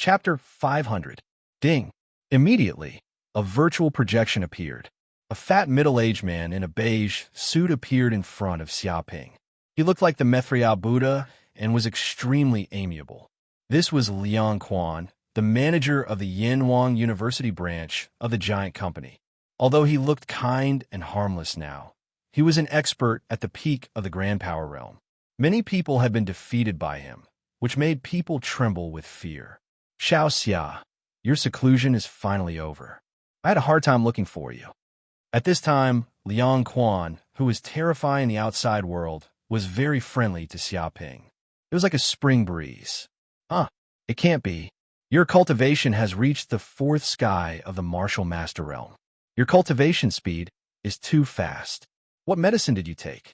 Chapter 500. Ding. Immediately, a virtual projection appeared. A fat middle-aged man in a beige suit appeared in front of Xiaoping. He looked like the Mithriel Buddha and was extremely amiable. This was Liang Quan, the manager of the Yanwang University branch of the giant company. Although he looked kind and harmless now, he was an expert at the peak of the grand power realm. Many people had been defeated by him, which made people tremble with fear. Xiao Xia, your seclusion is finally over. I had a hard time looking for you. At this time, Liang Quan, who was terrifying the outside world, was very friendly to Xiaoping. It was like a spring breeze. It can't be. Your cultivation has reached the fourth sky of the martial master realm. Your cultivation speed is too fast. What medicine did you take?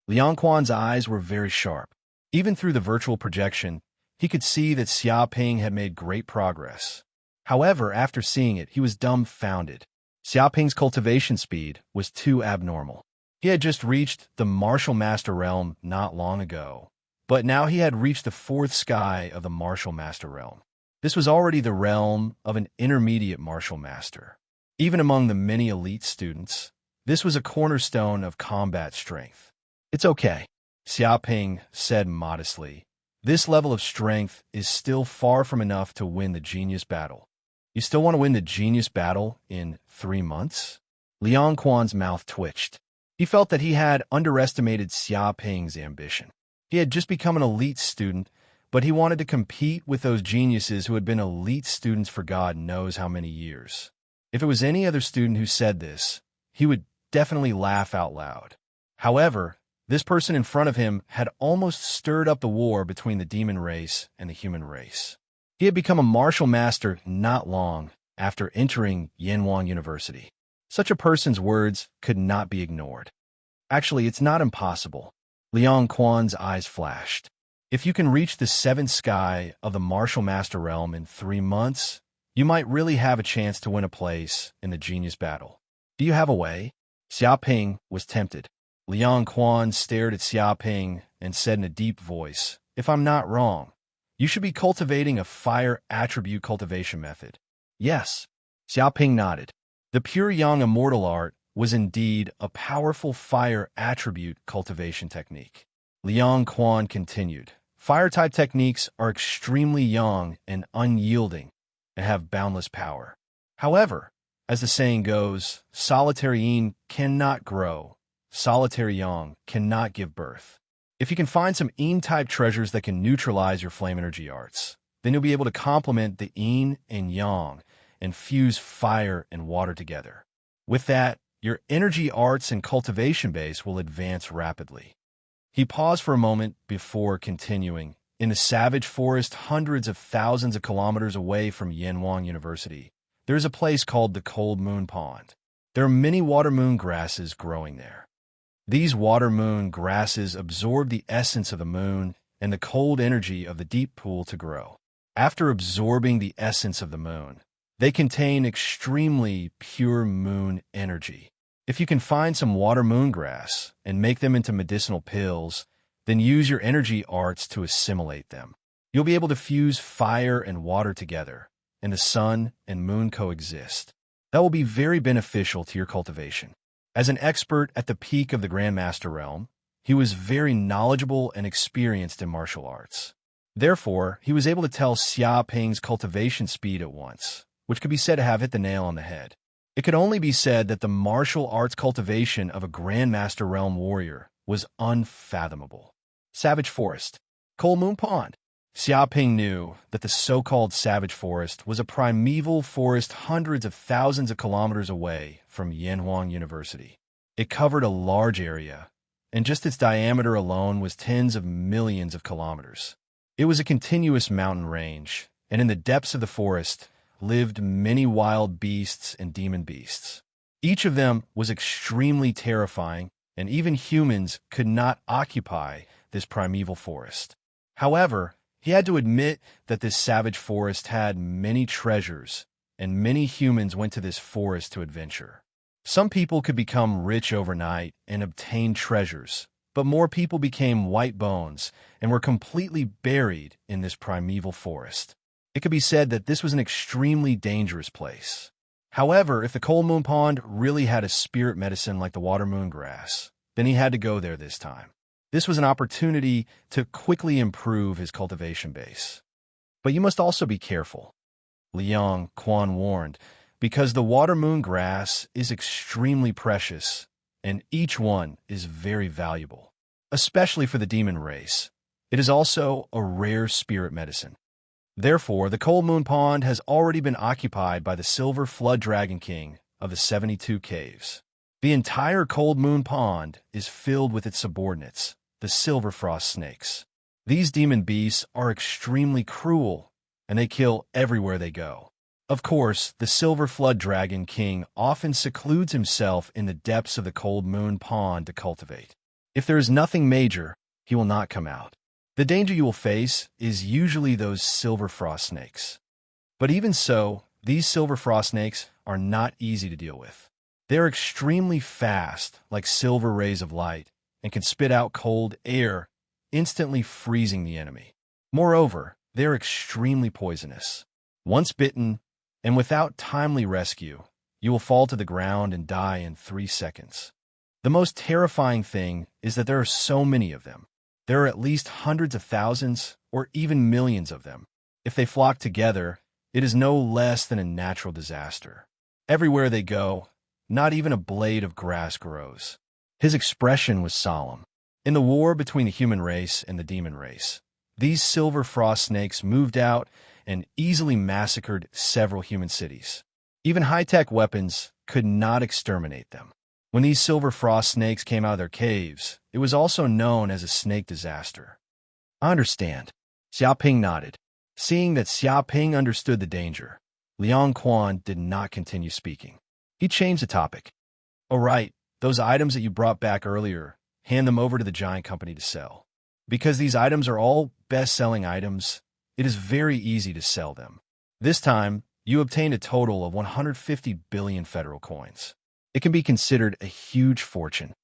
Liang Quan's eyes were very sharp. Even through the virtual projection, he could see that Xiaoping had made great progress. However, after seeing it, he was dumbfounded. Xiaoping's cultivation speed was too abnormal. He had just reached the martial master realm not long ago, but now he had reached the fourth sky of the martial master realm. This was already the realm of an intermediate martial master. Even among the many elite students, this was a cornerstone of combat strength. It's okay, Xiaoping said modestly. This level of strength is still far from enough to win the genius battle. You still want to win the genius battle in 3 months? Liang Quan's mouth twitched. He felt that he had underestimated Xiaoping's ambition. He had just become an elite student, but he wanted to compete with those geniuses who had been elite students for God knows how many years. If it was any other student who said this, he would definitely laugh out loud. However, this person in front of him had almost stirred up the war between the demon race and the human race. He had become a martial master not long after entering Yanwang University. Such a person's words could not be ignored. Actually, it's not impossible. Liang Quan's eyes flashed. If you can reach the seventh sky of the martial master realm in 3 months, you might really have a chance to win a place in the genius battle. Do you have a way? Xiaoping was tempted. Liang Quan stared at Xiaoping and said in a deep voice, "If I'm not wrong, you should be cultivating a fire attribute cultivation method." Yes, Xiaoping nodded. The pure yang immortal art was indeed a powerful fire attribute cultivation technique. Liang Quan continued, "Fire-type techniques are extremely young and unyielding and have boundless power. However, as the saying goes, solitary yin cannot grow, solitary yang cannot give birth. If you can find some yin-type treasures that can neutralize your flame energy arts, then you'll be able to complement the yin and yang and fuse fire and water together. With that, your energy arts and cultivation base will advance rapidly." He paused for a moment before continuing. In the savage forest hundreds of thousands of kilometers away from Yanwang University, there is a place called the Cold Moon Pond. There are many water moon grasses growing there. These water moon grasses absorb the essence of the moon and the cold energy of the deep pool to grow. After absorbing the essence of the moon, they contain extremely pure moon energy. If you can find some water moon grass and make them into medicinal pills, then use your energy arts to assimilate them. You'll be able to fuse fire and water together, and the sun and moon coexist. That will be very beneficial to your cultivation. As an expert at the peak of the Grandmaster realm, he was very knowledgeable and experienced in martial arts. Therefore, he was able to tell Xiaoping's cultivation speed at once, which could be said to have hit the nail on the head. It could only be said that the martial arts cultivation of a Grandmaster realm warrior was unfathomable. Savage Forest. Cold Moon Pond. Xiaoping knew that the so-called Savage Forest was a primeval forest hundreds of thousands of kilometers away from Yanwang University. It covered a large area, and just its diameter alone was tens of millions of kilometers. It was a continuous mountain range, and in the depths of the forest lived many wild beasts and demon beasts. Each of them was extremely terrifying, and even humans could not occupy this primeval forest. However, he had to admit that this savage forest had many treasures, and many humans went to this forest to adventure. Some people could become rich overnight and obtain treasures, but more people became white bones and were completely buried in this primeval forest. It could be said that this was an extremely dangerous place. However, if the cold moon pond really had a spirit medicine like the water moon grass, then he had to go there this time. This was an opportunity to quickly improve his cultivation base. But you must also be careful, Liang Quan warned, because the water moon grass is extremely precious, and each one is very valuable, especially for the demon race. It is also a rare spirit medicine. Therefore, the cold moon pond has already been occupied by the silver flood dragon king of the 72 caves. The entire cold moon pond is filled with its subordinates, the silver frost snakes. These demon beasts are extremely cruel, and they kill everywhere they go. Of course, the silver flood dragon king often secludes himself in the depths of the cold moon pond to cultivate. If there is nothing major, he will not come out. The danger you will face is usually those silver frost snakes. But even so, these silver frost snakes are not easy to deal with. They are extremely fast, like silver rays of light, and can spit out cold air, instantly freezing the enemy. Moreover, they are extremely poisonous. Once bitten, and without timely rescue, you will fall to the ground and die in 3 seconds. The most terrifying thing is that there are so many of them. There are at least hundreds of thousands, or even millions of them. If they flock together, it is no less than a natural disaster. Everywhere they go, not even a blade of grass grows. His expression was solemn. In the war between the human race and the demon race, these silver frost snakes moved out and easily massacred several human cities. Even high-tech weapons could not exterminate them. When these silver frost snakes came out of their caves, it was also known as a snake disaster. I understand. Xiaoping nodded. Seeing that Xiaoping understood the danger, Liang Quan did not continue speaking. He changed the topic. All right, those items that you brought back earlier, hand them over to the giant company to sell. Because these items are all best-selling items, it is very easy to sell them. This time, you obtained a total of 150 billion federal coins. It can be considered a huge fortune.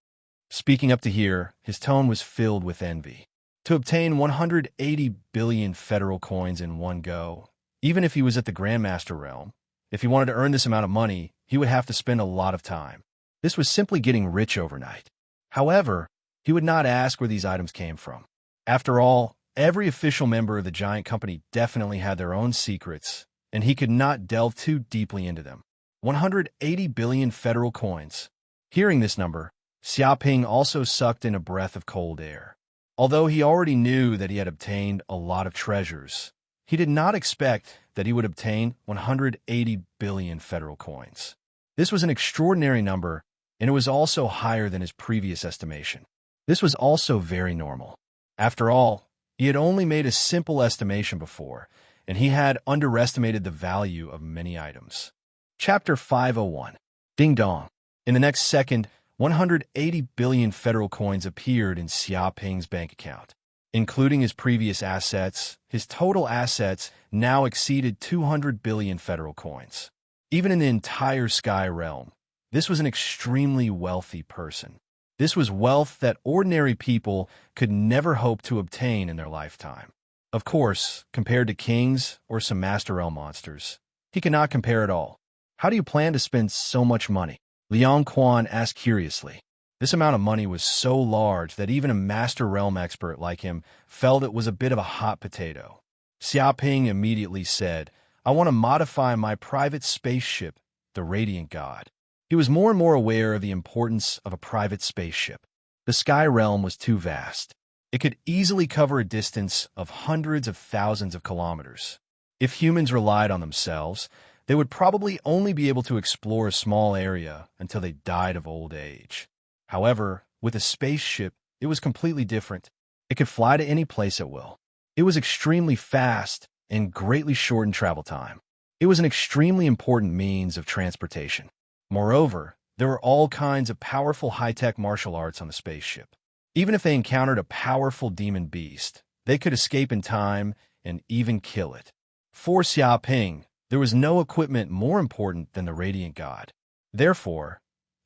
Speaking up to here, his tone was filled with envy. To obtain 180 billion federal coins in one go, even if he was at the Grandmaster realm, if he wanted to earn this amount of money, he would have to spend a lot of time. This was simply getting rich overnight. However, he would not ask where these items came from. After all, every official member of the giant company definitely had their own secrets, and he could not delve too deeply into them. 180 billion federal coins. Hearing this number, Xiaoping also sucked in a breath of cold air. Although he already knew that he had obtained a lot of treasures, he did not expect that he would obtain 180 billion federal coins. This was an extraordinary number, and it was also higher than his previous estimation. This was also very normal. After all, he had only made a simple estimation before, and he had underestimated the value of many items. Chapter 501. Ding dong. In the next second, 180 billion federal coins appeared in Xiaoping's bank account. Including his previous assets, his total assets now exceeded 200 billion federal coins. Even in the entire Sky Realm, this was an extremely wealthy person. This was wealth that ordinary people could never hope to obtain in their lifetime. Of course, compared to kings or some Master Realm monsters, he cannot compare at all. How do you plan to spend so much money? Liang Quan asked curiously. This amount of money was so large that even a Master Realm expert like him felt it was a bit of a hot potato. Xiaoping immediately said, I want to modify my private spaceship, the Radiant God. He was more and more aware of the importance of a private spaceship. The Sky Realm was too vast. It could easily cover a distance of hundreds of thousands of kilometers. If humans relied on themselves, they would probably only be able to explore a small area until they died of old age. However, with a spaceship, it was completely different. It could fly to any place at will. It was extremely fast and greatly shortened travel time. It was an extremely important means of transportation. Moreover, there were all kinds of powerful high-tech martial arts on the spaceship. Even if they encountered a powerful demon beast, they could escape in time and even kill it. For Xiaoping, there was no equipment more important than the Radiant God. Therefore,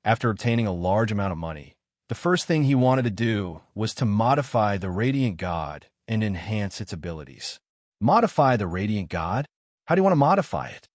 after obtaining a large amount of money, the first thing he wanted to do was to modify the Radiant God and enhance its abilities. Modify the Radiant God? How do you want to modify it?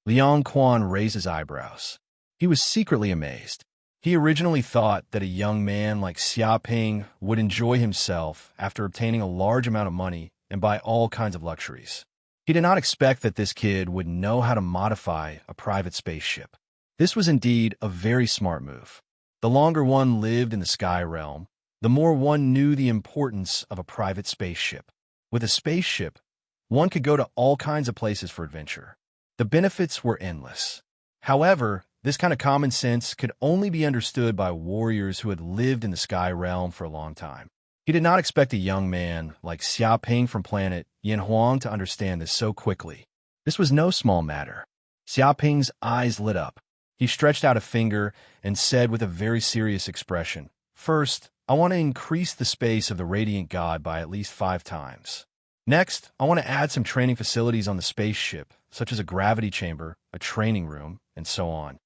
Liang Quan raised his eyebrows. He was secretly amazed. He originally thought that a young man like Xia Ping would enjoy himself after obtaining a large amount of money and buy all kinds of luxuries. He did not expect that this kid would know how to modify a private spaceship. This was indeed a very smart move. The longer one lived in the sky realm, the more one knew the importance of a private spaceship. With a spaceship, one could go to all kinds of places for adventure. The benefits were endless. However, this kind of common sense could only be understood by warriors who had lived in the sky realm for a long time. He did not expect a young man like Xia Ping from planet Yanhuang to understand this so quickly. This was no small matter. Xia Ping's eyes lit up. He stretched out a finger and said with a very serious expression, "First, I want to increase the space of the Radiant God by at least 5 times. Next, I want to add some training facilities on the spaceship, such as a gravity chamber, a training room, and so on.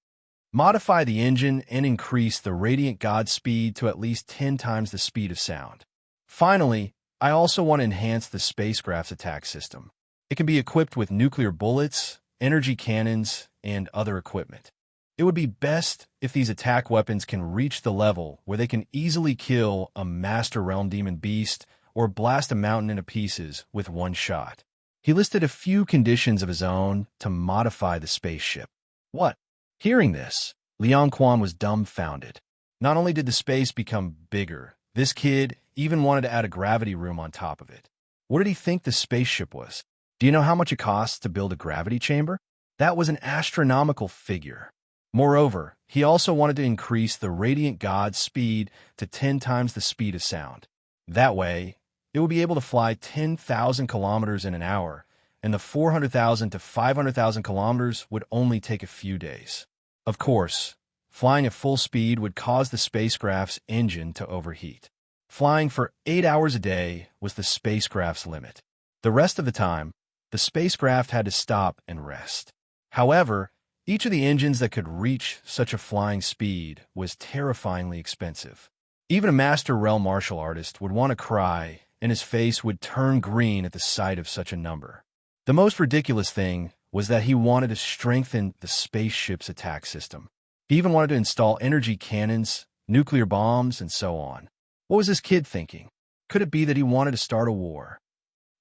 Modify the engine and increase the Radiant God speed to at least 10 times the speed of sound. Finally, I also want to enhance the spacecraft's attack system. It can be equipped with nuclear bullets, energy cannons, and other equipment. It would be best if these attack weapons can reach the level where they can easily kill a Master Realm Demon Beast or blast a mountain into pieces with one shot." He listed a few conditions of his own to modify the spaceship. What? Hearing this, Liang Quan was dumbfounded. Not only did the space become bigger, this kid even wanted to add a gravity room on top of it. What did he think the spaceship was? Do you know how much it costs to build a gravity chamber? That was an astronomical figure. Moreover, he also wanted to increase the Radiant God's speed to 10 times the speed of sound. That way, it would be able to fly 10,000 kilometers in an hour, and the 400,000 to 500,000 kilometers would only take a few days. Of course, flying at full speed would cause the spacecraft's engine to overheat. Flying for 8 hours a day was the spacecraft's limit. The rest of the time, the spacecraft had to stop and rest. However, each of the engines that could reach such a flying speed was terrifyingly expensive. Even a master realm martial artist would want to cry, and his face would turn green at the sight of such a number. The most ridiculous thing was that he wanted to strengthen the spaceship's attack system. He even wanted to install energy cannons, nuclear bombs, and so on. What was this kid thinking? Could it be that he wanted to start a war?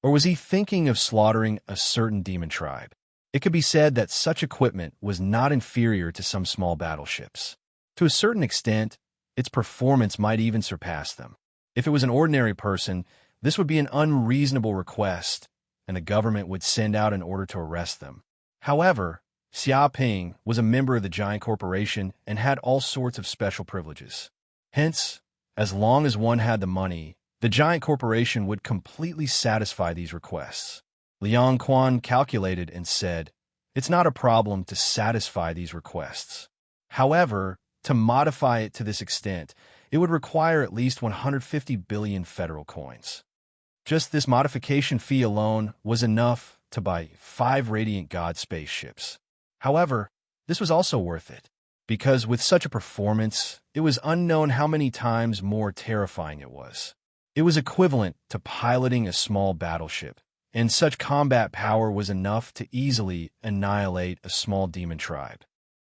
Or was he thinking of slaughtering a certain demon tribe? It could be said that such equipment was not inferior to some small battleships. To a certain extent, its performance might even surpass them. If it was an ordinary person, this would be an unreasonable request, and the government would send out an order to arrest them. However, Xia Ping was a member of the giant corporation and had all sorts of special privileges. Hence, as long as one had the money, the giant corporation would completely satisfy these requests. Liang Quan calculated and said, "It's not a problem to satisfy these requests. However, to modify it to this extent, it would require at least 150 billion federal coins. Just this modification fee alone was enough to buy 5 Radiant God spaceships. However, this was also worth it, because with such a performance, it was unknown how many times more terrifying it was. It was equivalent to piloting a small battleship, and such combat power was enough to easily annihilate a small demon tribe."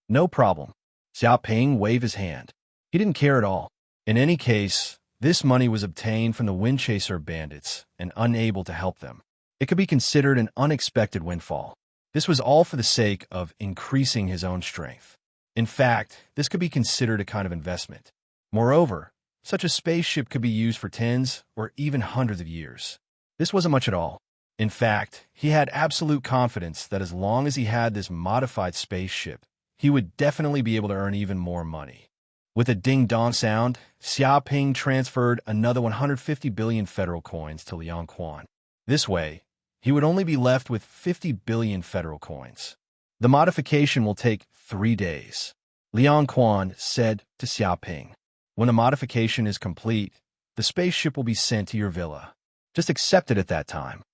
"No problem." Xia Ping waved his hand. He didn't care at all. In any case, this money was obtained from the Windchaser bandits and unable to help them. It could be considered an unexpected windfall. This was all for the sake of increasing his own strength. In fact, this could be considered a kind of investment. Moreover, such a spaceship could be used for tens or even hundreds of years. This wasn't much at all. In fact, he had absolute confidence that as long as he had this modified spaceship, he would definitely be able to earn even more money. With a ding-dong sound, Xia Ping transferred another 150 billion federal coins to Liang Quan. This way, he would only be left with 50 billion federal coins. "The modification will take 3 days," Liang Quan said to Xia Ping. "When the modification is complete, the spaceship will be sent to your villa. Just accept it at that time."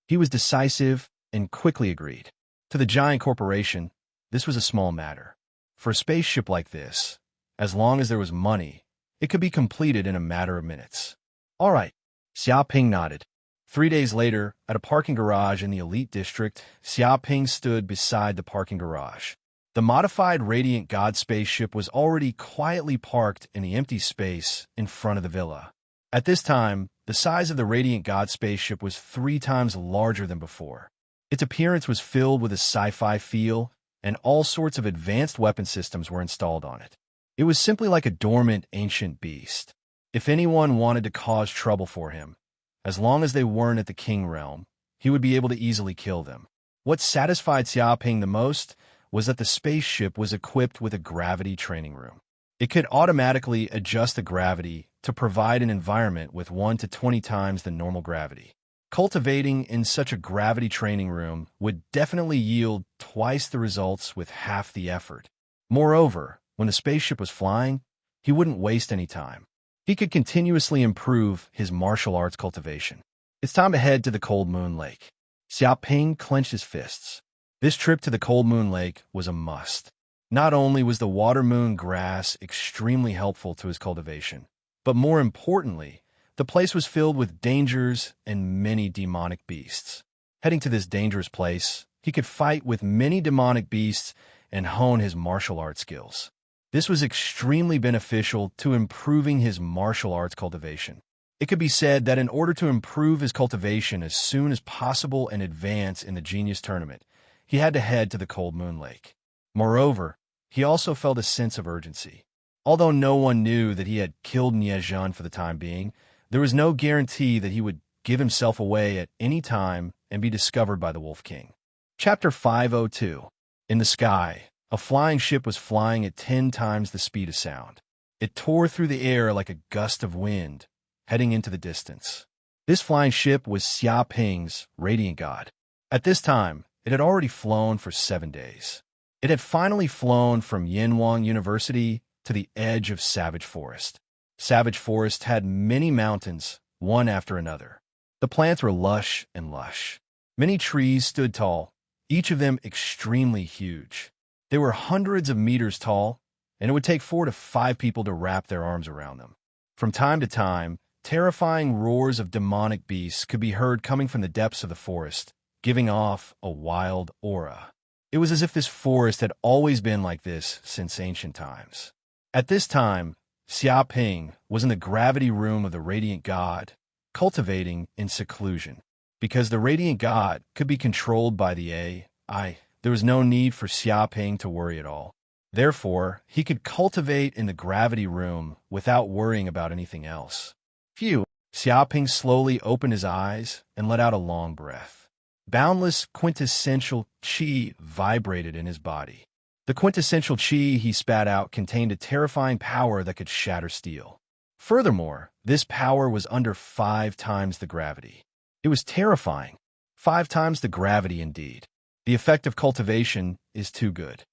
He was decisive and quickly agreed. To the giant corporation, this was a small matter. For a spaceship like this, as long as there was money, it could be completed in a matter of minutes. "All right," Xia Ping nodded. 3 days later, at a parking garage in the elite district, Xiaoping stood beside the parking garage. The modified Radiant God spaceship was already quietly parked in the empty space in front of the villa. At this time, the size of the Radiant God spaceship was 3 times larger than before. Its appearance was filled with a sci-fi feel, and all sorts of advanced weapon systems were installed on it. It was simply like a dormant ancient beast. If anyone wanted to cause trouble for him, as long as they weren't at the King realm, he would be able to easily kill them. What satisfied Xiaoping the most was that the spaceship was equipped with a gravity training room. It could automatically adjust the gravity to provide an environment with 1 to 20 times the normal gravity. Cultivating in such a gravity training room would definitely yield twice the results with half the effort. Moreover, when the spaceship was flying, he wouldn't waste any time. He could continuously improve his martial arts cultivation. It's time to head to the Cold Moon Lake. Xiaoping clenched his fists. This trip to the Cold Moon Lake was a must. Not only was the water moon grass extremely helpful to his cultivation, but more importantly, the place was filled with dangers and many demonic beasts. Heading to this dangerous place, he could fight with many demonic beasts and hone his martial arts skills. This was extremely beneficial to improving his martial arts cultivation. It could be said that in order to improve his cultivation as soon as possible and advance in the Genius Tournament, he had to head to the Cold Moon Lake. Moreover, he also felt a sense of urgency. Although no one knew that he had killed Niezhan for the time being, there was no guarantee that he would give himself away at any time and be discovered by the Wolf King. Chapter 502. In the sky, a flying ship was flying at 10 times the speed of sound. It tore through the air like a gust of wind, heading into the distance. This flying ship was Xiaoping's Radiant God. At this time, it had already flown for 7 days. It had finally flown from Yanwang University to the edge of Savage Forest. Savage Forest had many mountains, one after another. The plants were lush and lush. Many trees stood tall, each of them extremely huge. They were hundreds of meters tall, and it would take 4 to 5 people to wrap their arms around them. From time to time, terrifying roars of demonic beasts could be heard coming from the depths of the forest, giving off a wild aura. It was as if this forest had always been like this since ancient times. At this time, Xiaoping was in the gravity room of the Radiant God, cultivating in seclusion. Because the Radiant God could be controlled by the AI, there was no need for Xiaoping to worry at all. Therefore, he could cultivate in the gravity room without worrying about anything else. Phew! Xiaoping slowly opened his eyes and let out a long breath. Boundless quintessential qi vibrated in his body. The quintessential qi he spat out contained a terrifying power that could shatter steel. Furthermore, this power was under 5 times the gravity. It was terrifying. 5 times the gravity indeed. The effect of cultivation is too good.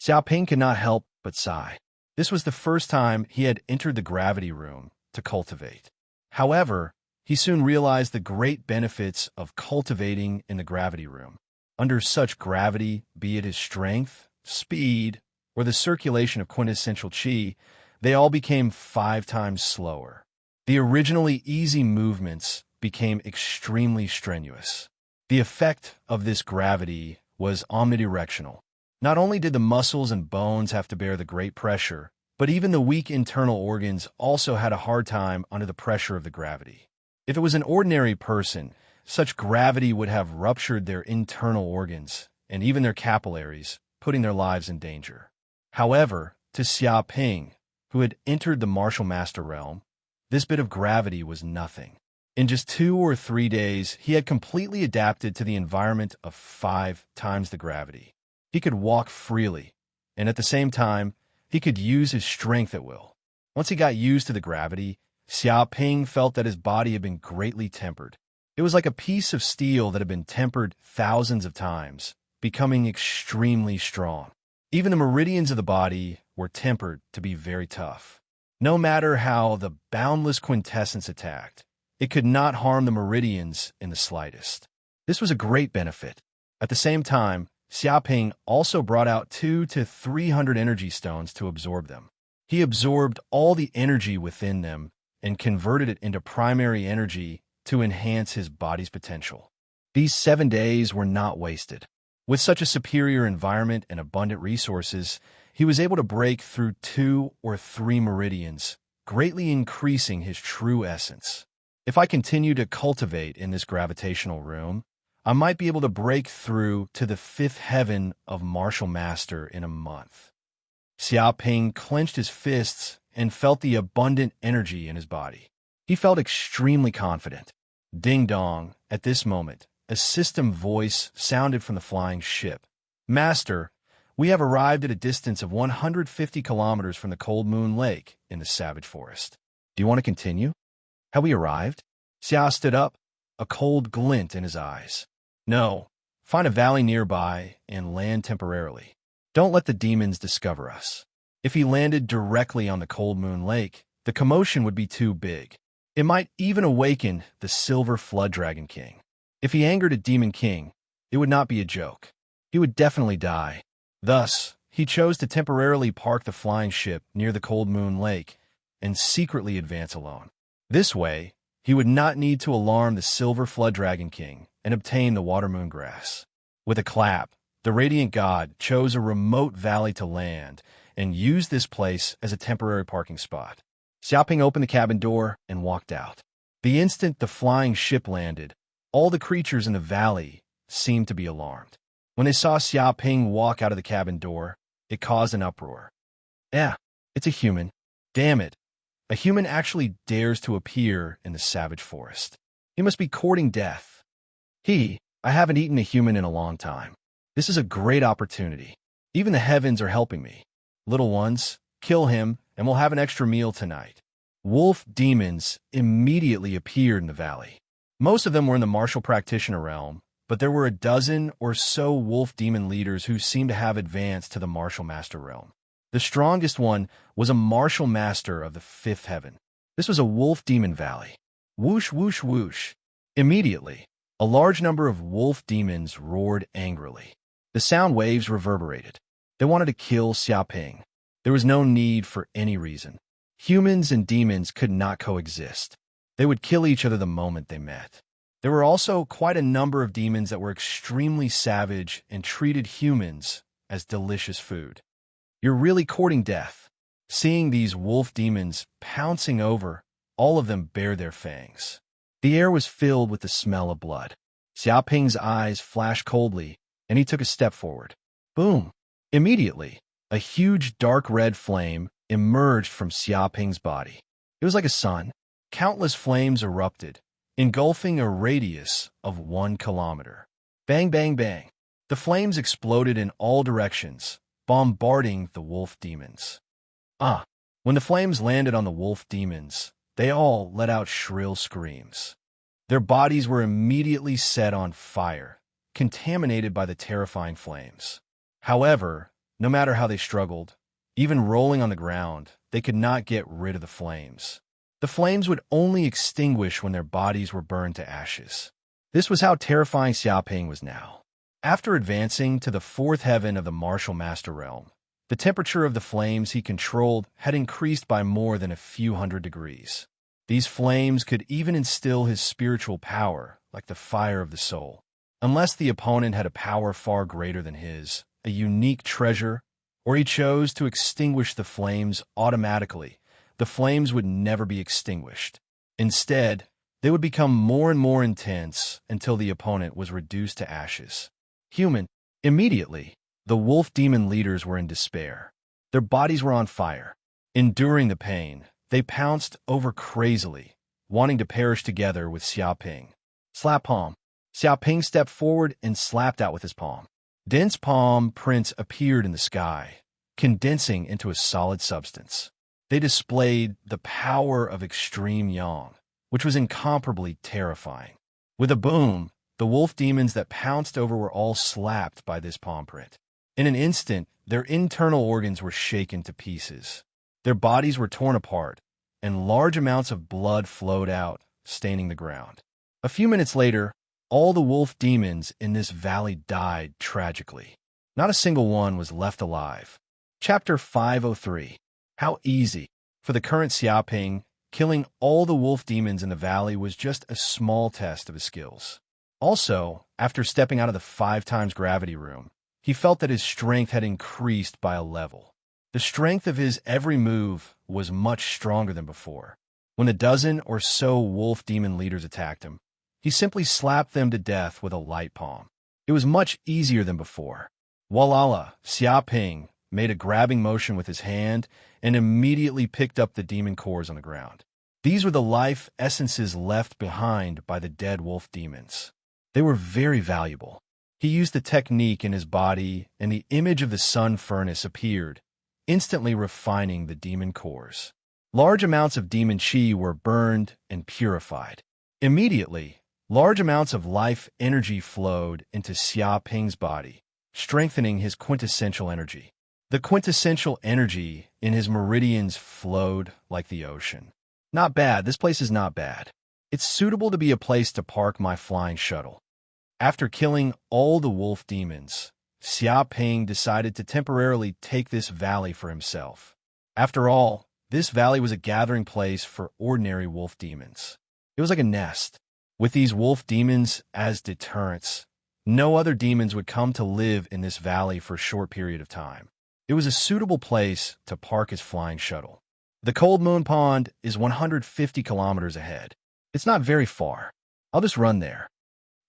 Xiaoping could not help but sigh. This was the first time he had entered the gravity room to cultivate. However, he soon realized the great benefits of cultivating in the gravity room. Under such gravity, be it his strength, speed, or the circulation of quintessential qi, they all became 5 times slower. The originally easy movements became extremely strenuous. The effect of this gravity was omnidirectional. Not only did the muscles and bones have to bear the great pressure, but even the weak internal organs also had a hard time under the pressure of the gravity. If it was an ordinary person, such gravity would have ruptured their internal organs and even their capillaries, putting their lives in danger. However, to Xiaoping, who had entered the martial master realm, this bit of gravity was nothing. In just 2 or 3 days, he had completely adapted to the environment of 5 times the gravity. He could walk freely, and at the same time, he could use his strength at will. Once he got used to the gravity, Xiaoping felt that his body had been greatly tempered. It was like a piece of steel that had been tempered thousands of times, becoming extremely strong. Even the meridians of the body were tempered to be very tough. No matter how the boundless quintessence attacked, it could not harm the meridians in the slightest. This was a great benefit. At the same time, Xiaoping also brought out 200 to 300 energy stones to absorb them. He absorbed all the energy within them and converted it into primary energy to enhance his body's potential. These 7 days were not wasted. With such a superior environment and abundant resources, he was able to break through 2 or 3 meridians, greatly increasing his true essence. If I continue to cultivate in this gravitational room, I might be able to break through to the 5th heaven of Martial Master in a month. Xiaoping clenched his fists and felt the abundant energy in his body. He felt extremely confident. Ding dong, at this moment, a system voice sounded from the flying ship. Master, we have arrived at a distance of 150 kilometers from the Cold Moon Lake in the Savage Forest. Do you want to continue? Have we arrived? Xia stood up, a cold glint in his eyes. No, find a valley nearby and land temporarily. Don't let the demons discover us. If he landed directly on the Cold Moon Lake, the commotion would be too big. It might even awaken the Silver Flood Dragon King. If he angered a Demon King, it would not be a joke. He would definitely die. Thus, he chose to temporarily park the flying ship near the Cold Moon Lake and secretly advance alone. This way, he would not need to alarm the Silver Flood Dragon King and obtain the Water Moon Grass. With a clap, the Radiant God chose a remote valley to land and used this place as a temporary parking spot. Xiaoping opened the cabin door and walked out. The instant the flying ship landed, all the creatures in the valley seemed to be alarmed. When they saw Xiaoping walk out of the cabin door, it caused an uproar. It's a human. Damn it. A human actually dares to appear in the savage forest. He must be courting death. I haven't eaten a human in a long time. This is a great opportunity. Even the heavens are helping me. Little ones, kill him, and we'll have an extra meal tonight. Wolf demons immediately appeared in the valley. Most of them were in the martial practitioner realm, but there were a dozen or so wolf demon leaders who seemed to have advanced to the martial master realm. The strongest one was a martial master of the 5th heaven. This was a wolf demon valley. Whoosh, whoosh, whoosh. Immediately, a large number of wolf demons roared angrily. The sound waves reverberated. They wanted to kill Xiaoping. There was no need for any reason. Humans and demons could not coexist. They would kill each other the moment they met. There were also quite a number of demons that were extremely savage and treated humans as delicious food. You're really courting death. Seeing these wolf demons pouncing over, all of them bared their fangs. The air was filled with the smell of blood. Xiaoping's eyes flashed coldly, and he took a step forward. Boom! Immediately, a huge dark red flame emerged from Xiaoping's body. It was like a sun. Countless flames erupted, engulfing a radius of 1 kilometer. Bang, bang, bang. The flames exploded in all directions, bombarding the wolf demons. When the flames landed on the wolf demons, they all let out shrill screams. Their bodies were immediately set on fire, contaminated by the terrifying flames. However, no matter how they struggled, even rolling on the ground, they could not get rid of the flames. The flames would only extinguish when their bodies were burned to ashes. This was how terrifying Xiaoping was now. After advancing to the 4th heaven of the martial master realm, the temperature of the flames he controlled had increased by more than a few hundred degrees. These flames could even instill his spiritual power, like the fire of the soul. Unless the opponent had a power far greater than his, a unique treasure, or he chose to extinguish the flames automatically, the flames would never be extinguished. Instead, they would become more and more intense until the opponent was reduced to ashes. Immediately, the wolf demon leaders were in despair. Their bodies were on fire. Enduring the pain, they pounced over crazily, wanting to perish together with Xiaoping. Slap palm. Xiaoping stepped forward and slapped out with his palm. Dense palm prints appeared in the sky, condensing into a solid substance. They displayed the power of extreme yang, which was incomparably terrifying. With a boom, the wolf demons that pounced over were all slapped by this palm print. In an instant, their internal organs were shaken to pieces. Their bodies were torn apart, and large amounts of blood flowed out, staining the ground. A few minutes later, all the wolf demons in this valley died tragically. Not a single one was left alive. Chapter 503. How easy, for the current Xiaoping, Killing all the wolf demons in the valley was just a small test of his skills. Also, after stepping out of the 5 times gravity room, he felt that his strength had increased by a level. The strength of his every move was much stronger than before. When the dozen or so wolf demon leaders attacked him, he simply slapped them to death with a light palm. It was much easier than before. Walala, Xiaoping made a grabbing motion with his hand and immediately picked up the demon cores on the ground. These were the life essences left behind by the dead wolf demons. They were very valuable. He used the technique in his body, and the image of the sun furnace appeared, instantly refining the demon cores. Large amounts of demon chi were burned and purified. Immediately, large amounts of life energy flowed into Xia Ping's body, strengthening his quintessential energy. The quintessential energy in his meridians flowed like the ocean. Not bad, this place is not bad. It's suitable to be a place to park my flying shuttle. After killing all the wolf demons, Xia Ping decided to temporarily take this valley for himself. After all, this valley was a gathering place for ordinary wolf demons. It was like a nest. With these wolf demons as deterrents, no other demons would come to live in this valley for a short period of time. It was a suitable place to park his flying shuttle. The Cold Moon Pond is 150 kilometers ahead. It's not very far. I'll just run there.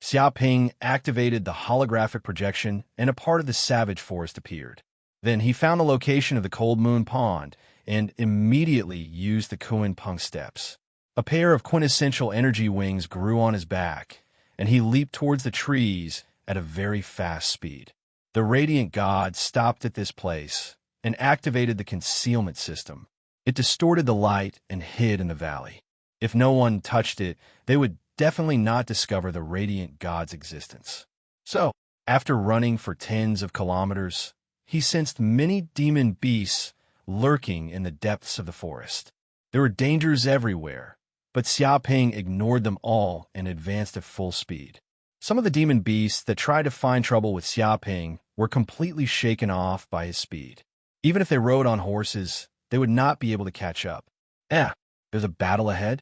Xiaoping activated the holographic projection, and a part of the savage forest appeared. Then he found the location of the Cold Moon Pond and immediately used the Kuan Peng steps. A pair of quintessential energy wings grew on his back, and he leaped towards the trees at a very fast speed. The radiant god stopped at this place and activated the concealment system. It distorted the light and hid in the valley. If no one touched it, they would definitely not discover the radiant god's existence. So, after running for tens of kilometers, he sensed many demon beasts lurking in the depths of the forest. There were dangers everywhere, but Xiaoping ignored them all and advanced at full speed. Some of the demon beasts that tried to find trouble with Xiaoping were completely shaken off by his speed. Even if they rode on horses, they would not be able to catch up. There's a battle ahead?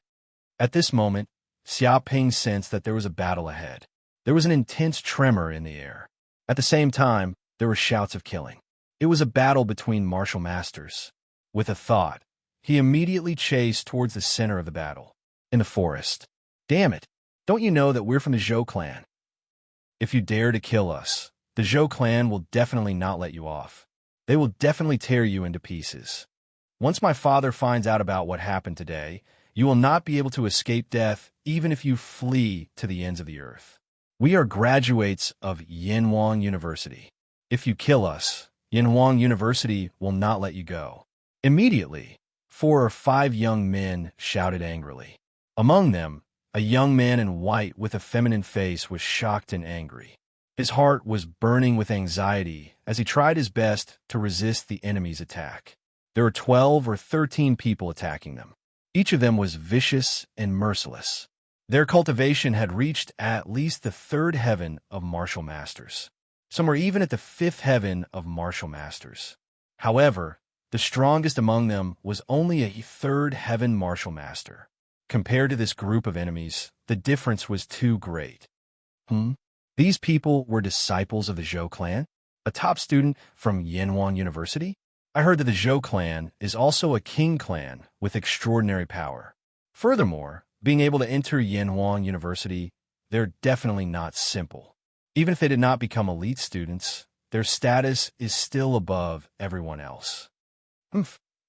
At this moment, Xiaoping sensed that there was a battle ahead. There was an intense tremor in the air. At the same time, there were shouts of killing. It was a battle between martial masters. With a thought, he immediately chased towards the center of the battle. In the forest. Damn it! Don't you know that we're from the Zhou clan? If you dare to kill us, the Zhou clan will definitely not let you off. They will definitely tear you into pieces. Once my father finds out about what happened today, you will not be able to escape death even if you flee to the ends of the earth. We are graduates of Yanwang University. If you kill us, Yanwang University will not let you go. Immediately, 4 or 5 young men shouted angrily. Among them, a young man in white with a feminine face was shocked and angry. His heart was burning with anxiety as he tried his best to resist the enemy's attack. There were 12 or 13 people attacking them. Each of them was vicious and merciless. Their cultivation had reached at least the 3rd heaven of martial masters. Some were even at the 5th heaven of martial masters. However, the strongest among them was only a 3rd heaven martial master. Compared to this group of enemies, the difference was too great. These people were disciples of the Zhou clan? A top student from Yanwang University? I heard that the Zhou clan is also a king clan with extraordinary power. Furthermore, being able to enter Yanwang University, they're definitely not simple. Even if they did not become elite students, their status is still above everyone else.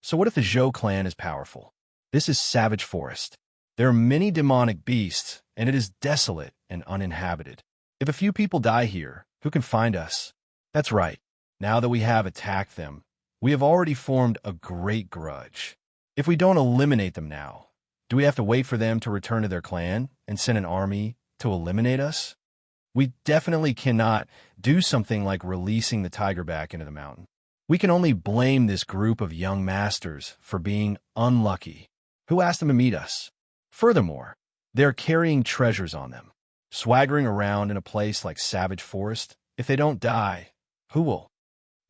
So what if the Zhou clan is powerful? This is Savage Forest. There are many demonic beasts, and it is desolate and uninhabited. If a few people die here, who can find us? That's right. Now that we have attacked them, we have already formed a great grudge. If we don't eliminate them now, do we have to wait for them to return to their clan and send an army to eliminate us? We definitely cannot do something like releasing the tiger back into the mountain. We can only blame this group of young masters for being unlucky. Who asked them to meet us? Furthermore, they're carrying treasures on them, swaggering around in a place like Savage Forest. If they don't die, who will?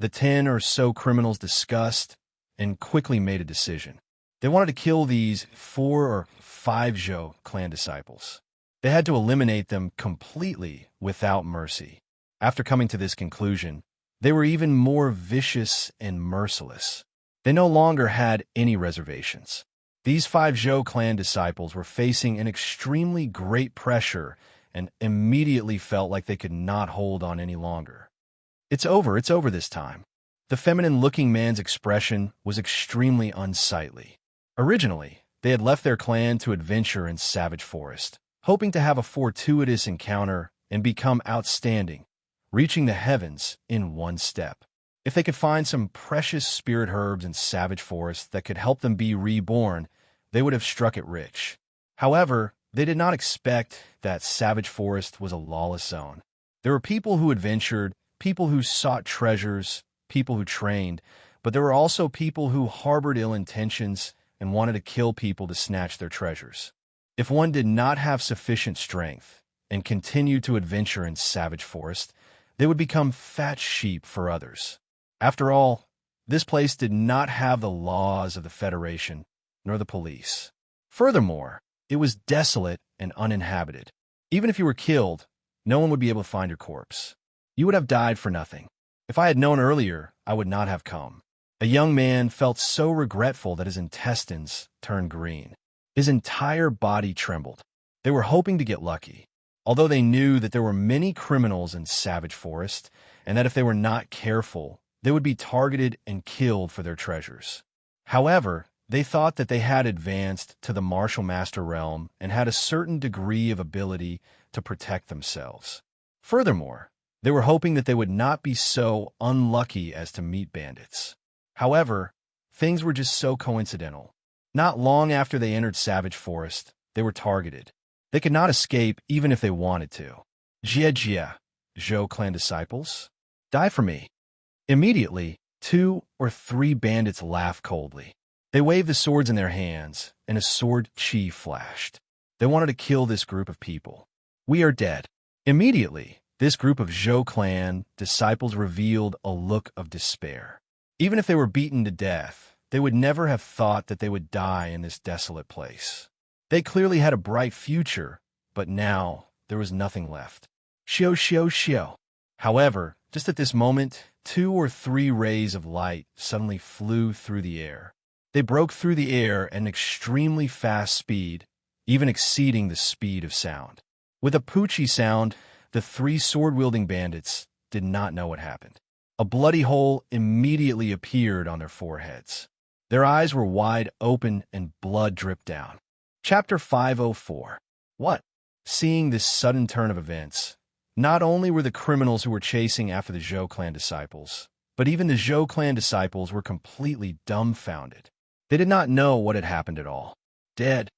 The 10 or so criminals discussed and quickly made a decision. They wanted to kill these 4 or 5 Zhou clan disciples. They had to eliminate them completely without mercy. After coming to this conclusion, they were even more vicious and merciless. They no longer had any reservations. These 5 Zhou clan disciples were facing an extremely great pressure and immediately felt like they could not hold on any longer. It's over this time. The feminine-looking man's expression was extremely unsightly. Originally, they had left their clan to adventure in savage forest, hoping to have a fortuitous encounter and become outstanding, reaching the heavens in one step. If they could find some precious spirit herbs in savage forest that could help them be reborn, they would have struck it rich. However, they did not expect that savage forest was a lawless zone. There were people who adventured, people who sought treasures, people who trained, but there were also people who harbored ill intentions and wanted to kill people to snatch their treasures. If one did not have sufficient strength and continued to adventure in savage forest, they would become fat sheep for others. After all, this place did not have the laws of the Federation nor the police. Furthermore, it was desolate and uninhabited. Even if you were killed, no one would be able to find your corpse. You would have died for nothing. If I had known earlier, I would not have come. A young man felt so regretful that his intestines turned green. His entire body trembled. They were hoping to get lucky, although they knew that there were many criminals in Savage Forest, and that if they were not careful, they would be targeted and killed for their treasures. However, they thought that they had advanced to the Martial Master realm and had a certain degree of ability to protect themselves. Furthermore, they were hoping that they would not be so unlucky as to meet bandits. However, things were just so coincidental. Not long after they entered Savage Forest, they were targeted. They could not escape even if they wanted to. Jie, Zhou clan disciples, die for me. Immediately, 2 or 3 bandits laughed coldly. They waved the swords in their hands, and a sword chi flashed. They wanted to kill this group of people. We are dead. Immediately, this group of Zhou clan disciples revealed a look of despair. Even if they were beaten to death, they would never have thought that they would die in this desolate place. They clearly had a bright future, but now there was nothing left. Xiao. However, just at this moment, 2 or 3 rays of light suddenly flew through the air. They broke through the air at an extremely fast speed, even exceeding the speed of sound. With a poochie sound, the 3 sword-wielding bandits did not know what happened. A bloody hole immediately appeared on their foreheads. Their eyes were wide open and blood dripped down. Chapter 504. What? Seeing this sudden turn of events, not only were the criminals who were chasing after the Zhou clan disciples, but even the Zhou clan disciples were completely dumbfounded. They did not know what had happened at all. Dead.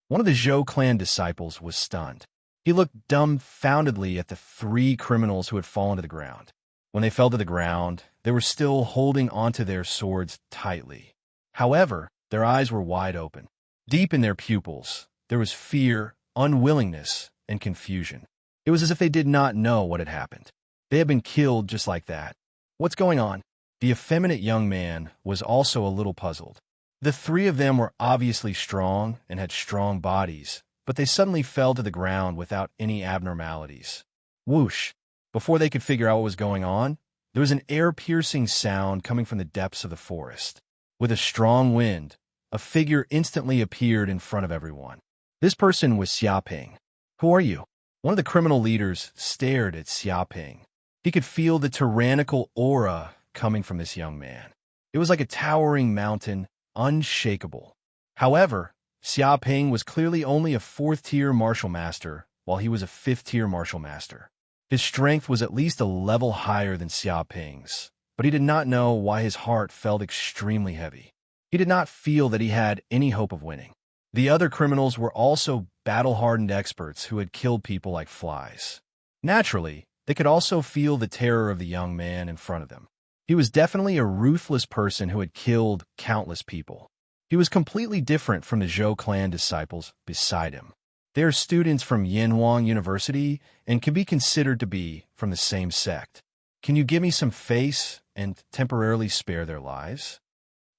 One of the Zhou clan disciples was stunned. He looked dumbfoundedly at the 3 criminals who had fallen to the ground. When they fell to the ground, they were still holding onto their swords tightly. However, their eyes were wide open. Deep in their pupils, there was fear, unwillingness, and confusion. It was as if they did not know what had happened. They had been killed just like that. What's going on? The effeminate young man was also a little puzzled. The 3 of them were obviously strong and had strong bodies, but they suddenly fell to the ground without any abnormalities. Whoosh! Before they could figure out what was going on, there was an air-piercing sound coming from the depths of the forest. With a strong wind, a figure instantly appeared in front of everyone. This person was Xiaoping. Who are you? One of the criminal leaders stared at Xiaoping. He could feel the tyrannical aura coming from this young man. It was like a towering mountain, unshakable. However, Xiaoping was clearly only a 4th-tier martial master, while he was a 5th-tier martial master. His strength was at least a level higher than Xiaoping's, but he did not know why his heart felt extremely heavy. He did not feel that he had any hope of winning. The other criminals were also battle-hardened experts who had killed people like flies. Naturally, they could also feel the terror of the young man in front of them. He was definitely a ruthless person who had killed countless people. He was completely different from the Zhou clan disciples beside him. They are students from Yanhuang University and can be considered to be from the same sect. Can you give me some face and temporarily spare their lives?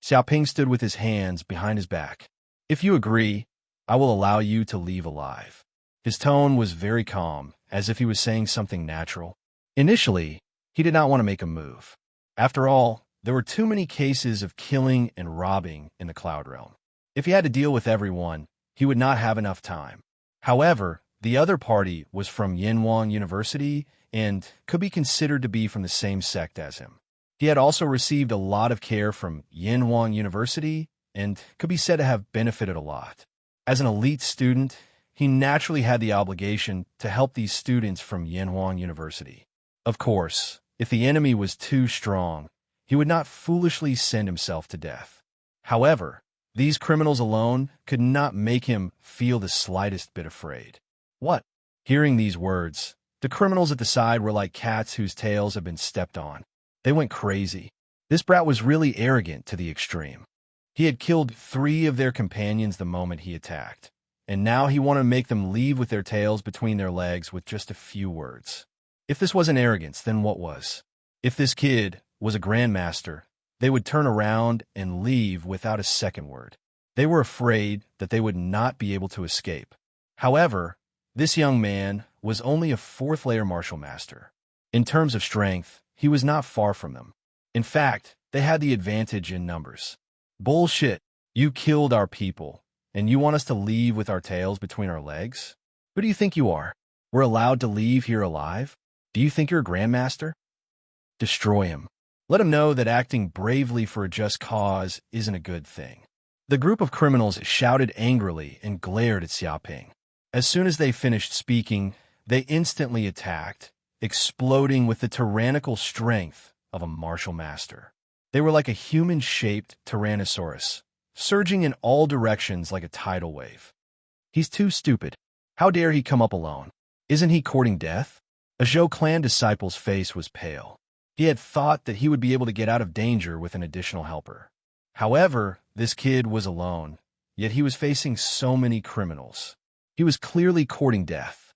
Xiaoping stood with his hands behind his back. If you agree, I will allow you to leave alive. His tone was very calm, as if he was saying something natural. Initially, he did not want to make a move. After all, there were too many cases of killing and robbing in the Cloud Realm. If he had to deal with everyone, he would not have enough time. However, the other party was from Yinhuang University and could be considered to be from the same sect as him. He had also received a lot of care from Yinhuang University and could be said to have benefited a lot. As an elite student, he naturally had the obligation to help these students from Yinhuang University. Of course, if the enemy was too strong, he would not foolishly send himself to death. However, these criminals alone could not make him feel the slightest bit afraid. What? Hearing these words, the criminals at the side were like cats whose tails have been stepped on. They went crazy. This brat was really arrogant to the extreme. He had killed 3 of their companions the moment he attacked, and now he wanted to make them leave with their tails between their legs with just a few words. If this wasn't arrogance, then what was? If this kid was a grandmaster, they would turn around and leave without a second word. They were afraid that they would not be able to escape. However, this young man was only a 4th-layer martial master. In terms of strength, he was not far from them. In fact, they had the advantage in numbers. Bullshit. You killed our people, and you want us to leave with our tails between our legs? Who do you think you are? We're allowed to leave here alive? Do you think you're a grandmaster? Destroy him. Let him know that acting bravely for a just cause isn't a good thing. The group of criminals shouted angrily and glared at Xiaoping. As soon as they finished speaking, they instantly attacked, exploding with the tyrannical strength of a martial master. They were like a human-shaped Tyrannosaurus, surging in all directions like a tidal wave. He's too stupid. How dare he come up alone? Isn't he courting death? A Zhou clan disciple's face was pale. He had thought that he would be able to get out of danger with an additional helper. However, this kid was alone, yet he was facing so many criminals. He was clearly courting death.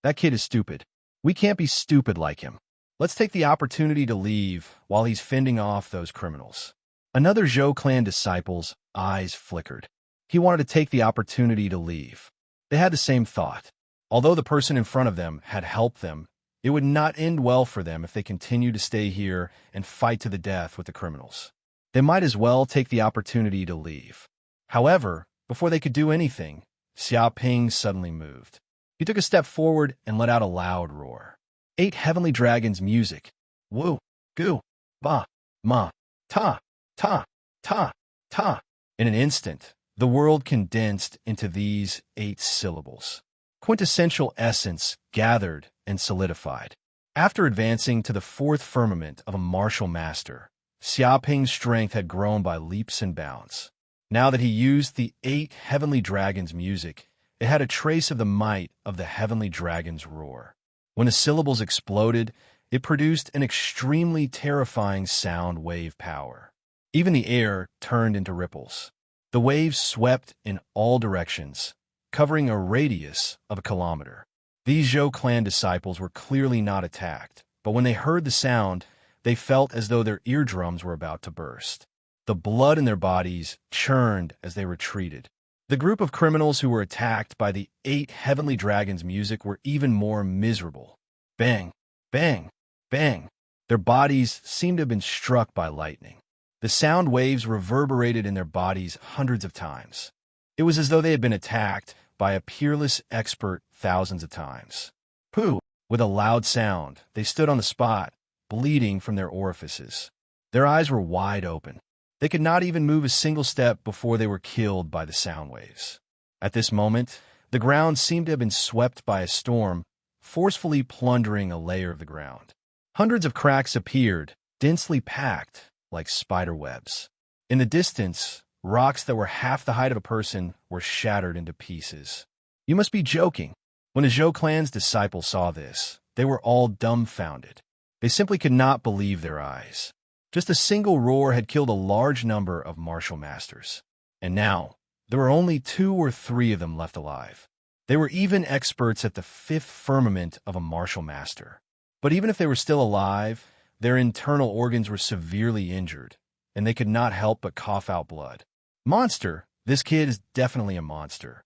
That kid is stupid. We can't be stupid like him. Let's take the opportunity to leave while he's fending off those criminals. Another Zhou clan disciple's eyes flickered. He wanted to take the opportunity to leave. They had the same thought. Although the person in front of them had helped them, it would not end well for them if they continued to stay here and fight to the death with the criminals. They might as well take the opportunity to leave. However, before they could do anything, Xiaoping suddenly moved. He took a step forward and let out a loud roar. 8 heavenly dragons' music. Wu, gu, ba, ma, ta, ta, ta, ta. In an instant, the world condensed into these 8 syllables. Quintessential essence gathered and solidified. After advancing to the 4th firmament of a martial master, Xiaoping's strength had grown by leaps and bounds. Now that he used the 8 heavenly dragons' music, it had a trace of the might of the heavenly dragon's roar. When the syllables exploded, it produced an extremely terrifying sound wave power. Even the air turned into ripples. The waves swept in all directions, covering a radius of a kilometer. These Zhou clan disciples were clearly not attacked, but when they heard the sound, they felt as though their eardrums were about to burst. The blood in their bodies churned as they retreated. The group of criminals who were attacked by the 8 heavenly dragons' music were even more miserable. Bang, bang, bang. Their bodies seemed to have been struck by lightning. The sound waves reverberated in their bodies hundreds of times. It was as though they had been attacked by a peerless expert thousands of times. Pooh! With a loud sound, they stood on the spot, bleeding from their orifices. Their eyes were wide open. They could not even move a single step before they were killed by the sound waves. At this moment, the ground seemed to have been swept by a storm, forcefully plundering a layer of the ground. Hundreds of cracks appeared, densely packed like spider webs. In the distance, rocks that were half the height of a person were shattered into pieces. You must be joking. When the Zhou clan's disciples saw this, they were all dumbfounded. They simply could not believe their eyes. Just a single roar had killed a large number of martial masters. And now, there were only 2 or 3 of them left alive. They were even experts at the 5th firmament of a martial master. But even if they were still alive, their internal organs were severely injured, and they could not help but cough out blood. Monster, this kid is definitely a monster.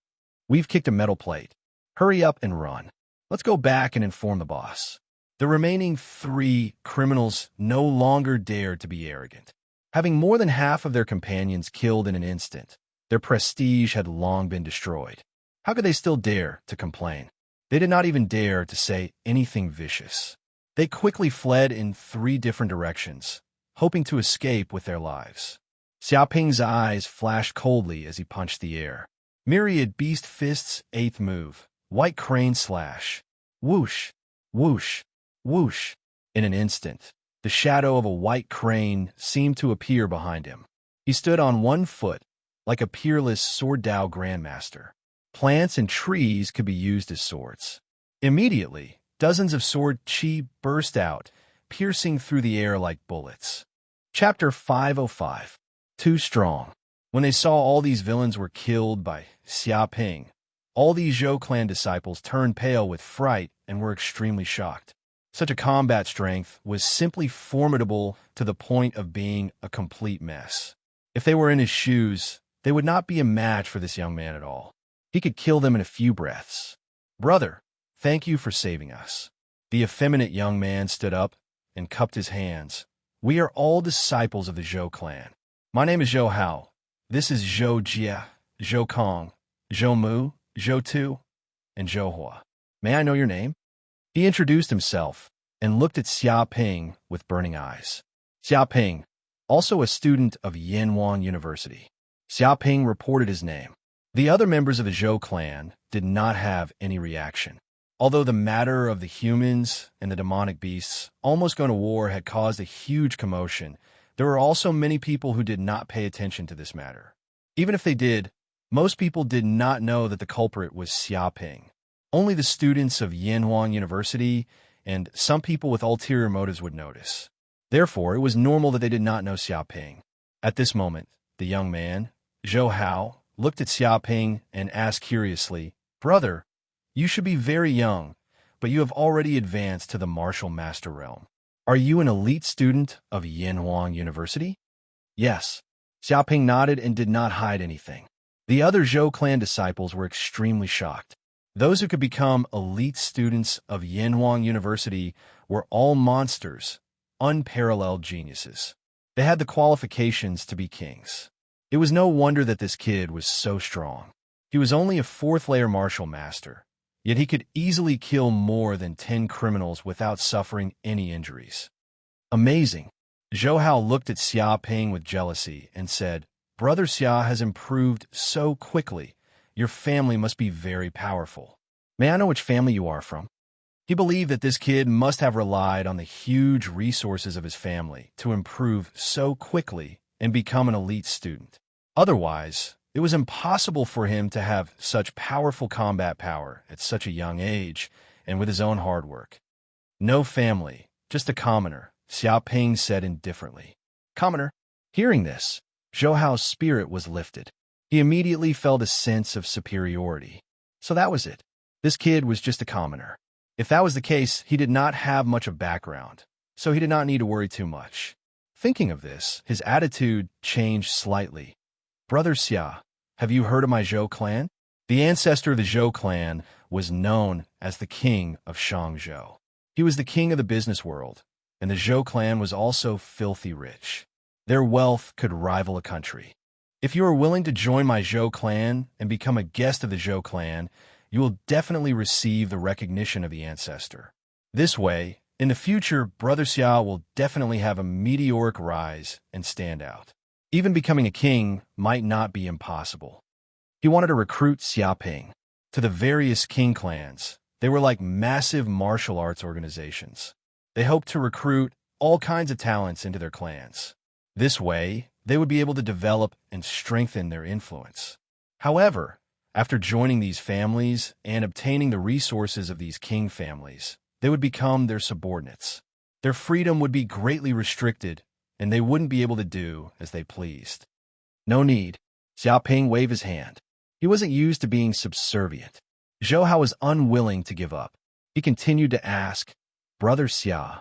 We've kicked a metal plate. Hurry up and run. Let's go back and inform the boss. The remaining 3 criminals no longer dared to be arrogant. Having more than half of their companions killed in an instant, their prestige had long been destroyed. How could they still dare to complain? They did not even dare to say anything vicious. They quickly fled in 3 different directions, hoping to escape with their lives. Xiaoping's eyes flashed coldly as he punched the air. Myriad beast fists, 8th move. White crane slash. Whoosh, whoosh, whoosh. In an instant, the shadow of a white crane seemed to appear behind him. He stood on 1 foot, like a peerless sword Dao grandmaster. Plants and trees could be used as swords. Immediately, dozens of sword chi burst out, piercing through the air like bullets. Chapter 505. Too strong. When they saw all these villains were killed by Xiaoping, all these Zhou clan disciples turned pale with fright and were extremely shocked. Such a combat strength was simply formidable to the point of being a complete mess. If they were in his shoes, they would not be a match for this young man at all. He could kill them in a few breaths. Brother, thank you for saving us. The effeminate young man stood up and cupped his hands. We are all disciples of the Zhou clan. My name is Zhou Hao. This is Zhou Jia, Zhou Kong, Zhou Mu, Zhou Tu, and Zhou Hua. May I know your name? He introduced himself and looked at Xiaoping with burning eyes. Xiaoping, also a student of Yanwan University. Xiaoping reported his name. The other members of the Zhou clan did not have any reaction. Although the matter of the humans and the demonic beasts almost going to war had caused a huge commotion, there were also many people who did not pay attention to this matter. Even if they did, most people did not know that the culprit was Xiaoping. Only the students of Yanwan University and some people with ulterior motives would notice. Therefore, it was normal that they did not know Xiaoping. At this moment, the young man, Zhou Hao, looked at Xiaoping and asked curiously, Brother, you should be very young, but you have already advanced to the martial master realm. Are you an elite student of Yanwan University? Yes. Xiaoping nodded and did not hide anything. The other Zhou clan disciples were extremely shocked. Those who could become elite students of Yanwan University were all monsters, unparalleled geniuses. They had the qualifications to be kings. It was no wonder that this kid was so strong. He was only a 4th-layer martial master, yet he could easily kill more than 10 criminals without suffering any injuries. Amazing. Zhou Hao looked at Xiaoping with jealousy and said, Brother Xia has improved so quickly. Your family must be very powerful. May I know which family you are from? He believed that this kid must have relied on the huge resources of his family to improve so quickly and become an elite student. Otherwise, it was impossible for him to have such powerful combat power at such a young age and with his own hard work. No family, just a commoner, Xiaoping said indifferently. Commoner? Hearing this, Zhou Hao's spirit was lifted. He immediately felt a sense of superiority. So that was it. This kid was just a commoner. If that was the case, he did not have much of background, so he did not need to worry too much. Thinking of this, his attitude changed slightly. Brother Xia, have you heard of my Zhou clan? The ancestor of the Zhou clan was known as the king of Shangzhou. He was the king of the business world, and the Zhou clan was also filthy rich. Their wealth could rival a country. If you are willing to join my Zhou clan and become a guest of the Zhou clan, you will definitely receive the recognition of the ancestor. This way, in the future, Brother Xia will definitely have a meteoric rise and stand out. Even becoming a king might not be impossible. He wanted to recruit Xiaoping to the various king clans. They were like massive martial arts organizations. They hoped to recruit all kinds of talents into their clans. This way, they would be able to develop and strengthen their influence. However, after joining these families and obtaining the resources of these king families, they would become their subordinates. Their freedom would be greatly restricted, and they wouldn't be able to do as they pleased. No need. Xiaoping waved his hand. He wasn't used to being subservient. Zhou Hao was unwilling to give up. He continued to ask, Brother Xia,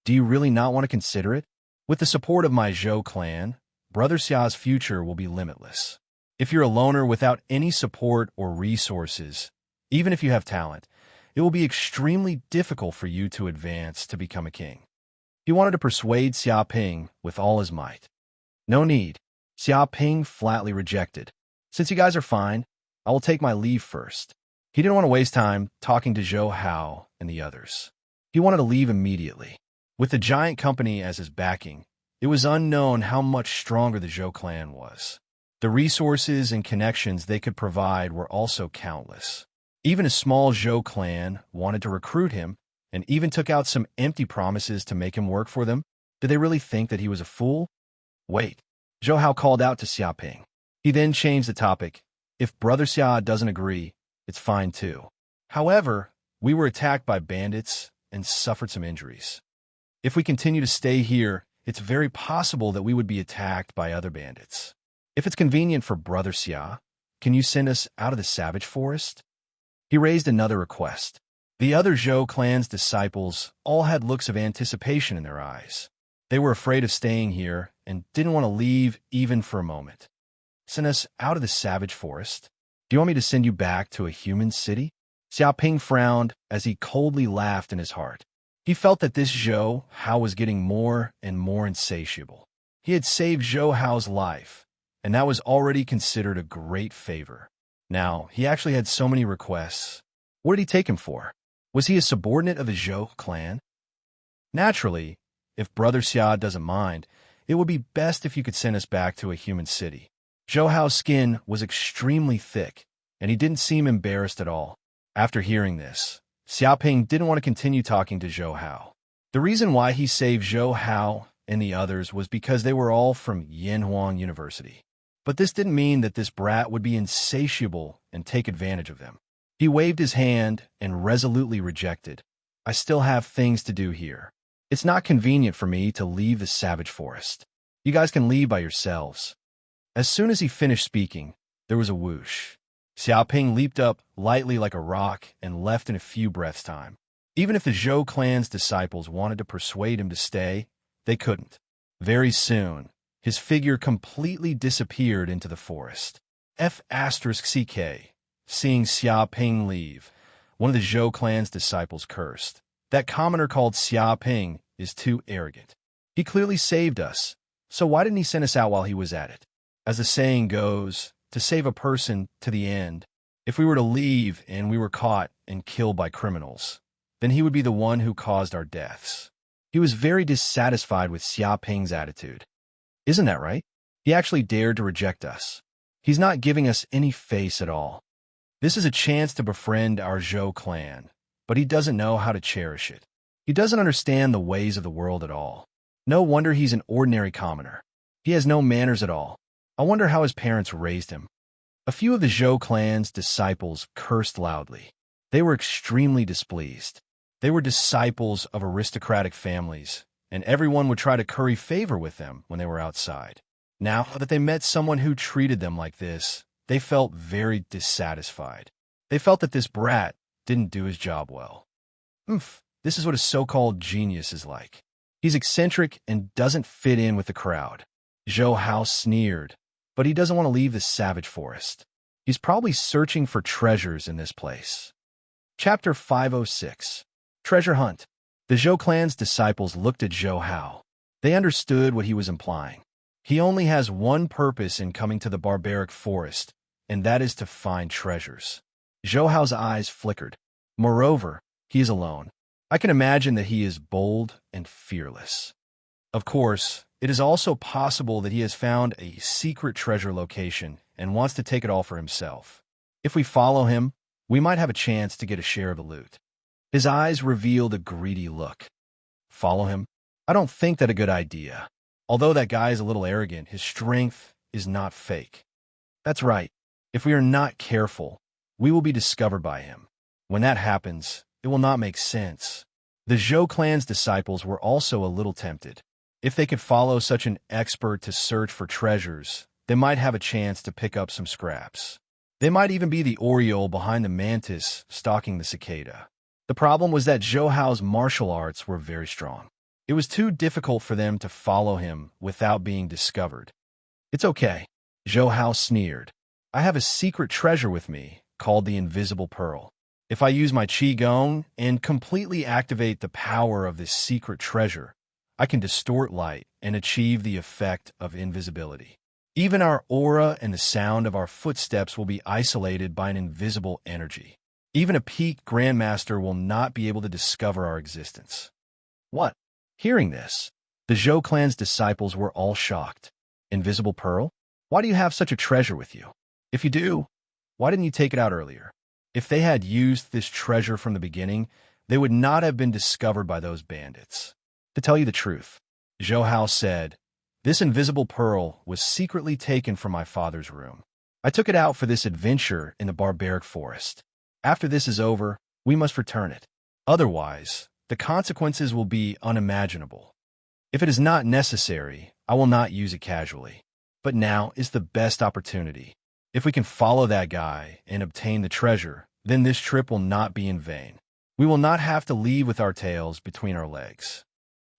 do you really not want to consider it? With the support of my Zhou clan, Brother Xia's future will be limitless. If you're a loner without any support or resources, even if you have talent, it will be extremely difficult for you to advance to become a king. He wanted to persuade Xia Ping with all his might. No need. Xia Ping flatly rejected. Since you guys are fine, I will take my leave first. He didn't want to waste time talking to Zhou Hao and the others. He wanted to leave immediately. With the giant company as his backing, it was unknown how much stronger the Zhou clan was. The resources and connections they could provide were also countless. Even a small Zhou clan wanted to recruit him and even took out some empty promises to make him work for them. Did they really think that he was a fool? Wait. Zhou Hao called out to Xia Ping. He then changed the topic. If Brother Xia doesn't agree, it's fine too. However, we were attacked by bandits and suffered some injuries. If we continue to stay here, it's very possible that we would be attacked by other bandits. If it's convenient for Brother Xia, can you send us out of the savage forest? He raised another request. The other Zhou clan's disciples all had looks of anticipation in their eyes. They were afraid of staying here and didn't want to leave even for a moment. Send us out of the savage forest? Do you want me to send you back to a human city? Xia Ping frowned as he coldly laughed in his heart. He felt that this Zhou Hao was getting more and more insatiable. He had saved Zhou Hao's life, and that was already considered a great favor. Now, he actually had so many requests. What did he take him for? Was he a subordinate of the Zhou clan? Naturally, if Brother Xia doesn't mind, it would be best if you could send us back to a human city. Zhou Hao's skin was extremely thick, and he didn't seem embarrassed at all. After hearing this, Xia Ping didn't want to continue talking to Zhou Hao. The reason why he saved Zhou Hao and the others was because they were all from Yanhuang University. But this didn't mean that this brat would be insatiable and take advantage of them. He waved his hand and resolutely rejected. I still have things to do here. It's not convenient for me to leave the savage forest. You guys can leave by yourselves. As soon as he finished speaking, there was a whoosh. Xia Ping leaped up lightly like a rock and left in a few breaths' time. Even if the Zhou clan's disciples wanted to persuade him to stay, they couldn't. Very soon, his figure completely disappeared into the forest. F***CK. Seeing Xia Ping leave, one of the Zhou clan's disciples cursed. That commoner called Xia Ping is too arrogant. He clearly saved us, so why didn't he send us out while he was at it? As the saying goes, to save a person to the end. If we were to leave and we were caught and killed by criminals, then he would be the one who caused our deaths. He was very dissatisfied with Xia Ping's attitude. Isn't that right? He actually dared to reject us. He's not giving us any face at all. This is a chance to befriend our Zhou clan, but he doesn't know how to cherish it. He doesn't understand the ways of the world at all. No wonder he's an ordinary commoner. He has no manners at all. I wonder how his parents raised him. A few of the Zhou clan's disciples cursed loudly. They were extremely displeased. They were disciples of aristocratic families, and everyone would try to curry favor with them when they were outside. Now that they met someone who treated them like this, they felt very dissatisfied. They felt that this brat didn't do his job well. This is what a so-called genius is like. He's eccentric and doesn't fit in with the crowd. Zhou Hao sneered, but he doesn't want to leave the savage forest. He's probably searching for treasures in this place. Chapter 506. Treasure Hunt. The Zhou clan's disciples looked at Zhou Hao. They understood what he was implying. He only has one purpose in coming to the barbaric forest, and that is to find treasures. Zhou Hao's eyes flickered. Moreover, he is alone. I can imagine that he is bold and fearless. Of course, it is also possible that he has found a secret treasure location and wants to take it all for himself. If we follow him, we might have a chance to get a share of the loot. His eyes revealed a greedy look. Follow him? I don't think that a good idea. Although that guy is a little arrogant, his strength is not fake. That's right. If we are not careful, we will be discovered by him. When that happens, it will not make sense. The Zhou clan's disciples were also a little tempted. If they could follow such an expert to search for treasures, they might have a chance to pick up some scraps. They might even be the Oriole behind the mantis stalking the cicada. The problem was that Zhou Hao's martial arts were very strong. It was too difficult for them to follow him without being discovered. It's okay. Zhou Hao sneered. I have a secret treasure with me called the Invisible Pearl. If I use my Qigong and completely activate the power of this secret treasure, I can distort light and achieve the effect of invisibility. Even our aura and the sound of our footsteps will be isolated by an invisible energy. Even a peak grandmaster will not be able to discover our existence. What? Hearing this, the Zhou clan's disciples were all shocked. Invisible Pearl? Why do you have such a treasure with you? If you do, why didn't you take it out earlier? If they had used this treasure from the beginning, they would not have been discovered by those bandits. To tell you the truth, Zhou Hao said, this invisible pearl was secretly taken from my father's room. I took it out for this adventure in the barbaric forest. After this is over, we must return it. Otherwise, the consequences will be unimaginable. If it is not necessary, I will not use it casually. But now is the best opportunity. If we can follow that guy and obtain the treasure, then this trip will not be in vain. We will not have to leave with our tails between our legs.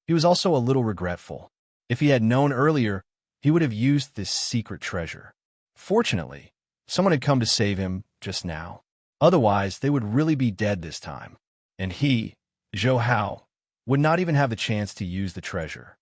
He was also a little regretful. If he had known earlier, he would have used this secret treasure. Fortunately, someone had come to save him just now. Otherwise, they would really be dead this time. And he, Zhou Hao, would not even have the chance to use the treasure.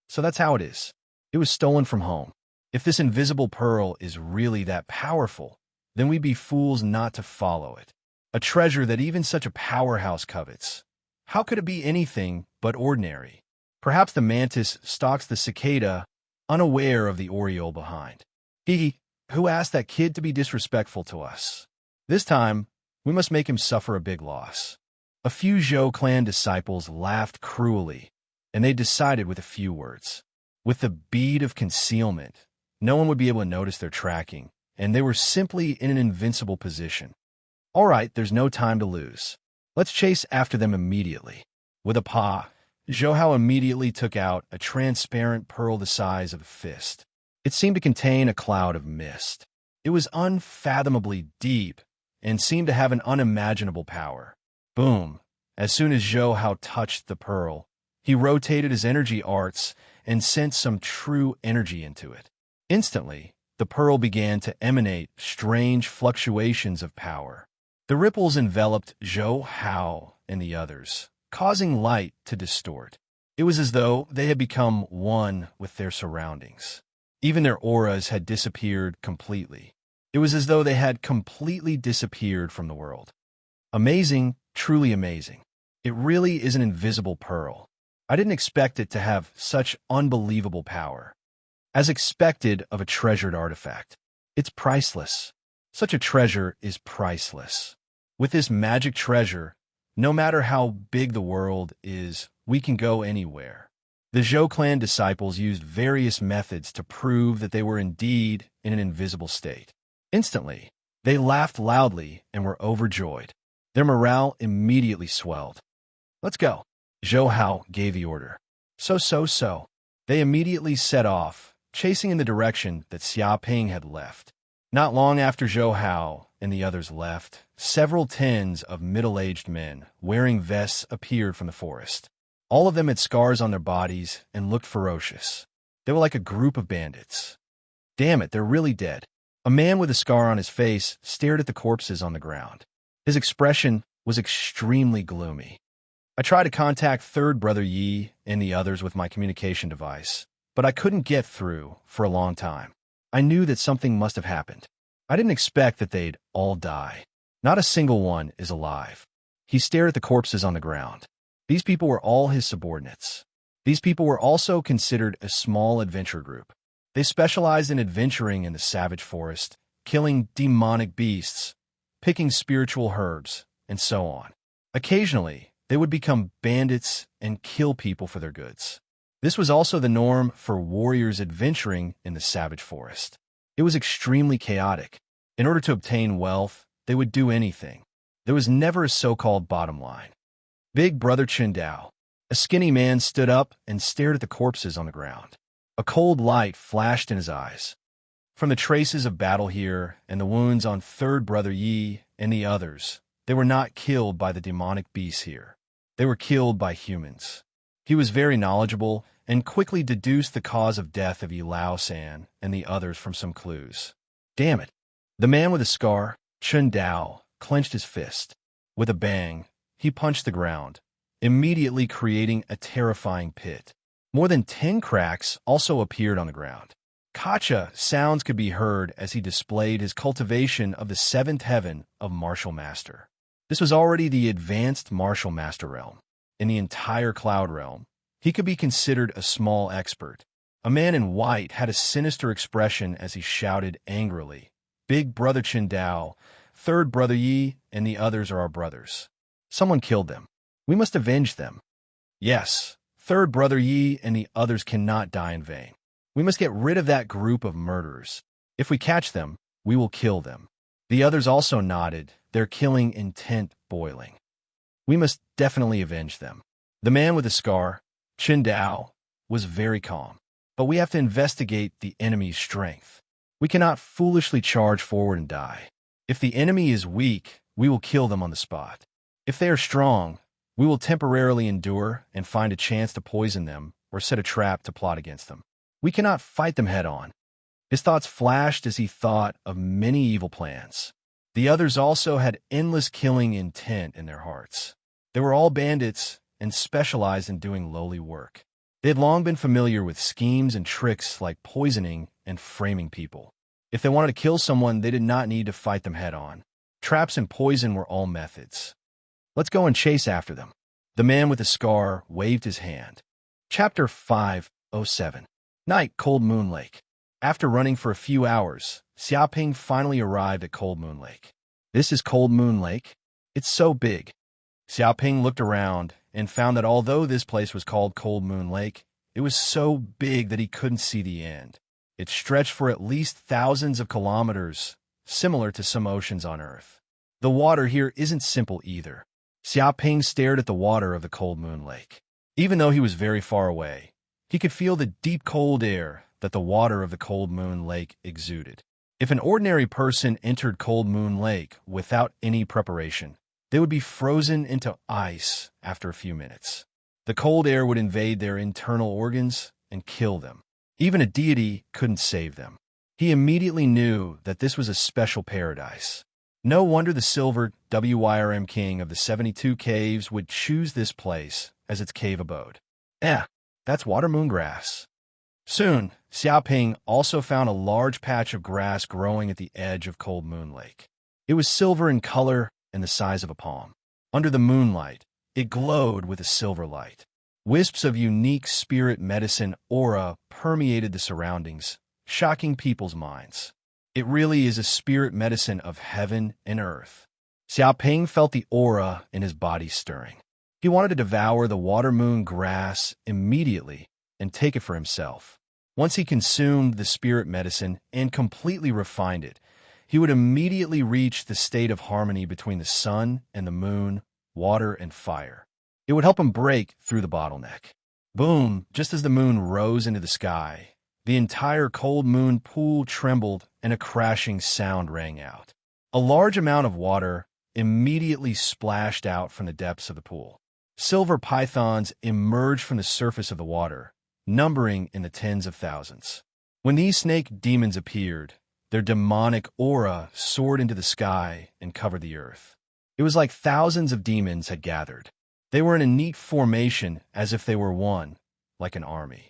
So that's how it is. It was stolen from home. If this invisible pearl is really that powerful, then we'd be fools not to follow it. A treasure that even such a powerhouse covets. How could it be anything but ordinary? Perhaps the mantis stalks the cicada, unaware of the oriole behind. He, who asked that kid to be disrespectful to us. This time, we must make him suffer a big loss. A few Zhou clan disciples laughed cruelly, and they decided with a few words. With the bead of concealment, no one would be able to notice their tracking, and they were simply in an invincible position. All right, there's no time to lose. Let's chase after them immediately. With a paw, Zhou Hao immediately took out a transparent pearl the size of a fist. It seemed to contain a cloud of mist. It was unfathomably deep and seemed to have an unimaginable power. Boom! As soon as Zhou Hao touched the pearl, he rotated his energy arts and sent some true energy into it. Instantly, the pearl began to emanate strange fluctuations of power. The ripples enveloped Zhou Hao and the others, causing light to distort. It was as though they had become one with their surroundings. Even their auras had disappeared completely. It was as though they had completely disappeared from the world. Amazing, truly amazing. It really is an invisible pearl. I didn't expect it to have such unbelievable power. As expected of a treasured artifact. It's priceless. Such a treasure is priceless. With this magic treasure, no matter how big the world is, we can go anywhere. The Zhou clan disciples used various methods to prove that they were indeed in an invisible state. Instantly, they laughed loudly and were overjoyed. Their morale immediately swelled. Let's go. Zhou Hao gave the order. So. They immediately set off, chasing in the direction that Xia Ping had left. Not long after Zhou Hao and the others left, several tens of middle-aged men wearing vests appeared from the forest. All of them had scars on their bodies and looked ferocious. They were like a group of bandits. Damn it, they're really dead. A man with a scar on his face stared at the corpses on the ground. His expression was extremely gloomy. I tried to contact Third Brother Yi and the others with my communication device, but I couldn't get through for a long time. I knew that something must have happened. I didn't expect that they'd all die. Not a single one is alive. He stared at the corpses on the ground. These people were all his subordinates. These people were also considered a small adventure group. They specialized in adventuring in the savage forest, killing demonic beasts, picking spiritual herbs, and so on. Occasionally, they would become bandits and kill people for their goods. This was also the norm for warriors adventuring in the savage forest. It was extremely chaotic. In order to obtain wealth, they would do anything. There was never a so-called bottom line. Big Brother Qindao, a skinny man, stood up and stared at the corpses on the ground. A cold light flashed in his eyes. From the traces of battle here and the wounds on Third Brother Yi and the others, they were not killed by the demonic beasts here. They were killed by humans. He was very knowledgeable and quickly deduced the cause of death of Yi Lao-san and the others from some clues. Damn it. The man with the scar, Chun Dao, clenched his fist. With a bang, he punched the ground, immediately creating a terrifying pit. More than 10 cracks also appeared on the ground. Kacha sounds could be heard as he displayed his cultivation of the seventh heaven of Martial Master. This was already the advanced Martial Master realm. In the entire Cloud realm, he could be considered a small expert. A man in white had a sinister expression as he shouted angrily, "Big Brother Qingdao, third Brother Yi, and the others are our brothers. Someone killed them. We must avenge them. Yes, third Brother Yi and the others cannot die in vain. We must get rid of that group of murderers. If we catch them, we will kill them." The others also nodded, their killing intent boiling. "We must definitely avenge them." The man with the scar, Qingdao, was very calm. "But we have to investigate the enemy's strength. We cannot foolishly charge forward and die. If the enemy is weak, we will kill them on the spot. If they are strong, we will temporarily endure and find a chance to poison them or set a trap to plot against them. We cannot fight them head-on." His thoughts flashed as he thought of many evil plans. The others also had endless killing intent in their hearts. They were all bandits and specialized in doing lowly work. They had long been familiar with schemes and tricks like poisoning and framing people. If they wanted to kill someone, they did not need to fight them head-on. Traps and poison were all methods. "Let's go and chase after them." The man with the scar waved his hand. Chapter 507. Night, Cold Moon Lake. After running for a few hours, Xiaoping finally arrived at Cold Moon Lake. "This is Cold Moon Lake? It's so big." Xiaoping looked around and found that although this place was called Cold Moon Lake, it was so big that he couldn't see the end. It stretched for at least thousands of kilometers, similar to some oceans on Earth. The water here isn't simple either. Xiaoping stared at the water of the Cold Moon Lake. Even though he was very far away, he could feel the deep cold air that the water of the Cold Moon Lake exuded. If an ordinary person entered Cold Moon Lake without any preparation, they would be frozen into ice after a few minutes. The cold air would invade their internal organs and kill them. Even a deity couldn't save them. He immediately knew that this was a special paradise. No wonder the silver WYRM king of the 72 caves would choose this place as its cave abode. That's water moon grass. Soon, Xiaoping also found a large patch of grass growing at the edge of Cold Moon Lake. It was silver in color and the size of a palm. Under the moonlight, it glowed with a silver light. Wisps of unique spirit medicine aura permeated the surroundings, shocking people's minds. It really is a spirit medicine of heaven and earth. Xiaoping felt the aura in his body stirring. He wanted to devour the water moon grass immediately and take it for himself. Once he consumed the spirit medicine and completely refined it, he would immediately reach the state of harmony between the sun and the moon, water and fire. It would help him break through the bottleneck. Boom! Just as the moon rose into the sky, the entire cold moon pool trembled and a crashing sound rang out. A large amount of water immediately splashed out from the depths of the pool. Silver pythons emerged from the surface of the water, numbering in the tens of thousands. When these snake demons appeared, their demonic aura soared into the sky and covered the earth. It was like thousands of demons had gathered. They were in a neat formation as if they were one, like an army.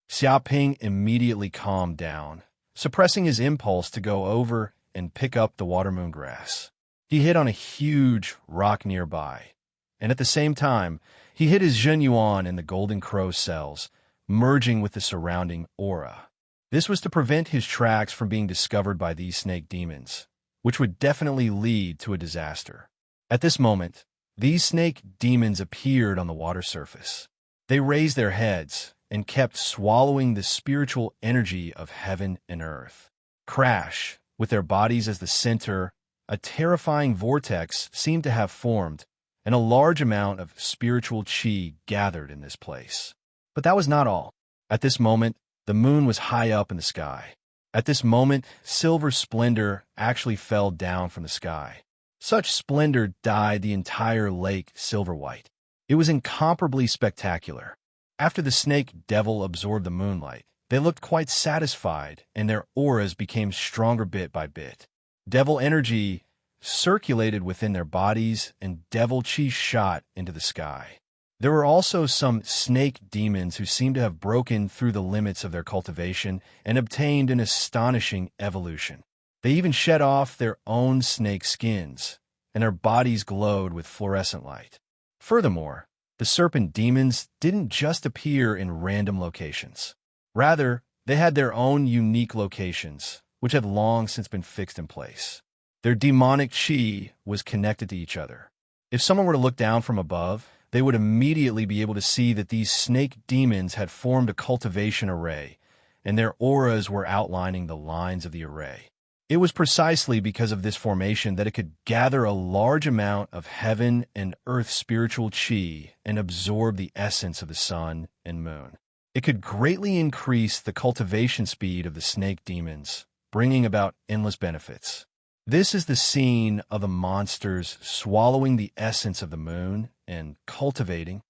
Xiaoping immediately calmed down, suppressing his impulse to go over and pick up the water moon grass. He hit on a huge rock nearby, and at the same time, he hit his Zhenyuan in the golden crow cells, merging with the surrounding aura. This was to prevent his tracks from being discovered by these snake demons, which would definitely lead to a disaster. At this moment, these snake demons appeared on the water surface. They raised their heads and kept swallowing the spiritual energy of heaven and earth. Crash, with their bodies as the center, a terrifying vortex seemed to have formed, and a large amount of spiritual qi gathered in this place. But that was not all. At this moment, the moon was high up in the sky. At this moment, silver splendor actually fell down from the sky. Such splendor dyed the entire lake silver white. It was incomparably spectacular. After the snake devil absorbed the moonlight, they looked quite satisfied, and their auras became stronger bit by bit. Devil energy circulated within their bodies, and devil chi shot into the sky. There were also some snake demons who seemed to have broken through the limits of their cultivation and obtained an astonishing evolution. They even shed off their own snake skins, and their bodies glowed with fluorescent light. Furthermore, the serpent demons didn't just appear in random locations. Rather, they had their own unique locations, which had long since been fixed in place. Their demonic chi was connected to each other. If someone were to look down from above, they would immediately be able to see that these snake demons had formed a cultivation array, and their auras were outlining the lines of the array. It was precisely because of this formation that it could gather a large amount of heaven and earth spiritual chi and absorb the essence of the sun and moon. It could greatly increase the cultivation speed of the snake demons, bringing about endless benefits. This is the scene of the monsters swallowing the essence of the moon and cultivating.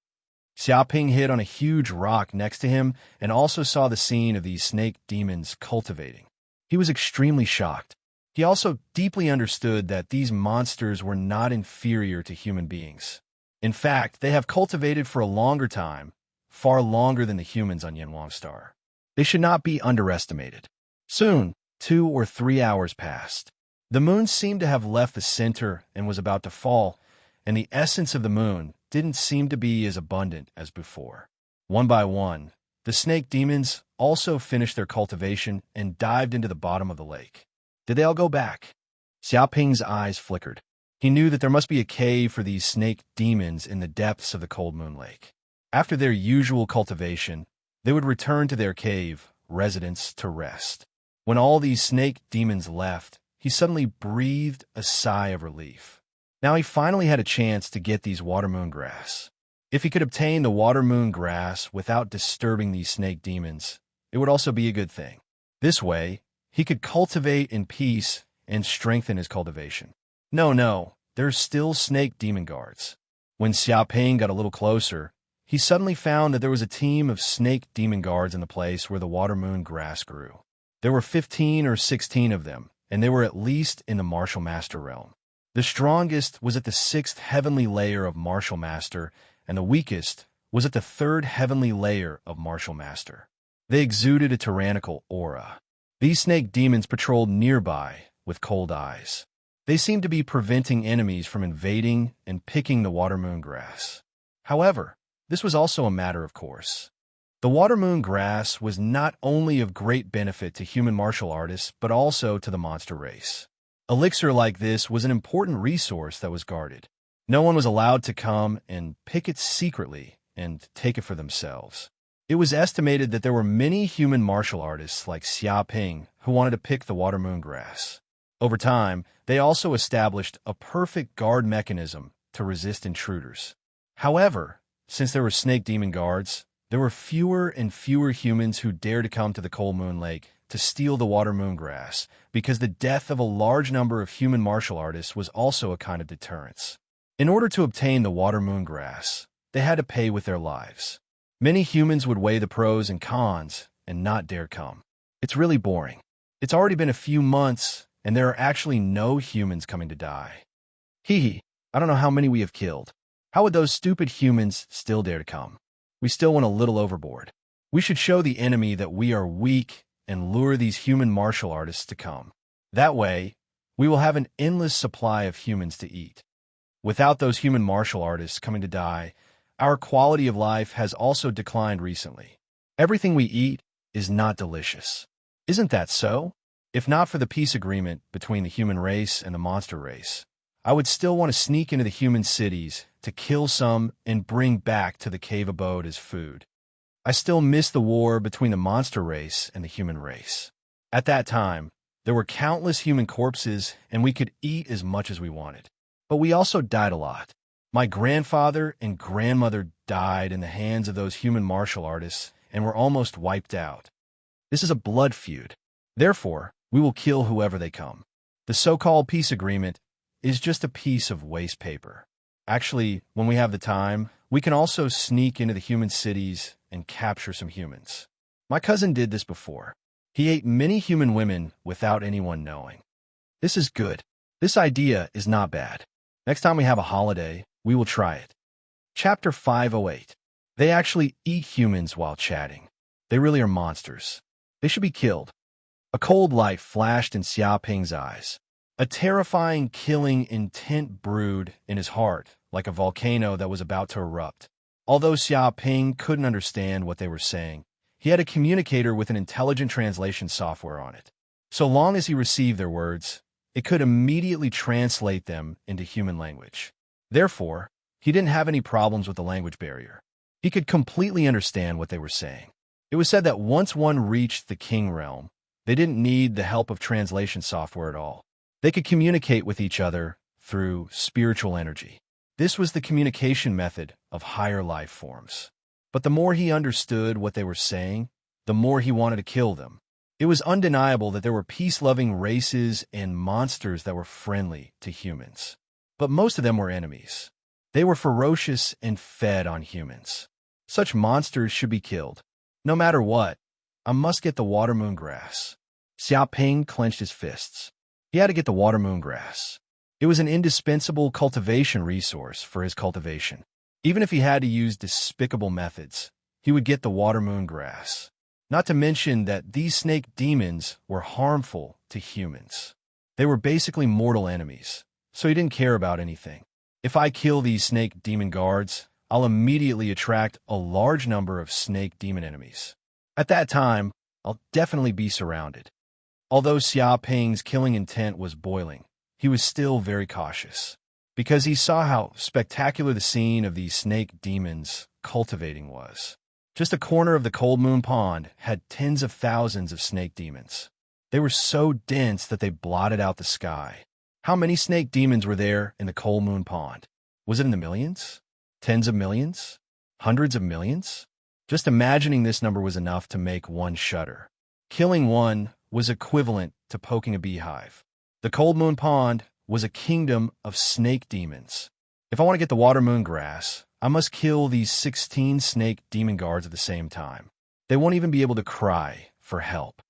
Xiaoping hit on a huge rock next to him and also saw the scene of these snake demons cultivating. He was extremely shocked. He also deeply understood that these monsters were not inferior to human beings. In fact, they have cultivated for a longer time, far longer than the humans on Yanwang Star. They should not be underestimated. Soon, 2 or 3 hours passed. The moon seemed to have left the center and was about to fall, and the essence of the moon didn't seem to be as abundant as before. One by one, the snake demons also finished their cultivation and dived into the bottom of the lake. Did they all go back? Xiaoping's eyes flickered. He knew that there must be a cave for these snake demons in the depths of the cold moon lake. After their usual cultivation, they would return to their cave residence to rest. When all these snake demons left, he suddenly breathed a sigh of relief. Now he finally had a chance to get these water-moon grass. If he could obtain the water-moon grass without disturbing these snake demons, it would also be a good thing. This way, he could cultivate in peace and strengthen his cultivation. No, there's still snake demon guards. When Xiaoping got a little closer, he suddenly found that there was a team of snake demon guards in the place where the water-moon grass grew. There were 15 or 16 of them, and they were at least in the Martial Master realm. The strongest was at the 6th heavenly layer of Martial Master, and the weakest was at the 3rd heavenly layer of Martial Master. They exuded a tyrannical aura. These snake demons patrolled nearby with cold eyes. They seemed to be preventing enemies from invading and picking the water-moon grass. However, this was also a matter of course. The water-moon grass was not only of great benefit to human martial artists, but also to the monster race. Elixir like this was an important resource that was guarded. No one was allowed to come and pick it secretly and take it for themselves. It was estimated that there were many human martial artists like Xiaoping who wanted to pick the water-moon grass. Over time, they also established a perfect guard mechanism to resist intruders. However, since there were snake demon guards, there were fewer and fewer humans who dared to come to the cold moon lake to steal the water-moon grass, because the death of a large number of human martial artists was also a kind of deterrence. In order to obtain the water-moon grass, they had to pay with their lives. Many humans would weigh the pros and cons and not dare come. It's really boring. It's already been a few months, and there are actually no humans coming to die. Hee, I don't know how many we have killed. How would those stupid humans still dare to come? We still went a little overboard. We should show the enemy that we are weak and lure these human martial artists to come. That way, we will have an endless supply of humans to eat. Without those human martial artists coming to die, our quality of life has also declined recently. Everything we eat is not delicious. Isn't that so? If not for the peace agreement between the human race and the monster race, I would still want to sneak into the human cities to kill some and bring back to the cave abode as food. I still miss the war between the monster race and the human race. At that time, there were countless human corpses and we could eat as much as we wanted. But we also died a lot. My grandfather and grandmother died in the hands of those human martial artists and were almost wiped out. This is a blood feud. Therefore, we will kill whoever they come. The so-called peace agreement is just a piece of waste paper. Actually, when we have the time, we can also sneak into the human cities and capture some humans. My cousin did this before. He ate many human women without anyone knowing. This is good. This idea is not bad. Next time we have a holiday, we will try it. Chapter 508. They actually eat humans while chatting. They really are monsters. They should be killed. A cold light flashed in Xia Ping's eyes. A terrifying, killing intent brewed in his heart, like a volcano that was about to erupt. Although Xia Ping couldn't understand what they were saying, he had a communicator with an intelligent translation software on it. So long as he received their words, it could immediately translate them into human language. Therefore, he didn't have any problems with the language barrier. He could completely understand what they were saying. It was said that once one reached the king realm, they didn't need the help of translation software at all. They could communicate with each other through spiritual energy. This was the communication method of higher life forms. But the more he understood what they were saying, the more he wanted to kill them. It was undeniable that there were peace-loving races and monsters that were friendly to humans. But most of them were enemies. They were ferocious and fed on humans. Such monsters should be killed. No matter what, I must get the watermoon grass. Xia Ping clenched his fists. He had to get the watermoon grass. It was an indispensable cultivation resource for his cultivation. Even if he had to use despicable methods, he would get the watermoon grass. Not to mention that these snake demons were harmful to humans. They were basically mortal enemies, so he didn't care about anything. If I kill these snake demon guards, I'll immediately attract a large number of snake demon enemies. At that time, I'll definitely be surrounded. Although Xia Ping's killing intent was boiling, he was still very cautious, because he saw how spectacular the scene of these snake demons cultivating was. Just a corner of the cold moon pond had tens of thousands of snake demons. They were so dense that they blotted out the sky. How many snake demons were there in the cold moon pond? Was it in the millions? Tens of millions? Hundreds of millions? Just imagining this number was enough to make one shudder. Killing one was equivalent to poking a beehive. The cold moon pond was a kingdom of snake demons. If I want to get the water moon grass, I must kill these 16 snake demon guards at the same time. They won't even be able to cry for help.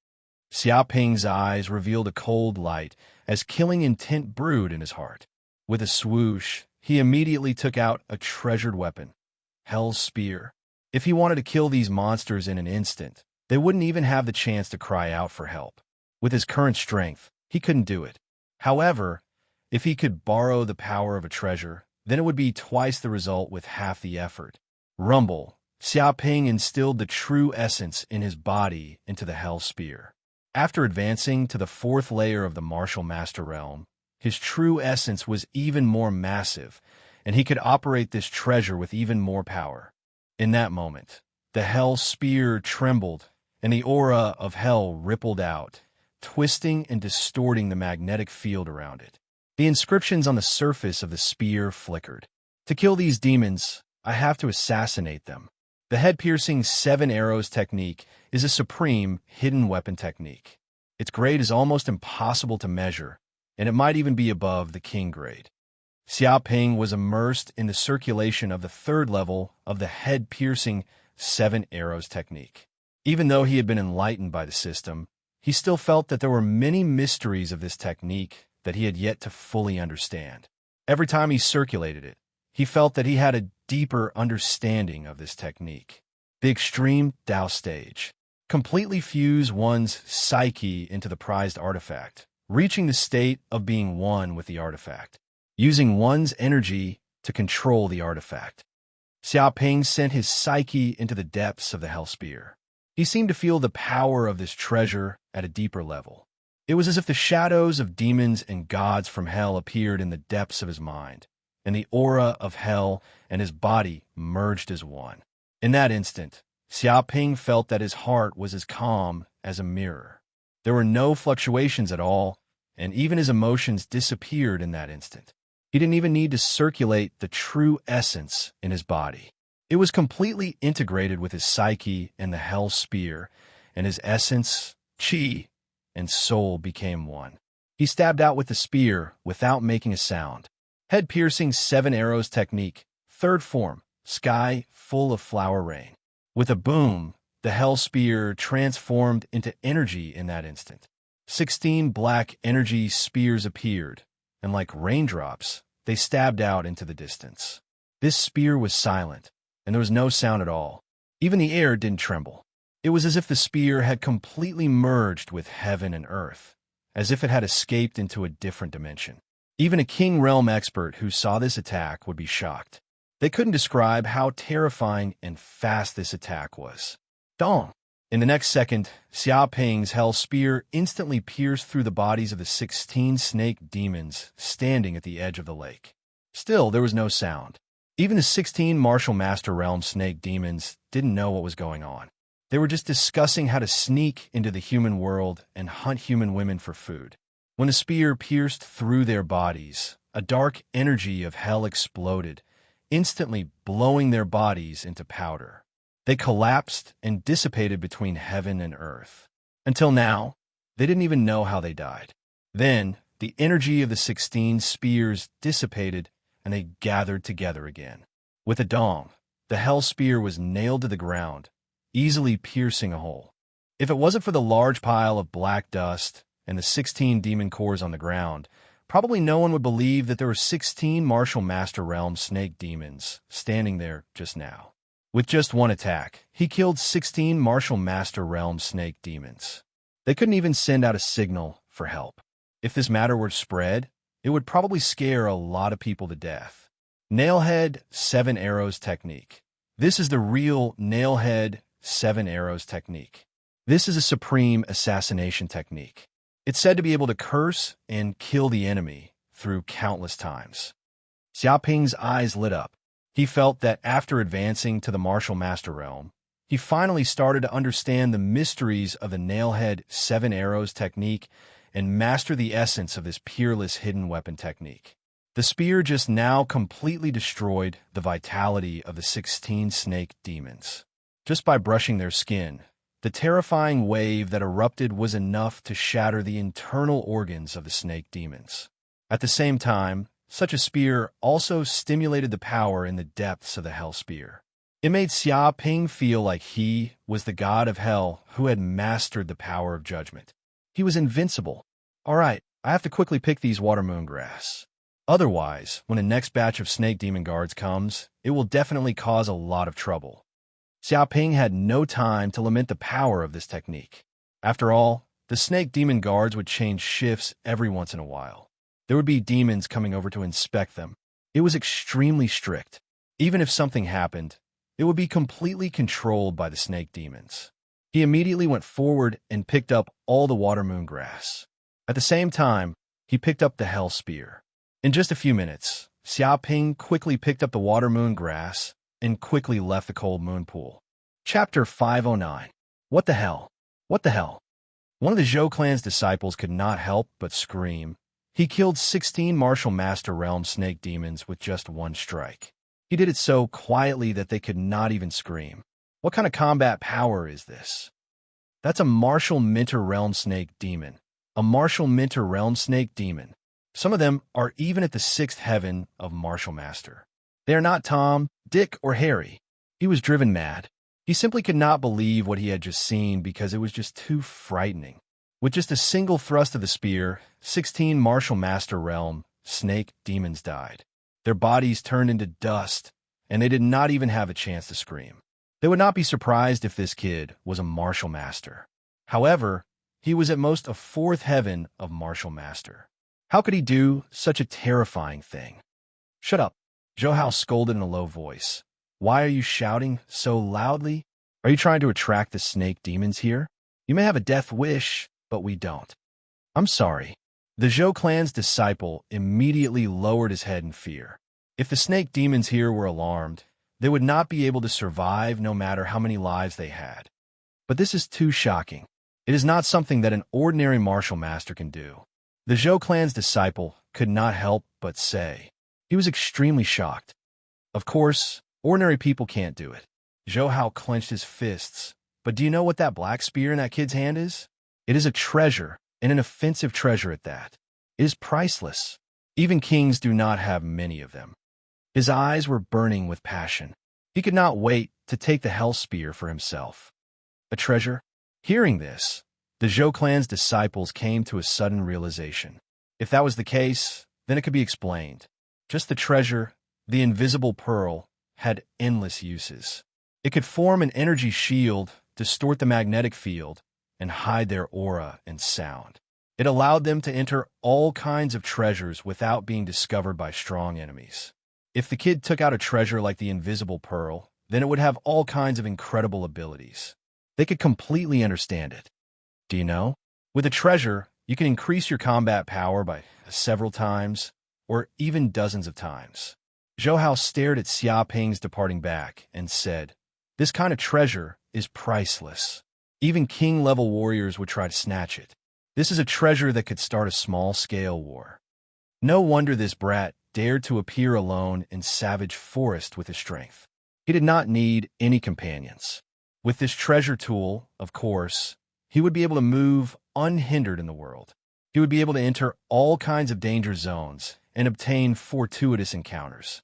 Xia Ping's eyes revealed a cold light as killing intent brewed in his heart. With a swoosh, he immediately took out a treasured weapon, Hell's Spear. If he wanted to kill these monsters in an instant, they wouldn't even have the chance to cry out for help. With his current strength, he couldn't do it. However, if he could borrow the power of a treasure, then it would be twice the result with half the effort. Rumble, Xia Ping instilled the true essence in his body into the Hell Spear. After advancing to the 4th layer of the Martial Master Realm, his true essence was even more massive, and he could operate this treasure with even more power. In that moment, the Hell Spear trembled, and the aura of hell rippled out, twisting and distorting the magnetic field around it. The inscriptions on the surface of the spear flickered. To kill these demons, I have to assassinate them. The head-piercing 7 arrows technique is a supreme hidden weapon technique. Its grade is almost impossible to measure, and it might even be above the king grade. Xia Ping was immersed in the circulation of the 3rd level of the head-piercing 7 arrows technique. Even though he had been enlightened by the system, he still felt that there were many mysteries of this technique that he had yet to fully understand. Every time he circulated it, he felt that he had a deeper understanding of this technique. The extreme Tao stage. Completely fuse one's psyche into the prized artifact, reaching the state of being one with the artifact, using one's energy to control the artifact. Xia Ping sent his psyche into the depths of the Hell Spear. He seemed to feel the power of this treasure at a deeper level. It was as if the shadows of demons and gods from hell appeared in the depths of his mind, and the aura of hell and his body merged as one. In that instant, Xia Ping felt that his heart was as calm as a mirror. There were no fluctuations at all, and even his emotions disappeared in that instant. He didn't even need to circulate the true essence in his body. It was completely integrated with his psyche and the Hell Spear, and his essence, chi, and soul became one. He stabbed out with the spear without making a sound. Head-piercing 7 arrows technique, 3rd form, sky full of flower rain. With a boom, the hell spear transformed into energy in that instant. 16 black energy spears appeared, and like raindrops, they stabbed out into the distance. This spear was silent, and there was no sound at all. Even the air didn't tremble. It was as if the spear had completely merged with heaven and earth, as if it had escaped into a different dimension. Even a King Realm expert who saw this attack would be shocked. They couldn't describe how terrifying and fast this attack was. Dong! In the next second, Xia Ping's hell spear instantly pierced through the bodies of the 16 snake demons standing at the edge of the lake. Still, there was no sound. Even the 16 Martial Master Realm snake demons didn't know what was going on. They were just discussing how to sneak into the human world and hunt human women for food. When the spear pierced through their bodies, a dark energy of hell exploded, instantly blowing their bodies into powder. They collapsed and dissipated between heaven and earth. Until now, they didn't even know how they died. Then, the energy of the 16 spears dissipated and they gathered together again. With a dong, the hell spear was nailed to the ground, easily piercing a hole. If it wasn't for the large pile of black dust and the 16 demon cores on the ground, probably no one would believe that there were 16 Martial Master Realm snake demons standing there just now. With just one attack, he killed 16 Martial Master Realm snake demons. They couldn't even send out a signal for help. If this matter were to spread, it would probably scare a lot of people to death. Nailhead 7 Arrows Technique. This is the real Nailhead 7 Arrows Technique. This is a supreme assassination technique. It's said to be able to curse and kill the enemy through countless times. Xia Ping's eyes lit up. He felt that after advancing to the Martial Master Realm, he finally started to understand the mysteries of the Nailhead 7 Arrows technique and master the essence of this peerless hidden weapon technique. The spear just now completely destroyed the vitality of the 16 snake demons. Just by brushing their skin, the terrifying wave that erupted was enough to shatter the internal organs of the snake demons. At the same time, such a spear also stimulated the power in the depths of the hell spear. It made Xia Ping feel like he was the god of hell who had mastered the power of judgment. He was invincible. All right, I have to quickly pick these water moon grass. Otherwise, when the next batch of snake demon guards comes, it will definitely cause a lot of trouble. Xia Ping had no time to lament the power of this technique. After all, the snake demon guards would change shifts every once in a while. There would be demons coming over to inspect them. It was extremely strict. Even if something happened, it would be completely controlled by the snake demons. He immediately went forward and picked up all the water moon grass. At the same time, he picked up the hell spear. In just a few minutes, Xia Ping quickly picked up the water moon grass and quickly left the cold moon pool. Chapter 509. What the hell? What the hell? One of the Zhou clan's disciples could not help but scream. He killed 16 Martial Master Realm snake demons with just one strike. He did it so quietly that they could not even scream. What kind of combat power is this? That's a Martial Minter Realm snake demon. A Martial Minter Realm snake demon. Some of them are even at the 6th heaven of Martial Master. They are not Tom, Dick, or Harry. He was driven mad. He simply could not believe what he had just seen because it was just too frightening. With just a single thrust of the spear, 16 Martial Master Realm snake demons died. Their bodies turned into dust, and they did not even have a chance to scream. They would not be surprised if this kid was a Martial Master. However, he was at most a 4th heaven of Martial Master. How could he do such a terrifying thing? Shut up, Zhou Hao scolded in a low voice. Why are you shouting so loudly? Are you trying to attract the snake demons here? You may have a death wish, but we don't. I'm sorry. The Zhou clan's disciple immediately lowered his head in fear. If the snake demons here were alarmed, they would not be able to survive no matter how many lives they had. But this is too shocking. It is not something that an ordinary martial master can do. The Zhou clan's disciple could not help but say. He was extremely shocked. Of course, ordinary people can't do it. Zhou Hao clenched his fists. But do you know what that black spear in that kid's hand is? It is a treasure, and an offensive treasure at that. It is priceless. Even kings do not have many of them. His eyes were burning with passion. He could not wait to take the Hell Spear for himself. A treasure? Hearing this, the Zhou clan's disciples came to a sudden realization. If that was the case, then it could be explained. Just the treasure, the invisible pearl, had endless uses. It could form an energy shield, distort the magnetic field, and hide their aura and sound. It allowed them to enter all kinds of treasures without being discovered by strong enemies. If the kid took out a treasure like the invisible pearl, then it would have all kinds of incredible abilities. They could completely understand it. Do you know? With a treasure, you can increase your combat power by several times, or even dozens of times. Zhou Hao stared at Xia Ping's departing back and said, "This kind of treasure is priceless. Even king-level warriors would try to snatch it. This is a treasure that could start a small-scale war." No wonder this brat dared to appear alone in savage forest with his strength. He did not need any companions. With this treasure tool, of course, he would be able to move unhindered in the world. He would be able to enter all kinds of danger zones and obtain fortuitous encounters.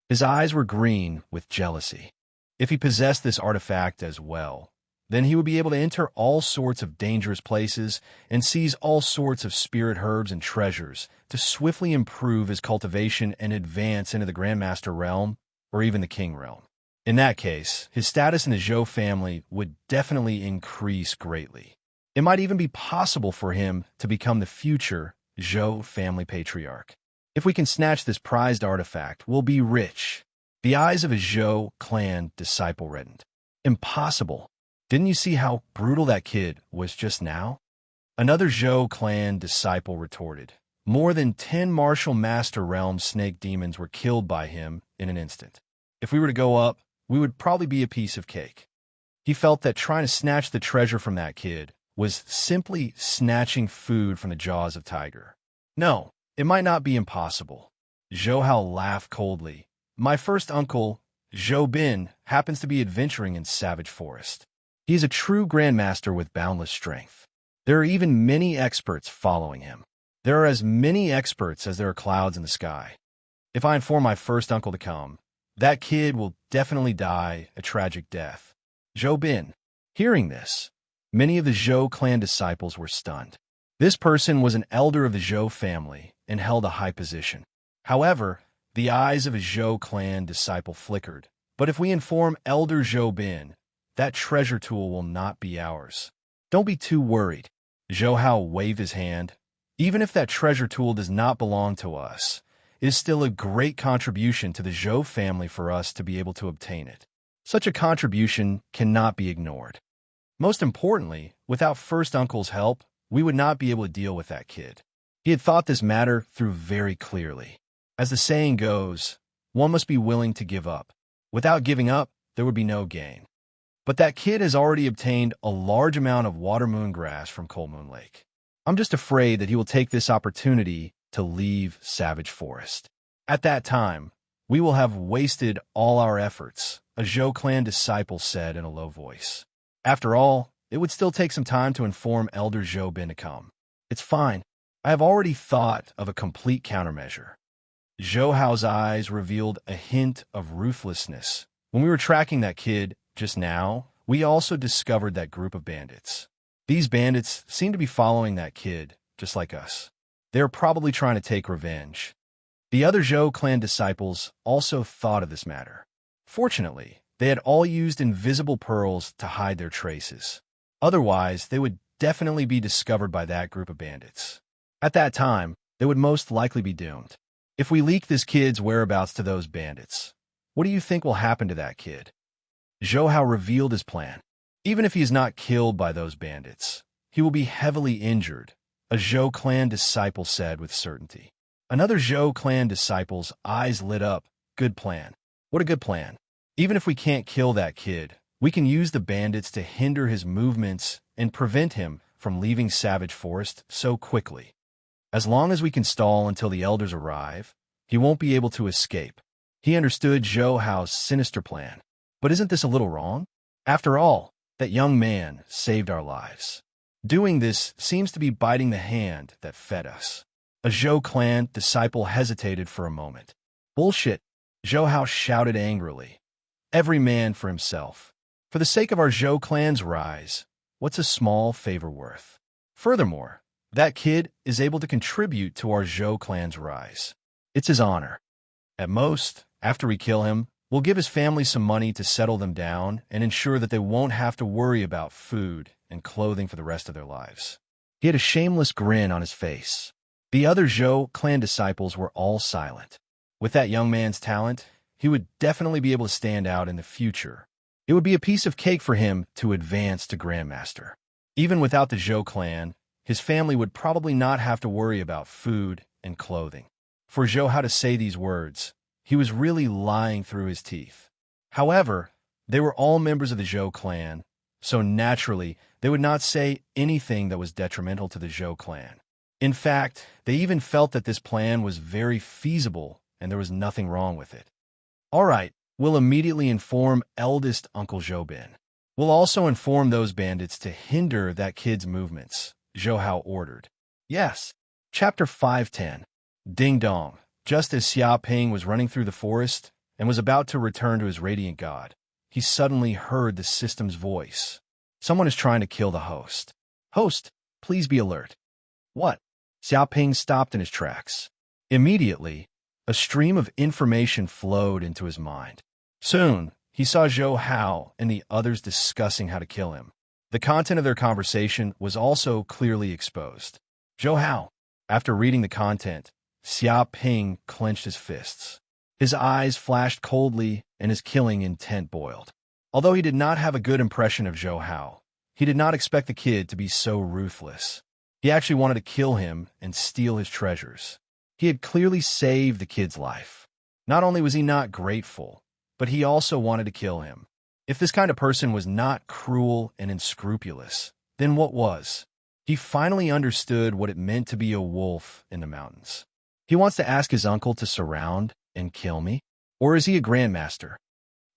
His eyes were green with jealousy. If he possessed this artifact as well, then he would be able to enter all sorts of dangerous places and seize all sorts of spirit herbs and treasures to swiftly improve his cultivation and advance into the Grandmaster realm or even the King realm. In that case, his status in the Zhou family would definitely increase greatly. It might even be possible for him to become the future Zhou family patriarch. If we can snatch this prized artifact, we'll be rich. The eyes of a Zhou clan disciple reddened. Impossible. Didn't you see how brutal that kid was just now? Another Zhou clan disciple retorted. More than 10 martial master realm snake demons were killed by him in an instant. If we were to go up, we would probably be a piece of cake. He felt that trying to snatch the treasure from that kid was simply snatching food from the jaws of tiger. No, it might not be impossible. Zhou Hao laughed coldly. My first uncle, Zhou Bin, happens to be adventuring in savage forest. He is a true grandmaster with boundless strength. There are even many experts following him. There are as many experts as there are clouds in the sky. If I inform my first uncle to come, that kid will definitely die a tragic death. Zhou Bin. Hearing this, many of the Zhou clan disciples were stunned. This person was an elder of the Zhou family and held a high position. However, the eyes of a Zhou clan disciple flickered. But if we inform Elder Zhou Bin, that treasure tool will not be ours. Don't be too worried. Zhou Hao waved his hand. Even if that treasure tool does not belong to us, it is still a great contribution to the Zhou family for us to be able to obtain it. Such a contribution cannot be ignored. Most importantly, without First Uncle's help, we would not be able to deal with that kid. He had thought this matter through very clearly. As the saying goes, one must be willing to give up. Without giving up, there would be no gain. But that kid has already obtained a large amount of water moon grass from Coal Moon Lake. I'm just afraid that he will take this opportunity to leave Savage Forest. At that time, we will have wasted all our efforts, a Zhou clan disciple said in a low voice. After all, it would still take some time to inform Elder Zhou Bin to come. It's fine. I have already thought of a complete countermeasure. Zhou Hao's eyes revealed a hint of ruthlessness. When we were tracking that kid just now, we also discovered that group of bandits. These bandits seem to be following that kid, just like us. They're probably trying to take revenge. The other Zhou clan disciples also thought of this matter. Fortunately, they had all used invisible pearls to hide their traces. Otherwise, they would definitely be discovered by that group of bandits. At that time, they would most likely be doomed. If we leak this kid's whereabouts to those bandits, what do you think will happen to that kid? Zhou Hao revealed his plan. Even if he is not killed by those bandits, he will be heavily injured, a Zhou clan disciple said with certainty. Another Zhou clan disciple's eyes lit up. Good plan. What a good plan. Even if we can't kill that kid, we can use the bandits to hinder his movements and prevent him from leaving Savage Forest so quickly. As long as we can stall until the elders arrive, he won't be able to escape. He understood Zhou Hao's sinister plan. But isn't this a little wrong? After all, that young man saved our lives. Doing this seems to be biting the hand that fed us. A Zhou clan disciple hesitated for a moment. Bullshit, Zhou Hao shouted angrily. every man for himself. For the sake of our Zhou clan's rise, what's a small favor worth? Furthermore, that kid is able to contribute to our Zhou clan's rise. It's his honor. At most, after we kill him, we'll give his family some money to settle them down and ensure that they won't have to worry about food and clothing for the rest of their lives. He had a shameless grin on his face. The other Zhou clan disciples were all silent. With that young man's talent, he would definitely be able to stand out in the future. It would be a piece of cake for him to advance to Grandmaster. Even without the Zhou clan, his family would probably not have to worry about food and clothing. For Zhou Hao to say these words, he was really lying through his teeth. However, they were all members of the Zhou clan, so naturally, they would not say anything that was detrimental to the Zhou clan. In fact, they even felt that this plan was very feasible and there was nothing wrong with it. All right, we'll immediately inform eldest Uncle Zhoubin. We'll also inform those bandits to hinder that kid's movements, Zhou Hao ordered. Yes. Chapter 510. Ding dong. Just as Xia Ping was running through the forest and was about to return to his radiant god, he suddenly heard the system's voice. Someone is trying to kill the host. Host, please be alert. What? Xia Ping stopped in his tracks. Immediately, a stream of information flowed into his mind. Soon, he saw Zhou Hao and the others discussing how to kill him. The content of their conversation was also clearly exposed. Zhou Hao. After reading the content, Xia Ping clenched his fists. His eyes flashed coldly and his killing intent boiled. Although he did not have a good impression of Zhou Hao, he did not expect the kid to be so ruthless. He actually wanted to kill him and steal his treasures. He had clearly saved the kid's life. Not only was he not grateful, but he also wanted to kill him. If this kind of person was not cruel and unscrupulous, then what was? He finally understood what it meant to be a wolf in the mountains. He wants to ask his uncle to surround and kill me? Or is he a grandmaster?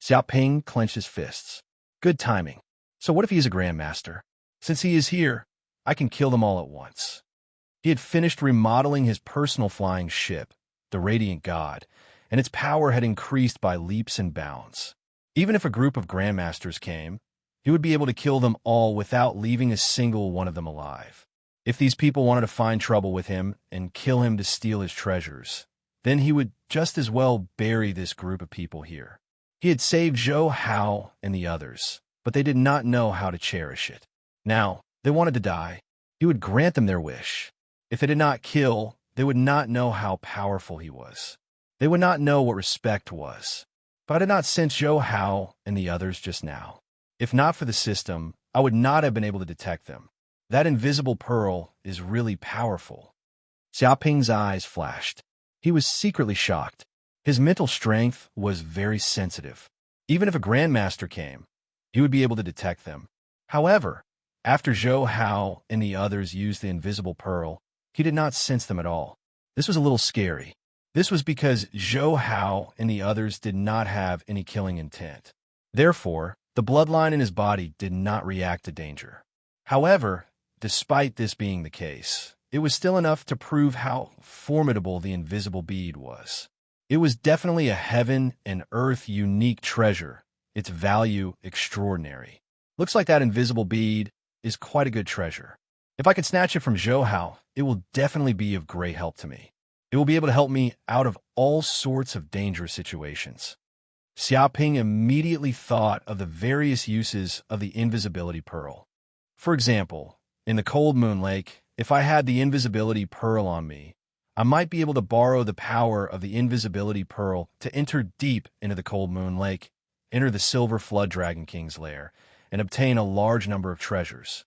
Xia Ping clenched his fists. Good timing. So what if he is a grandmaster? Since he is here, I can kill them all at once. He had finished remodeling his personal flying ship, the Radiant God, and its power had increased by leaps and bounds. Even if a group of grandmasters came, he would be able to kill them all without leaving a single one of them alive. If these people wanted to find trouble with him and kill him to steal his treasures, then he would just as well bury this group of people here. He had saved Zhou Hao and the others, but they did not know how to cherish it. Now, they wanted to die. He would grant them their wish. If they did not kill, they would not know how powerful he was. They would not know what respect was. But I did not sense Zhou Hao and the others just now. If not for the system, I would not have been able to detect them. That invisible pearl is really powerful. Xia Ping's eyes flashed. He was secretly shocked. His mental strength was very sensitive. Even if a grandmaster came, he would be able to detect them. However, after Zhou Hao and the others used the invisible pearl, he did not sense them at all. This was a little scary. This was because Zhou Hao and the others did not have any killing intent. Therefore, the bloodline in his body did not react to danger. However, despite this being the case, it was still enough to prove how formidable the invisible bead was. It was definitely a heaven and earth unique treasure, its value extraordinary. Looks like that invisible bead is quite a good treasure. If I could snatch it from Zhou Hao, it will definitely be of great help to me. It will be able to help me out of all sorts of dangerous situations. Xia Ping immediately thought of the various uses of the invisibility pearl. For example, in the Cold Moon Lake, if I had the invisibility pearl on me, I might be able to borrow the power of the invisibility pearl to enter deep into the Cold Moon Lake, enter the Silver Flood Dragon King's lair, and obtain a large number of treasures.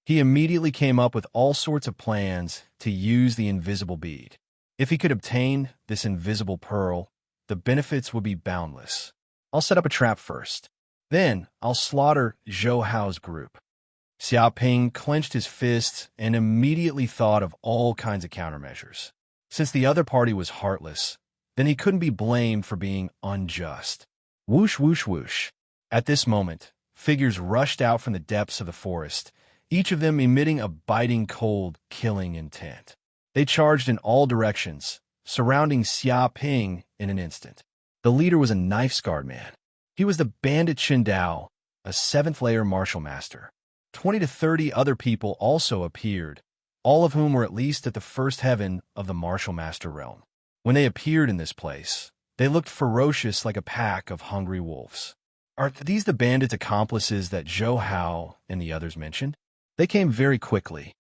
He immediately came up with all sorts of plans to use the invisible bead. If he could obtain this invisible pearl, the benefits would be boundless. I'll set up a trap first. Then, I'll slaughter Zhou Hao's group. Xia Ping clenched his fists and immediately thought of all kinds of countermeasures. Since the other party was heartless, then he couldn't be blamed for being unjust. Whoosh, whoosh, whoosh. At this moment, figures rushed out from the depths of the forest, each of them emitting a biting cold, killing intent. They charged in all directions, surrounding Xia Ping in an instant. The leader was a knife-scarred man. He was the bandit Qindao, a seventh-layer martial master. 20 to 30 other people also appeared, all of whom were at least at the first heaven of the martial master realm. When they appeared in this place, they looked ferocious like a pack of hungry wolves. Are these the bandits' accomplices that Zhou Hao and the others mentioned? They came very quickly.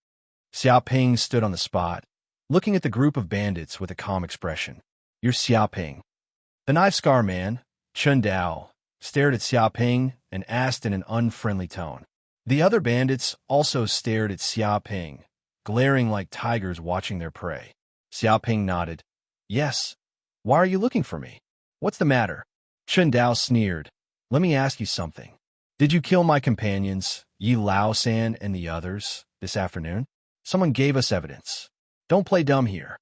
Xiaoping stood on the spot, looking at the group of bandits with a calm expression. You're Xiaoping. The knife scar man, Chun Dao, stared at Xiaoping and asked in an unfriendly tone. The other bandits also stared at Xiaoping, glaring like tigers watching their prey. Xiaoping nodded. Yes. Why are you looking for me? What's the matter? Chun Dao sneered. Let me ask you something. Did you kill my companions, Yi Lao-san and the others, this afternoon? Someone gave us evidence. Don't play dumb here.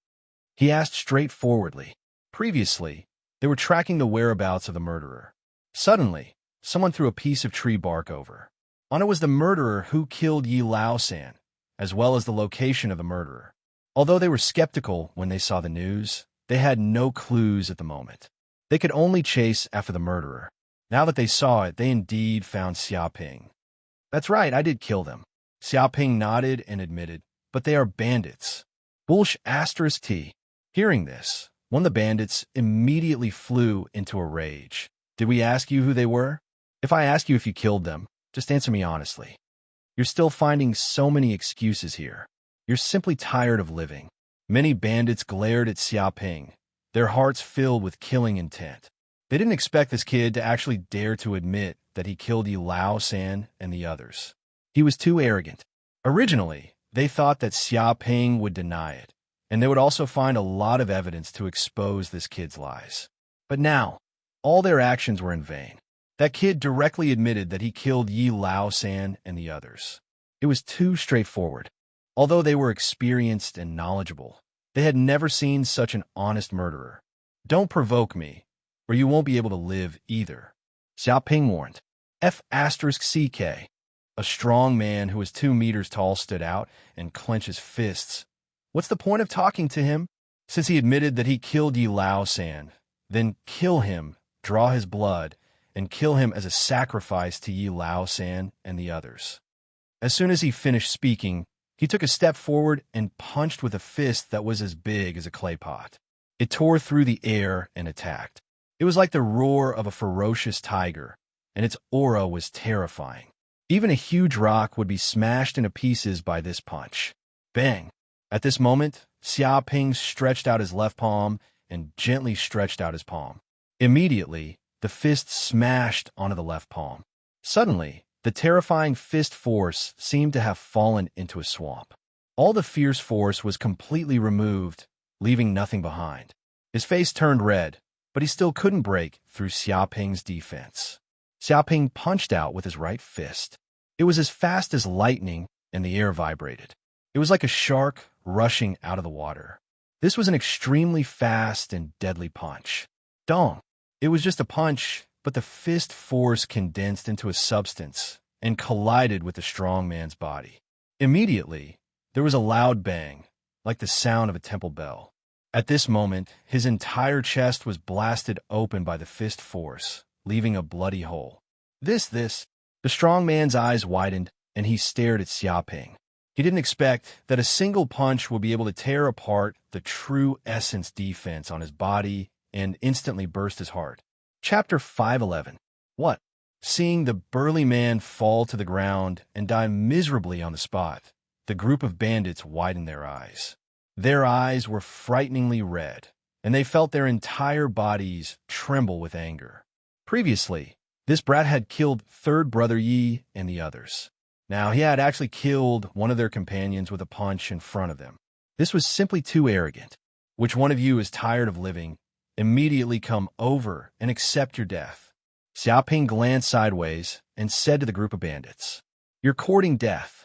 He asked straightforwardly. Previously, they were tracking the whereabouts of the murderer. Suddenly, someone threw a piece of tree bark over. On it was the murderer who killed Yi Lao-san, as well as the location of the murderer. Although they were skeptical when they saw the news, they had no clues at the moment. They could only chase after the murderer. Now that they saw it, they indeed found Xiaoping. That's right, I did kill them. Xiaoping nodded and admitted, but they are bandits. Bullsh *T. Hearing this, one of the bandits immediately flew into a rage. Did we ask you who they were? If I ask you if you killed them, just answer me honestly. You're still finding so many excuses here. You're simply tired of living. Many bandits glared at Xiaoping, their hearts filled with killing intent. They didn't expect this kid to actually dare to admit that he killed Yi Lao-san and the others. He was too arrogant. Originally, they thought that Xiaoping would deny it, and they would also find a lot of evidence to expose this kid's lies. But now, all their actions were in vain. That kid directly admitted that he killed Yi Lao-san and the others. It was too straightforward. Although they were experienced and knowledgeable, they had never seen such an honest murderer. Don't provoke me, or you won't be able to live either. Xiaoping warned. F***CK. A strong man who was 2 meters tall stood out and clenched his fists. What's the point of talking to him? Since he admitted that he killed Yi Lao-san, then kill him, draw his blood, and kill him as a sacrifice to Yi Lao-san and the others. As soon as he finished speaking, he took a step forward and punched with a fist that was as big as a clay pot. It tore through the air and attacked. It was like the roar of a ferocious tiger, and its aura was terrifying. Even a huge rock would be smashed into pieces by this punch. Bang! At this moment, Xiaoping stretched out his left palm and gently stretched out his palm. Immediately, the fist smashed onto the left palm. Suddenly, the terrifying fist force seemed to have fallen into a swamp. All the fierce force was completely removed, leaving nothing behind. His face turned red, but he still couldn't break through Xiaoping's defense. Xiaoping punched out with his right fist. It was as fast as lightning, and the air vibrated. It was like a shark rushing out of the water. This was an extremely fast and deadly punch. Dong! It was just a punch, but the fist force condensed into a substance and collided with the strong man's body. Immediately, there was a loud bang, like the sound of a temple bell. At this moment, his entire chest was blasted open by the fist force, leaving a bloody hole. The strong man's eyes widened, and he stared at Xiaoping. He didn't expect that a single punch would be able to tear apart the true essence defense on his body and instantly burst his heart. Chapter 511. What? Seeing the burly man fall to the ground and die miserably on the spot, the group of bandits widened their eyes. Their eyes were frighteningly red, and they felt their entire bodies tremble with anger. Previously, this brat had killed third brother Yi and the others. Now he had actually killed one of their companions with a punch in front of them. This was simply too arrogant. Which one of you is tired of living? Immediately come over and accept your death. Xiaoping glanced sideways and said to the group of bandits, You're courting death.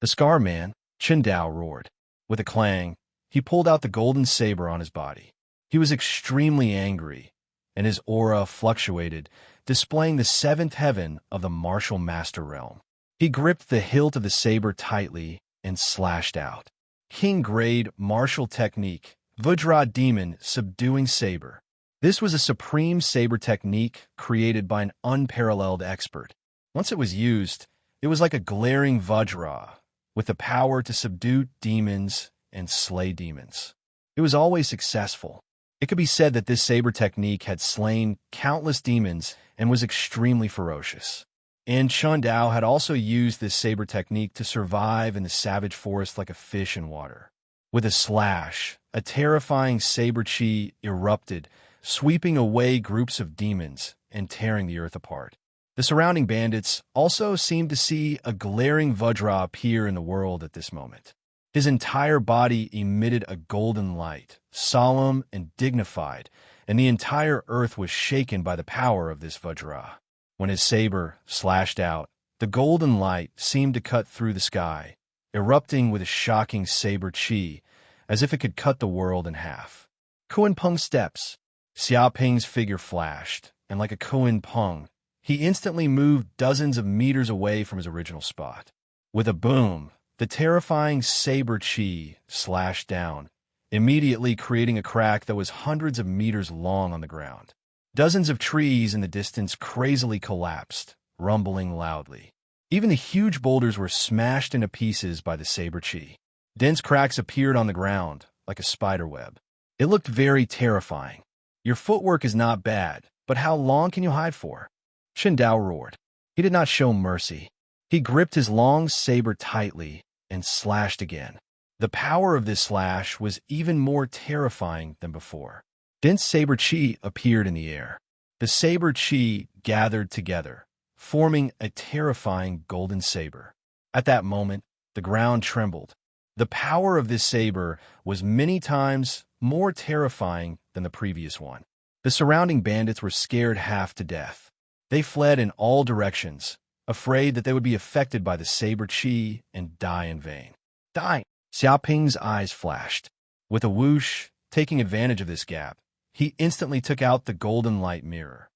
The scar man, Qindao, roared. With a clang, he pulled out the golden saber on his body. He was extremely angry, and his aura fluctuated, displaying the seventh heaven of the martial master realm. He gripped the hilt of the saber tightly and slashed out. King-grade martial technique, Vajra Demon subduing saber. This was a supreme saber technique created by an unparalleled expert. Once it was used, it was like a glaring vajra, with the power to subdue demons and slay demons. It was always successful. It could be said that this saber technique had slain countless demons and was extremely ferocious. And Chun Dao had also used this saber technique to survive in the savage forest like a fish in water. With a slash, a terrifying saber chi erupted, sweeping away groups of demons and tearing the earth apart. The surrounding bandits also seemed to see a glaring vajra appear in the world at this moment. His entire body emitted a golden light, solemn and dignified, and the entire earth was shaken by the power of this vajra. When his saber slashed out, the golden light seemed to cut through the sky, erupting with a shocking saber chi, as if it could cut the world in half. Kuan Peng steps. Xia Ping's figure flashed, and like a Kuan Peng, he instantly moved dozens of meters away from his original spot. With a boom, the terrifying saber chi slashed down, immediately creating a crack that was hundreds of meters long on the ground. Dozens of trees in the distance crazily collapsed, rumbling loudly. Even the huge boulders were smashed into pieces by the saber chi. Dense cracks appeared on the ground, like a spider web. It looked very terrifying. Your footwork is not bad, but how long can you hide for? Chen Dao roared. He did not show mercy. He gripped his long saber tightly and slashed again. The power of this slash was even more terrifying than before. Dense saber chi appeared in the air. The saber chi gathered together, forming a terrifying golden saber. At that moment, the ground trembled. The power of this saber was many times more terrifying than the previous one. The surrounding bandits were scared half to death. They fled in all directions, afraid that they would be affected by the saber chi and die in vain. Die! Xiaoping's eyes flashed. With a whoosh, taking advantage of this gap, he instantly took out the golden light mirror.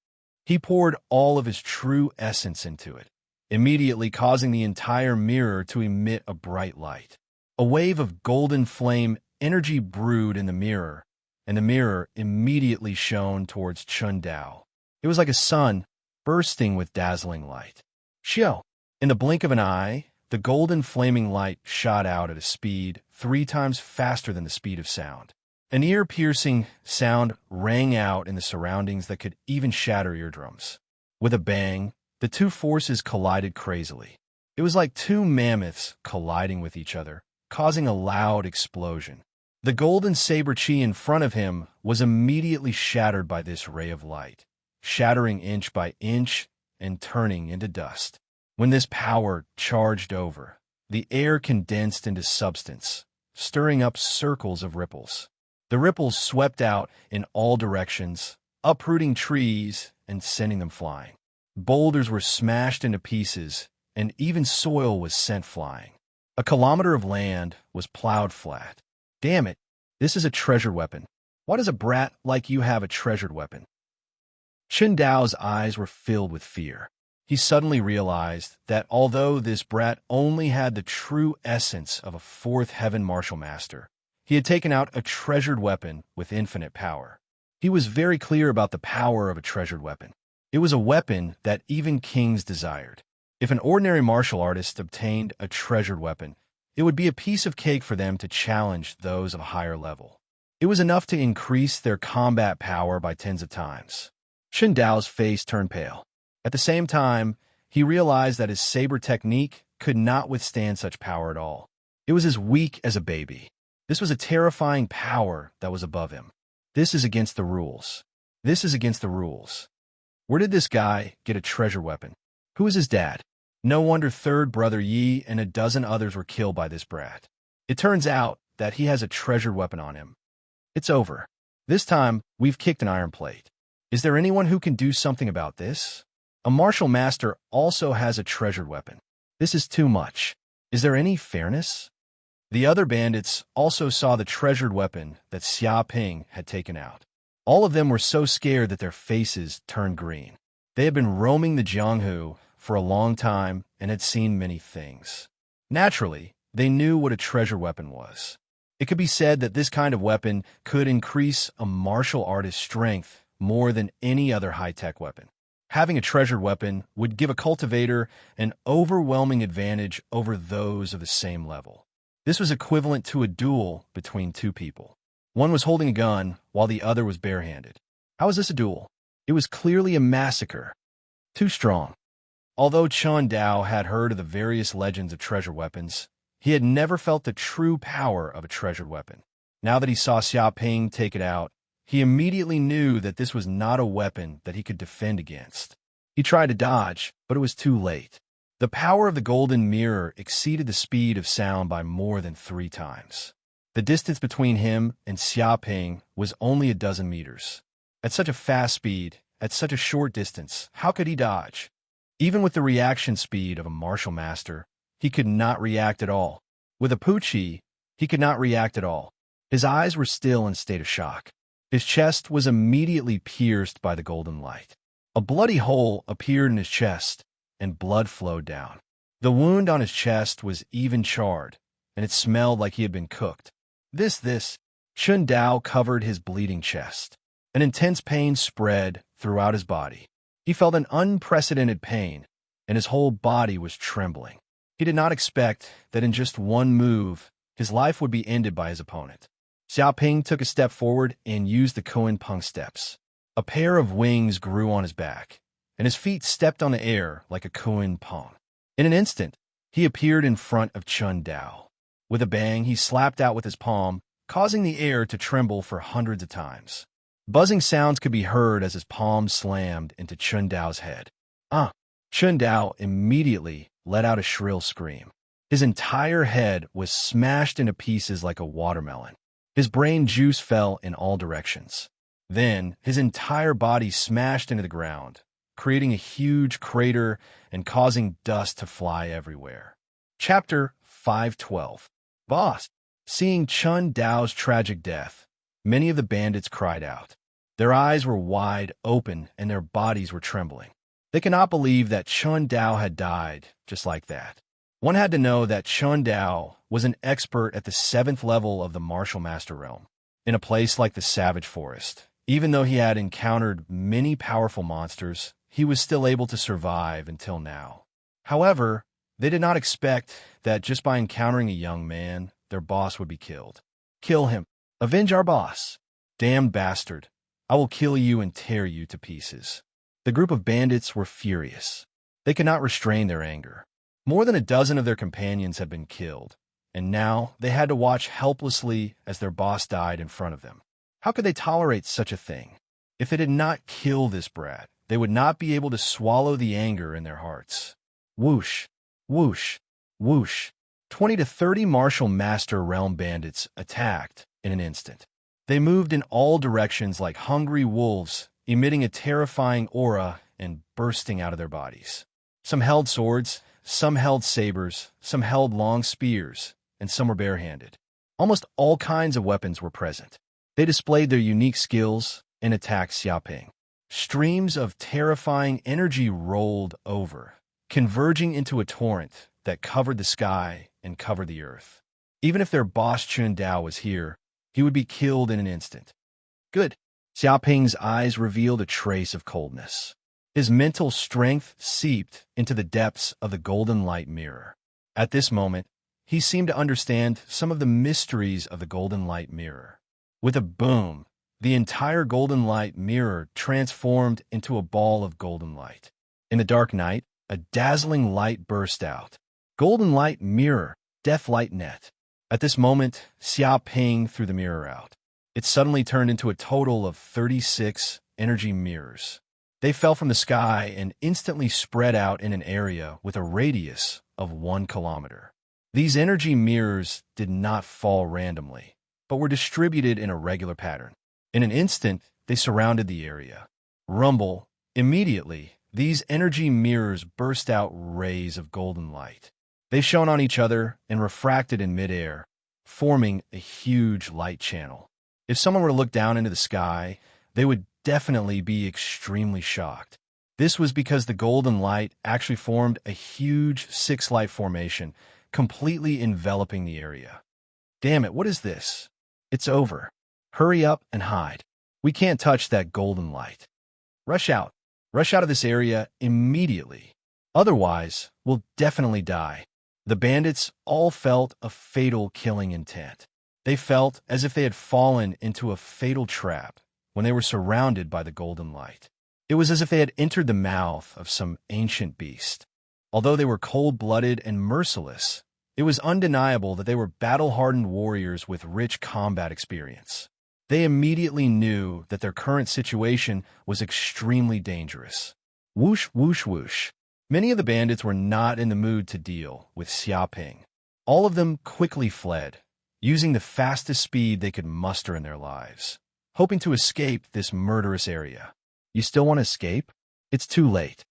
He poured all of his true essence into it, immediately causing the entire mirror to emit a bright light. A wave of golden flame energy brewed in the mirror, and the mirror immediately shone towards Chun Dao. It was like a sun bursting with dazzling light. Xiao! In the blink of an eye, the golden flaming light shot out at a speed 3 times faster than the speed of sound. An ear-piercing sound rang out in the surroundings that could even shatter eardrums. With a bang, the two forces collided crazily. It was like 2 mammoths colliding with each other, causing a loud explosion. The golden saber chi in front of him was immediately shattered by this ray of light, shattering inch by inch and turning into dust. When this power charged over, the air condensed into substance, stirring up circles of ripples. The ripples swept out in all directions, uprooting trees and sending them flying. Boulders were smashed into pieces, and even soil was sent flying. A kilometer of land was plowed flat. Damn it, this is a treasured weapon. Why does a brat like you have a treasured weapon? Chen Dao's eyes were filled with fear. He suddenly realized that although this brat only had the true essence of a 4th heaven martial master, he had taken out a treasured weapon with infinite power. He was very clear about the power of a treasured weapon. It was a weapon that even kings desired. If an ordinary martial artist obtained a treasured weapon, it would be a piece of cake for them to challenge those of a higher level. It was enough to increase their combat power by tens of times. Chen Dao's face turned pale. At the same time, he realized that his saber technique could not withstand such power at all. It was as weak as a baby. This was a terrifying power that was above him. This is against the rules. This is against the rules. Where did this guy get a treasure weapon? Who is his dad? No wonder 3rd Brother Yi and a dozen others were killed by this brat. It turns out that he has a treasured weapon on him. It's over. This time, we've kicked an iron plate. Is there anyone who can do something about this? A martial master also has a treasured weapon. This is too much. Is there any fairness? The other bandits also saw the treasured weapon that Xia Ping had taken out. All of them were so scared that their faces turned green. They had been roaming the Jianghu for a long time and had seen many things. Naturally, they knew what a treasure weapon was. It could be said that this kind of weapon could increase a martial artist's strength more than any other high-tech weapon. Having a treasured weapon would give a cultivator an overwhelming advantage over those of the same level. This was equivalent to a duel between two people. One was holding a gun while the other was barehanded. How was this a duel? It was clearly a massacre. Too strong. Although Chun Dao had heard of the various legends of treasure weapons, he had never felt the true power of a treasured weapon. Now that he saw Xiaoping take it out, he immediately knew that this was not a weapon that he could defend against. He tried to dodge, but it was too late. The power of the golden mirror exceeded the speed of sound by more than 3 times. The distance between him and Xiaoping was only a dozen meters. At such a fast speed, at such a short distance, how could he dodge? Even with the reaction speed of a martial master, he could not react at all. With a Puchi, he could not react at all. His eyes were still in a state of shock. His chest was immediately pierced by the golden light. A bloody hole appeared in his chest, and blood flowed down. The wound on his chest was even charred, and it smelled like he had been cooked. Chun Dao covered his bleeding chest. An intense pain spread throughout his body. He felt an unprecedented pain, and his whole body was trembling. He did not expect that in just one move, his life would be ended by his opponent. Xiaoping took a step forward and used the Koan Peng steps. A pair of wings grew on his back, and his feet stepped on the air like a Koan Peng. In an instant, he appeared in front of Chun Dao. With a bang, he slapped out with his palm, causing the air to tremble for hundreds of times. Buzzing sounds could be heard as his palm slammed into Chun Dao's head. Chun Dao immediately let out a shrill scream. His entire head was smashed into pieces like a watermelon. His brain juice fell in all directions. Then, his entire body smashed into the ground, creating a huge crater and causing dust to fly everywhere. Chapter 512. Boss. Seeing Chun Dao's tragic death, many of the bandits cried out. Their eyes were wide open and their bodies were trembling. They could not believe that Chun Dao had died just like that. One had to know that Chun Dao was an expert at the 7th level of the martial master realm. In a place like the Savage Forest, even though he had encountered many powerful monsters, he was still able to survive until now. However, they did not expect that just by encountering a young man, their boss would be killed. Kill him. Avenge our boss. Damned bastard. I will kill you and tear you to pieces. The group of bandits were furious. They could not restrain their anger. More than a dozen of their companions had been killed, and now they had to watch helplessly as their boss died in front of them. How could they tolerate such a thing? If they did not kill this brat, they would not be able to swallow the anger in their hearts. Whoosh, whoosh, whoosh. 20 to 30 martial master realm bandits attacked in an instant. They moved in all directions like hungry wolves, emitting a terrifying aura and bursting out of their bodies. Some held swords, some held sabers, some held long spears, and some were barehanded. Almost all kinds of weapons were present. They displayed their unique skills and attacked Xiaoping. Streams of terrifying energy rolled over, converging into a torrent that covered the sky and covered the earth. Even if their boss Chun Dao was here, he would be killed in an instant. Good. Xiaoping's eyes revealed a trace of coldness. His mental strength seeped into the depths of the golden light mirror. At this moment, he seemed to understand some of the mysteries of the golden light mirror. With a boom, the entire golden light mirror transformed into a ball of golden light. In the dark night, a dazzling light burst out. Golden light mirror, death light net. At this moment, Xiaoping threw the mirror out. It suddenly turned into a total of 36 energy mirrors. They fell from the sky and instantly spread out in an area with a radius of 1 kilometer. These energy mirrors did not fall randomly, but were distributed in a regular pattern. In an instant, they surrounded the area. Rumble. Immediately, these energy mirrors burst out rays of golden light. They shone on each other and refracted in midair, forming a huge light channel. If someone were to look down into the sky, they would definitely be extremely shocked. This was because the golden light actually formed a huge 6-light formation, completely enveloping the area. Damn it, what is this? It's over. Hurry up and hide. We can't touch that golden light. Rush out. Rush out of this area immediately. Otherwise, we'll definitely die. The bandits all felt a fatal killing intent. They felt as if they had fallen into a fatal trap when they were surrounded by the golden light. It was as if they had entered the mouth of some ancient beast. Although they were cold-blooded and merciless, it was undeniable that they were battle-hardened warriors with rich combat experience. They immediately knew that their current situation was extremely dangerous. Whoosh, whoosh, whoosh. Many of the bandits were not in the mood to deal with Xiaoping. All of them quickly fled, using the fastest speed they could muster in their lives, hoping to escape this murderous area. You still want to escape? It's too late.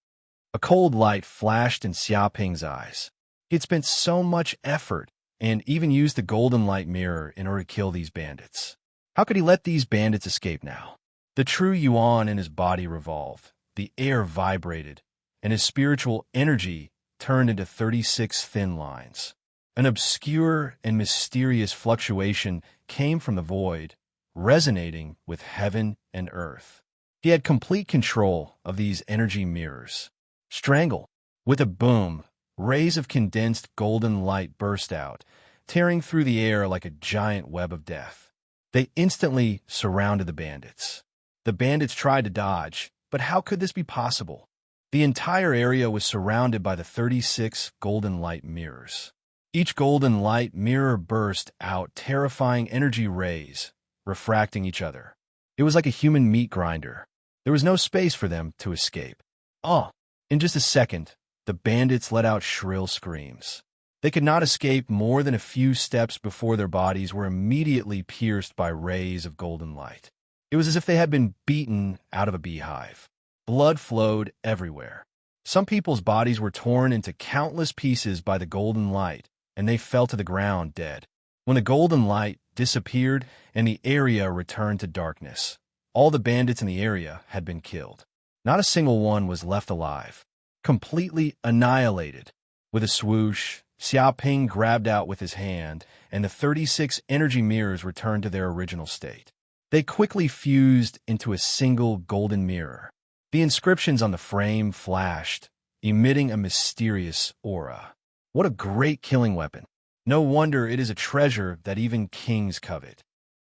A cold light flashed in Xiaoping's eyes. He had spent so much effort and even used the golden light mirror in order to kill these bandits. How could he let these bandits escape now? The true Yuan in his body revolved, the air vibrated, and his spiritual energy turned into 36 thin lines. An obscure and mysterious fluctuation came from the void, resonating with heaven and earth. He had complete control of these energy mirrors. Strangle. With a boom, rays of condensed golden light burst out, tearing through the air like a giant web of death. They instantly surrounded the bandits. The bandits tried to dodge, but how could this be possible? The entire area was surrounded by the 36 golden light mirrors. Each golden light mirror burst out terrifying energy rays, refracting each other. It was like a human meat grinder. There was no space for them to escape. In just a second, the bandits let out shrill screams. They could not escape more than a few steps before their bodies were immediately pierced by rays of golden light. It was as if they had been beaten out of a beehive. Blood flowed everywhere. Some people's bodies were torn into countless pieces by the golden light, and they fell to the ground dead. When the golden light disappeared and the area returned to darkness, all the bandits in the area had been killed. Not a single one was left alive. Completely annihilated. With a swoosh, Xiaoping grabbed out with his hand, and the 36 energy mirrors returned to their original state. They quickly fused into a single golden mirror. The inscriptions on the frame flashed, emitting a mysterious aura. What a great killing weapon. No wonder it is a treasure that even kings covet.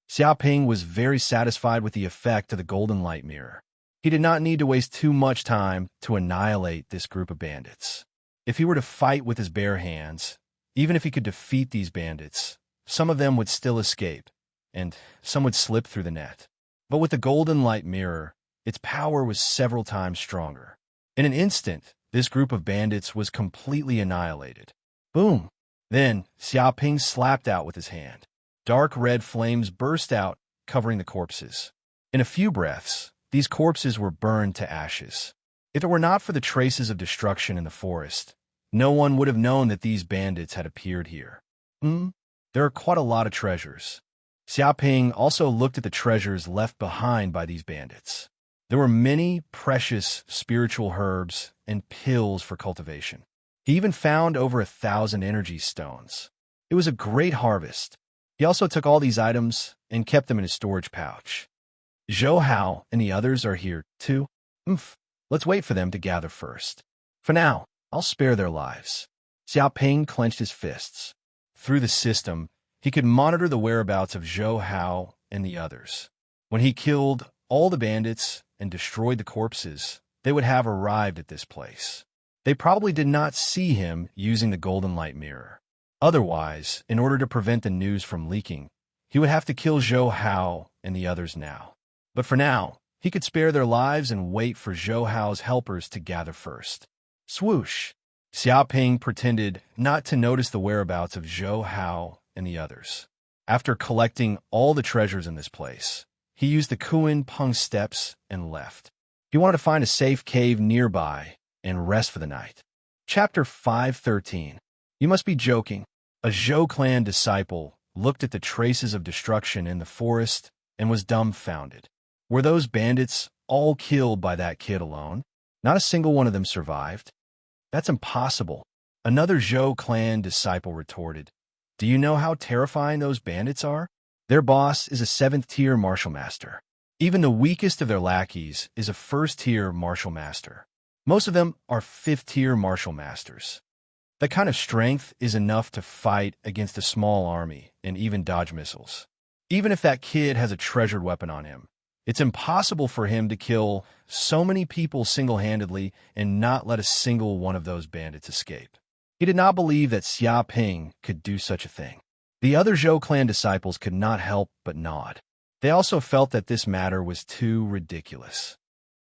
Xiaoping was very satisfied with the effect of the golden light mirror. He did not need to waste too much time to annihilate this group of bandits. If he were to fight with his bare hands, even if he could defeat these bandits, some of them would still escape, and some would slip through the net. But with the golden light mirror, its power was several times stronger. In an instant, this group of bandits was completely annihilated. Boom! Then, Xiaoping slapped out with his hand. Dark red flames burst out, covering the corpses. In a few breaths, these corpses were burned to ashes. If it were not for the traces of destruction in the forest, no one would have known that these bandits had appeared here. There are quite a lot of treasures. Xiaoping also looked at the treasures left behind by these bandits. There were many precious spiritual herbs and pills for cultivation. He even found over 1,000 energy stones. It was a great harvest. He also took all these items and kept them in his storage pouch. Zhou Hao and the others are here, too. Let's wait for them to gather first. For now, I'll spare their lives. Xiaoping clenched his fists. Through the system, he could monitor the whereabouts of Zhou Hao and the others. When he killed all the bandits and destroyed the corpses, they would have arrived at this place. They probably did not see him using the golden light mirror. Otherwise, in order to prevent the news from leaking, he would have to kill Zhou Hao and the others now. But for now, he could spare their lives and wait for Zhou Hao's helpers to gather first. Swoosh! Xiaoping pretended not to notice the whereabouts of Zhou Hao and the others. After collecting all the treasures in this place, he used the Kuan Peng steps and left. He wanted to find a safe cave nearby and rest for the night. Chapter 513. You must be joking. A Zhou clan disciple looked at the traces of destruction in the forest and was dumbfounded. Were those bandits all killed by that kid alone? Not a single one of them survived. That's impossible. Another Zhou clan disciple retorted. Do you know how terrifying those bandits are? Their boss is a 7th-tier martial master. Even the weakest of their lackeys is a first-tier martial master. Most of them are fifth-tier martial masters. That kind of strength is enough to fight against a small army and even dodge missiles. Even if that kid has a treasured weapon on him, it's impossible for him to kill so many people single-handedly and not let a single one of those bandits escape. He did not believe that Xia Ping could do such a thing. The other Zhou clan disciples could not help but nod. They also felt that this matter was too ridiculous.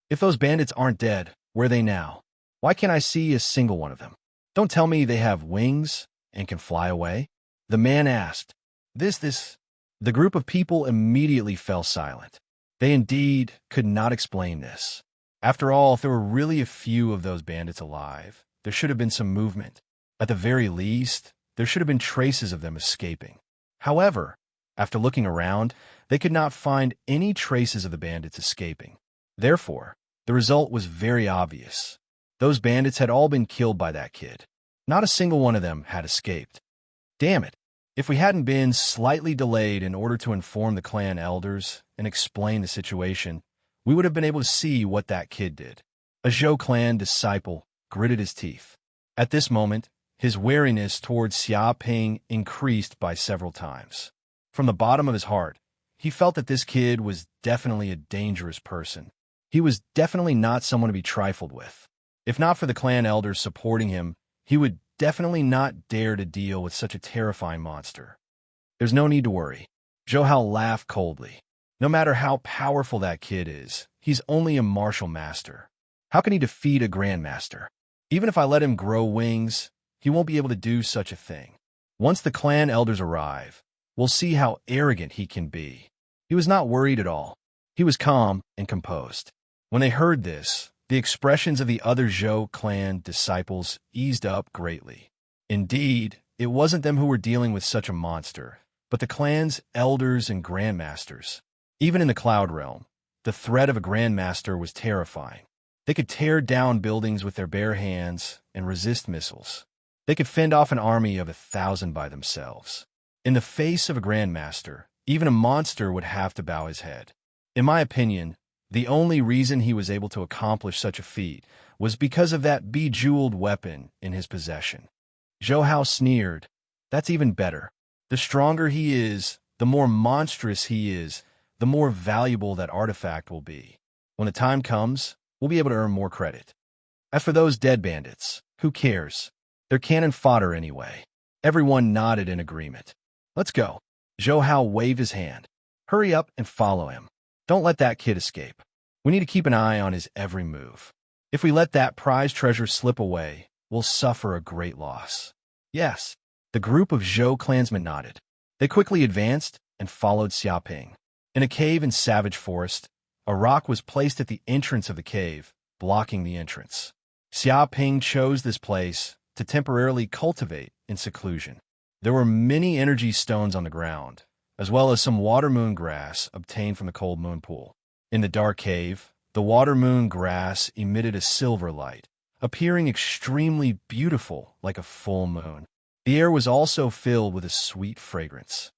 If those bandits aren't dead, where are they now? Why can't I see a single one of them? Don't tell me they have wings and can fly away? The man asked. The group of people immediately fell silent. They indeed could not explain this. After all, if there were really a few of those bandits alive, there should have been some movement. At the very least, there should have been traces of them escaping. However, after looking around, they could not find any traces of the bandits escaping. Therefore, the result was very obvious. Those bandits had all been killed by that kid. Not a single one of them had escaped. Damn it. If we hadn't been slightly delayed in order to inform the clan elders and explain the situation, we would have been able to see what that kid did. A Zhou clan disciple gritted his teeth. At this moment, his wariness towards Xia Ping increased by several times. From the bottom of his heart, he felt that this kid was definitely a dangerous person. He was definitely not someone to be trifled with. If not for the clan elders supporting him, he would definitely not dare to deal with such a terrifying monster. There's no need to worry. Zhou Hao laughed coldly. No matter how powerful that kid is, he's only a martial master. How can he defeat a grandmaster? Even if I let him grow wings, he won't be able to do such a thing. Once the clan elders arrive, we'll see how arrogant he can be. He was not worried at all. He was calm and composed. When they heard this, the expressions of the other Zhou clan disciples eased up greatly. Indeed, it wasn't them who were dealing with such a monster, but the clan's elders and grandmasters. Even in the Cloud Realm, the threat of a grandmaster was terrifying. They could tear down buildings with their bare hands and resist missiles. They could fend off an army of 1,000 by themselves. In the face of a grandmaster, even a monster would have to bow his head. In my opinion, the only reason he was able to accomplish such a feat was because of that bejeweled weapon in his possession. Zhou Hao sneered. That's even better. The stronger he is, the more monstrous he is, the more valuable that artifact will be. When the time comes, we'll be able to earn more credit. As for those dead bandits, who cares? They're cannon fodder anyway. Everyone nodded in agreement. Let's go. Zhou Hao waved his hand. Hurry up and follow him. Don't let that kid escape. We need to keep an eye on his every move. If we let that prize treasure slip away, we'll suffer a great loss. Yes. The group of Zhou clansmen nodded. They quickly advanced and followed Xia Ping. In a cave in Savage Forest, a rock was placed at the entrance of the cave, blocking the entrance. Xia Ping chose this place to temporarily cultivate in seclusion. There were many energy stones on the ground, as well as some water moon grass obtained from the cold moon pool. In the dark cave, the water moon grass emitted a silver light, appearing extremely beautiful like a full moon. The air was also filled with a sweet fragrance.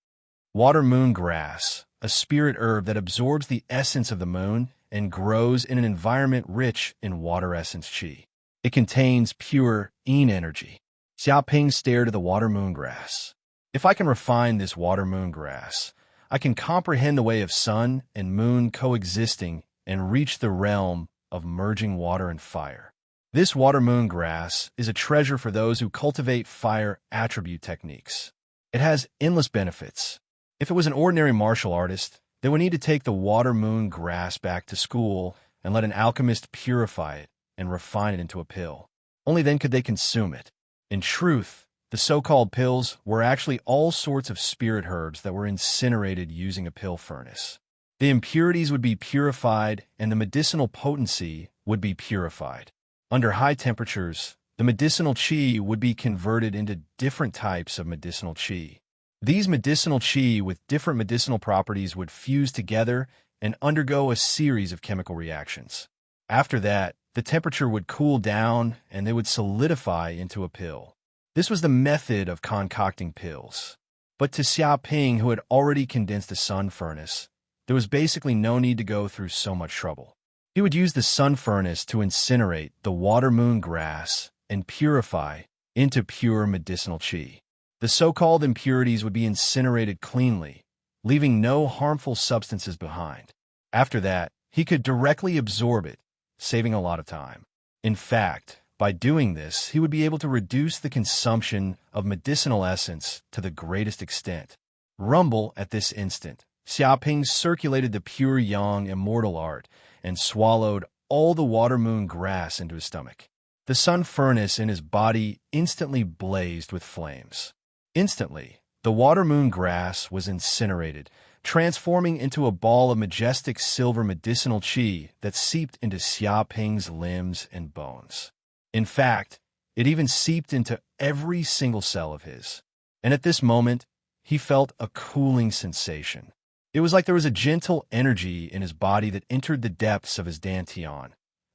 Water moon grass, a spirit herb that absorbs the essence of the moon and grows in an environment rich in water essence qi. It contains pure yin energy. Xia Ping stared at the water moon grass. If I can refine this water moon grass, I can comprehend the way of sun and moon coexisting and reach the realm of merging water and fire. This water moon grass is a treasure for those who cultivate fire attribute techniques. It has endless benefits. If it was an ordinary martial artist, they would need to take the water moon grass back to school and let an alchemist purify it and refine it into a pill. Only then could they consume it. In truth, the so-called pills were actually all sorts of spirit herbs that were incinerated using a pill furnace. The impurities would be purified and the medicinal potency would be purified. Under high temperatures, the medicinal qi would be converted into different types of medicinal qi. These medicinal qi with different medicinal properties would fuse together and undergo a series of chemical reactions. After that, the temperature would cool down and they would solidify into a pill. This was the method of concocting pills. But to Xia Ping, who had already condensed a sun furnace, There was basically no need to go through so much trouble. He would use the sun furnace to incinerate the water-moon grass and purify into pure medicinal qi. The so-called impurities would be incinerated cleanly, leaving no harmful substances behind. After that, he could directly absorb it, saving a lot of time. In fact, by doing this, he would be able to reduce the consumption of medicinal essence to the greatest extent. Rumble at this instant. Xiaoping circulated the pure yang immortal art and swallowed all the water-moon grass into his stomach. The sun furnace in his body instantly blazed with flames. Instantly, the water-moon grass was incinerated, transforming into a ball of majestic silver medicinal qi that seeped into Xiaoping's limbs and bones. In fact, it even seeped into every single cell of his. And at this moment, he felt a cooling sensation. It was like there was a gentle energy in his body that entered the depths of his dantian,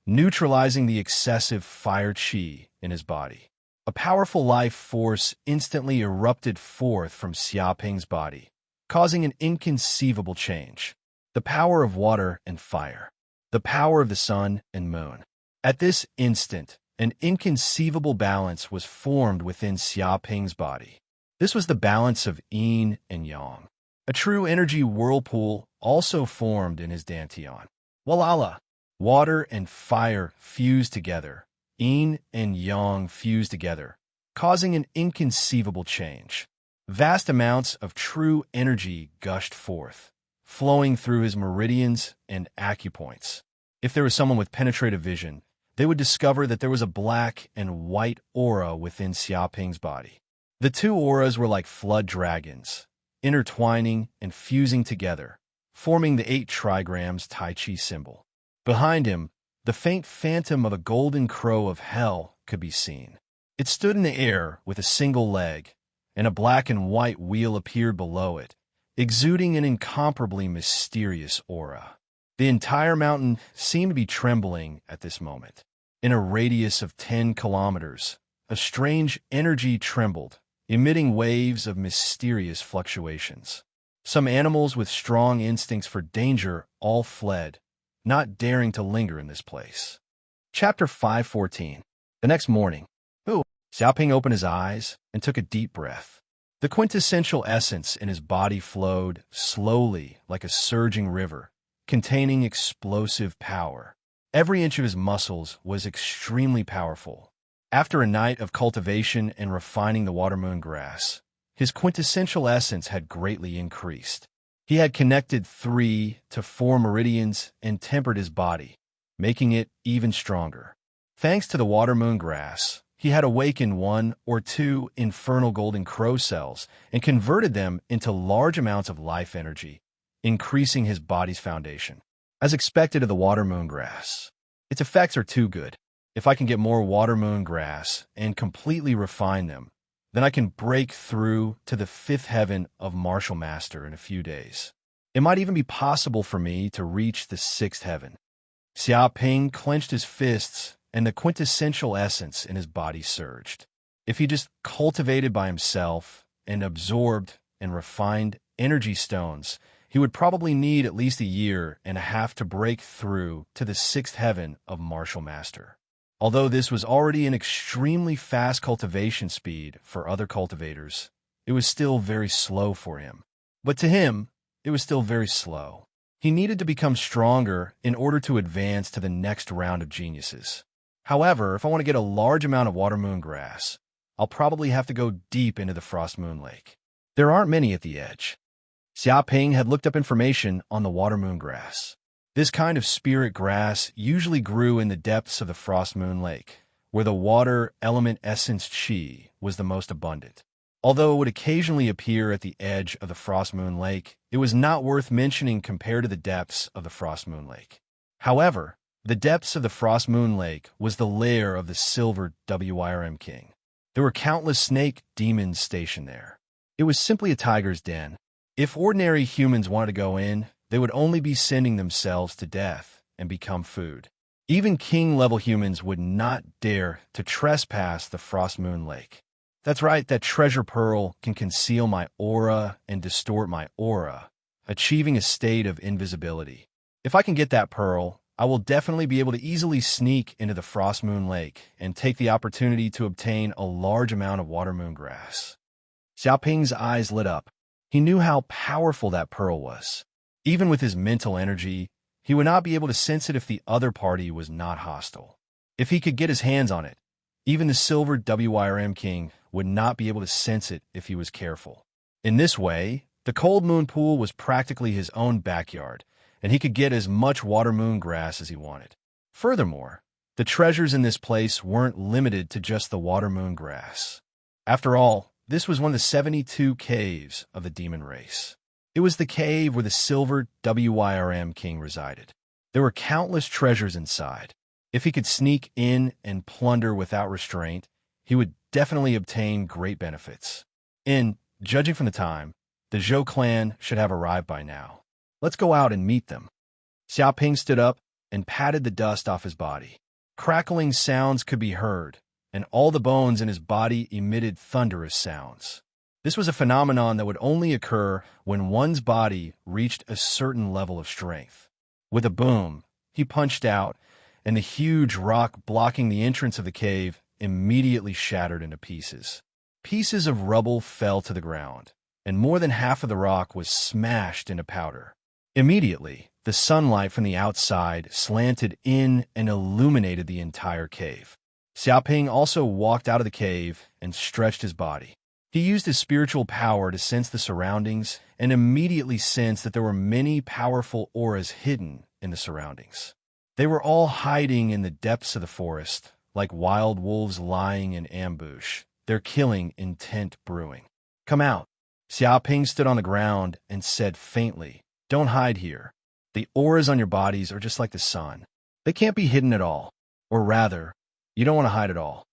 neutralizing the excessive fire qi in his body. A powerful life force instantly erupted forth from Xiaoping's body, causing an inconceivable change. The power of water and fire. The power of the sun and moon. At this instant, an inconceivable balance was formed within Xiaoping's body. This was the balance of yin and yang. A true energy whirlpool also formed in his dantian. Walala! Water and fire fused together. Yin and yang fused together, causing an inconceivable change. Vast amounts of true energy gushed forth, flowing through his meridians and acupoints. If there was someone with penetrative vision, they would discover that there was a black and white aura within Xiaoping's body. The two auras were like flood dragons, intertwining and fusing together, forming the 8 trigrams Tai Chi symbol. Behind him, the faint phantom of a golden crow of hell could be seen. It stood in the air with a single leg, and a black and white wheel appeared below it, exuding an incomparably mysterious aura. The entire mountain seemed to be trembling at this moment. In a radius of 10 kilometers, a strange energy trembled, emitting waves of mysterious fluctuations. Some animals with strong instincts for danger all fled, not daring to linger in this place. Chapter 514. The next morning, Xiaoping opened his eyes and took a deep breath. The quintessential essence in his body flowed slowly like a surging river, containing explosive power. Every inch of his muscles was extremely powerful. After a night of cultivation and refining the water-moon grass, his quintessential essence had greatly increased. He had connected 3 to 4 meridians and tempered his body, making it even stronger. Thanks to the water-moon grass, he had awakened 1 or 2 infernal golden crow cells and converted them into large amounts of life energy, increasing his body's foundation. As expected of the water-moon grass, its effects are too good. If I can get more water-moon grass and completely refine them, then I can break through to the 5th heaven of Martial Master in a few days. It might even be possible for me to reach the 6th heaven. Xiaoping clenched his fists, and the quintessential essence in his body surged. If he just cultivated by himself and absorbed and refined energy stones, he would probably need at least 1.5 years to break through to the 6th heaven of Martial Master. Although this was already an extremely fast cultivation speed for other cultivators, it was still very slow for him. But to him, it was still very slow. He needed to become stronger in order to advance to the next round of geniuses. However, if I want to get a large amount of water-moon grass, I'll probably have to go deep into the Frost-Moon Lake. There aren't many at the edge. Xiaoping had looked up information on the water-moon grass. This kind of spirit grass usually grew in the depths of the Frost-Moon Lake, where the water element essence qi was the most abundant. Although it would occasionally appear at the edge of the Frost-Moon Lake, it was not worth mentioning compared to the depths of the Frost-Moon Lake. However, the depths of the Frost-Moon Lake was the lair of the Silver WIRM King. There were countless snake demons stationed there. It was simply a tiger's den. If ordinary humans wanted to go in, they would only be sending themselves to death and become food. Even king-level humans would not dare to trespass the Frost-Moon Lake. That's right, that treasure pearl can conceal my aura and distort my aura, achieving a state of invisibility. If I can get that pearl, I will definitely be able to easily sneak into the Frost Moon Lake and take the opportunity to obtain a large amount of water moon grass. Xiaoping's eyes lit up. He knew how powerful that pearl was. Even with his mental energy, he would not be able to sense it if the other party was not hostile. If he could get his hands on it, even the silver WYRM king would not be able to sense it if he was careful. In this way, the cold moon pool was practically his own backyard, and he could get as much water moon grass as he wanted. Furthermore, the treasures in this place weren't limited to just the water moon grass. After all, this was one of the 72 caves of the demon race. It was the cave where the silver WYRM king resided. There were countless treasures inside. If he could sneak in and plunder without restraint, he would definitely obtain great benefits. Judging from the time, the Zhou clan should have arrived by now. Let's go out and meet them. Xiaoping stood up and patted the dust off his body. Crackling sounds could be heard, and all the bones in his body emitted thunderous sounds. This was a phenomenon that would only occur when one's body reached a certain level of strength. With a boom, he punched out, and the huge rock blocking the entrance of the cave immediately shattered into pieces. Pieces of rubble fell to the ground, and more than half of the rock was smashed into powder. Immediately, the sunlight from the outside slanted in and illuminated the entire cave. Xiaoping also walked out of the cave and stretched his body. He used his spiritual power to sense the surroundings and immediately sensed that there were many powerful auras hidden in the surroundings. They were all hiding in the depths of the forest, like wild wolves lying in ambush, their killing intent brewing. Come out. Xiaoping stood on the ground and said faintly, "Don't hide here. The auras on your bodies are just like the sun. They can't be hidden at all. Or rather, you don't want to hide at all."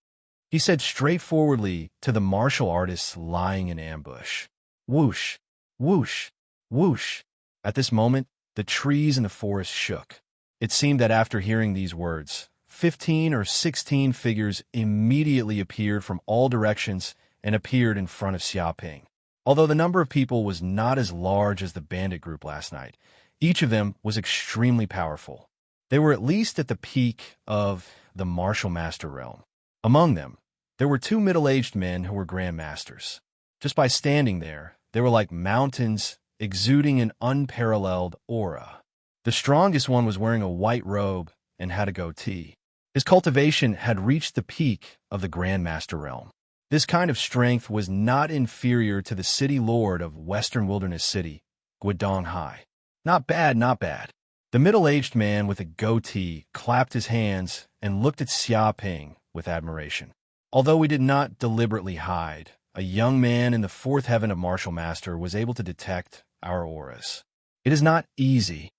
He said straightforwardly to the martial artists lying in ambush. Whoosh, whoosh, whoosh. At this moment, the trees in the forest shook. It seemed that after hearing these words, 15 or 16 figures immediately appeared from all directions and appeared in front of Xiaoping. Although the number of people was not as large as the bandit group last night, each of them was extremely powerful. They were at least at the peak of the martial master realm. Among them, there were two middle-aged men who were grandmasters. Just by standing there, they were like mountains exuding an unparalleled aura. The strongest one was wearing a white robe and had a goatee. His cultivation had reached the peak of the grandmaster realm. This kind of strength was not inferior to the city lord of Western Wilderness City, Guodong Hai. Not bad, not bad. The middle-aged man with a goatee clapped his hands and looked at Xiaoping with admiration. Although we did not deliberately hide, a young man in the fourth heaven of Martial Master was able to detect our auras. It is not easy.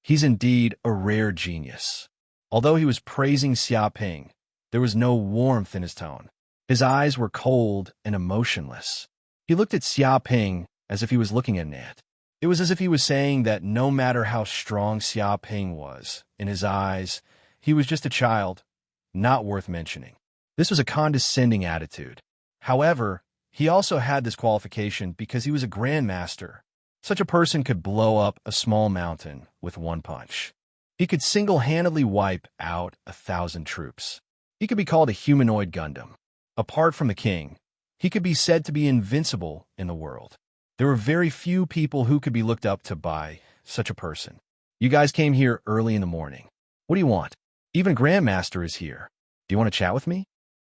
He's indeed a rare genius. Although he was praising Xiaoping, there was no warmth in his tone. His eyes were cold and emotionless. He looked at Xiaoping as if he was looking at an ant. It was as if he was saying that no matter how strong Xiaoping was, in his eyes, he was just a child, not worth mentioning. This was a condescending attitude. However, he also had this qualification because he was a grandmaster. Such a person could blow up a small mountain with one punch. He could single-handedly wipe out 1,000 troops. He could be called a humanoid Gundam. Apart from the king, he could be said to be invincible in the world. There were very few people who could be looked up to by such a person. You guys came here early in the morning. What do you want? Even Grandmaster is here. Do you want to chat with me?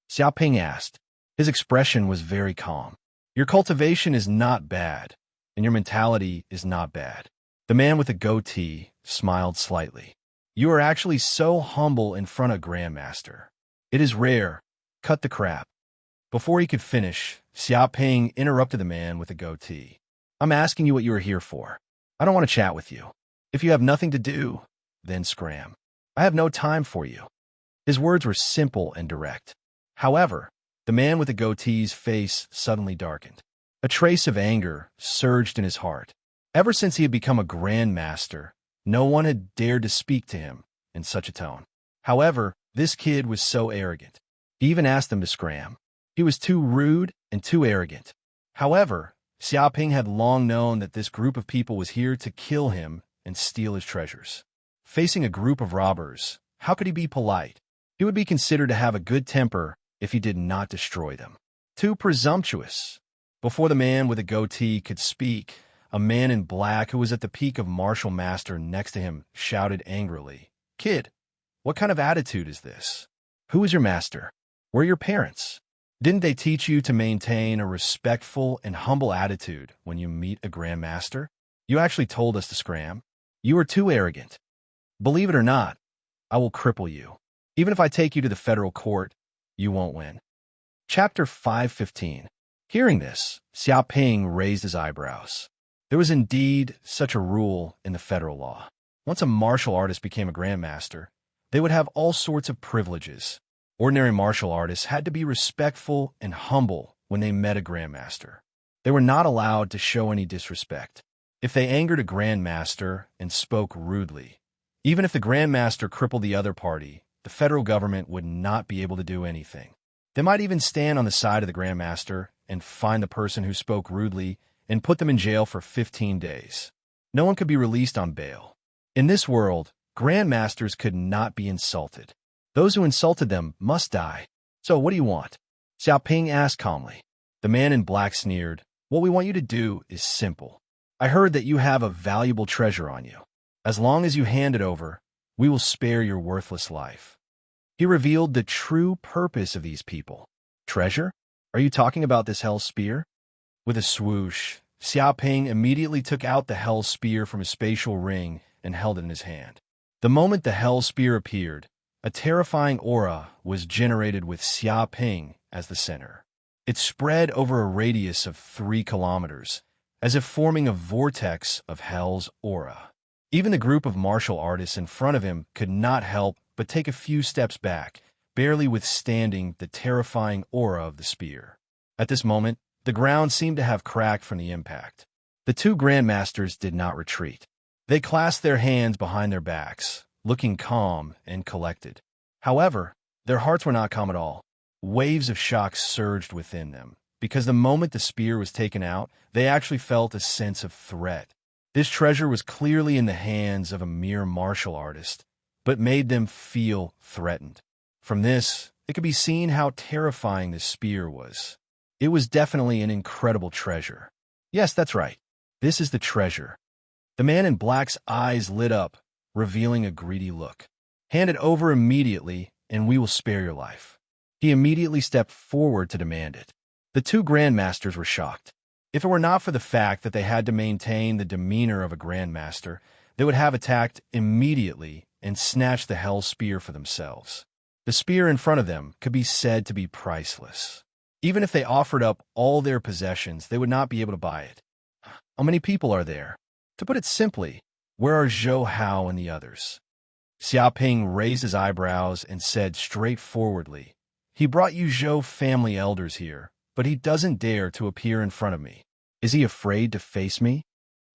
Xiaoping asked. His expression was very calm. Your cultivation is not bad, and your mentality is not bad. The man with the goatee smiled slightly. You are actually so humble in front of Grandmaster. It is rare. Cut the crap. Before he could finish, Xiaoping interrupted the man with the goatee. I'm asking you what you are here for. I don't want to chat with you. If you have nothing to do, then scram. I have no time for you. His words were simple and direct. However, the man with the goatee's face suddenly darkened. A trace of anger surged in his heart. Ever since he had become a grandmaster, no one had dared to speak to him in such a tone. However, this kid was so arrogant. He even asked them to scram. He was too rude and too arrogant. However, Xiaoping had long known that this group of people was here to kill him and steal his treasures. Facing a group of robbers, how could he be polite? He would be considered to have a good temper if he did not destroy them. Too presumptuous. Before the man with a goatee could speak, a man in black who was at the peak of martial master next to him shouted angrily, "Kid, what kind of attitude is this? Who is your master? Where are your parents? Didn't they teach you to maintain a respectful and humble attitude when you meet a grandmaster? You actually told us to scram. You are too arrogant. Believe it or not, I will cripple you. Even if I take you to the federal court, you won't win." Chapter 5:15. Hearing this, Xiaoping raised his eyebrows. There was indeed such a rule in the federal law. Once a martial artist became a grandmaster, they would have all sorts of privileges. Ordinary martial artists had to be respectful and humble when they met a grandmaster. They were not allowed to show any disrespect. If they angered a grandmaster and spoke rudely, even if the grandmaster crippled the other party, the federal government would not be able to do anything. They might even stand on the side of the grandmaster and find the person who spoke rudely and put them in jail for 15 days. No one could be released on bail. In this world, grandmasters could not be insulted. Those who insulted them must die. "So what do you want?" Xiaoping asked calmly. The man in black sneered, "What we want you to do is simple. I heard that you have a valuable treasure on you. As long as you hand it over, we will spare your worthless life." He revealed the true purpose of these people. "Treasure? Are you talking about this hell spear?" With a swoosh, Xiaoping immediately took out the hell spear from his spatial ring and held it in his hand. The moment the hell spear appeared, a terrifying aura was generated with Xiaoping as the center. It spread over a radius of 3 kilometers, as if forming a vortex of hell's aura. Even the group of martial artists in front of him could not help but take a few steps back, barely withstanding the terrifying aura of the spear. At this moment, the ground seemed to have cracked from the impact. The 2 grandmasters did not retreat. They clasped their hands behind their backs, looking calm and collected. However, their hearts were not calm at all. Waves of shock surged within them, because the moment the spear was taken out, they actually felt a sense of threat. This treasure was clearly in the hands of a mere martial artist, but made them feel threatened. From this, it could be seen how terrifying this spear was. It was definitely an incredible treasure. Yes, that's right. This is the treasure. The man in black's eyes lit up, revealing a greedy look. "Hand it over immediately, and we will spare your life." He immediately stepped forward to demand it. The 2 grandmasters were shocked. If it were not for the fact that they had to maintain the demeanor of a grandmaster, they would have attacked immediately and snatched the hell spear for themselves. The spear in front of them could be said to be priceless. Even if they offered up all their possessions, they would not be able to buy it. How many people are there? To put it simply, where are Zhou Hao and the others? Xiaoping raised his eyebrows and said straightforwardly, "He brought you Zhou family elders here, but he doesn't dare to appear in front of me. Is he afraid to face me?"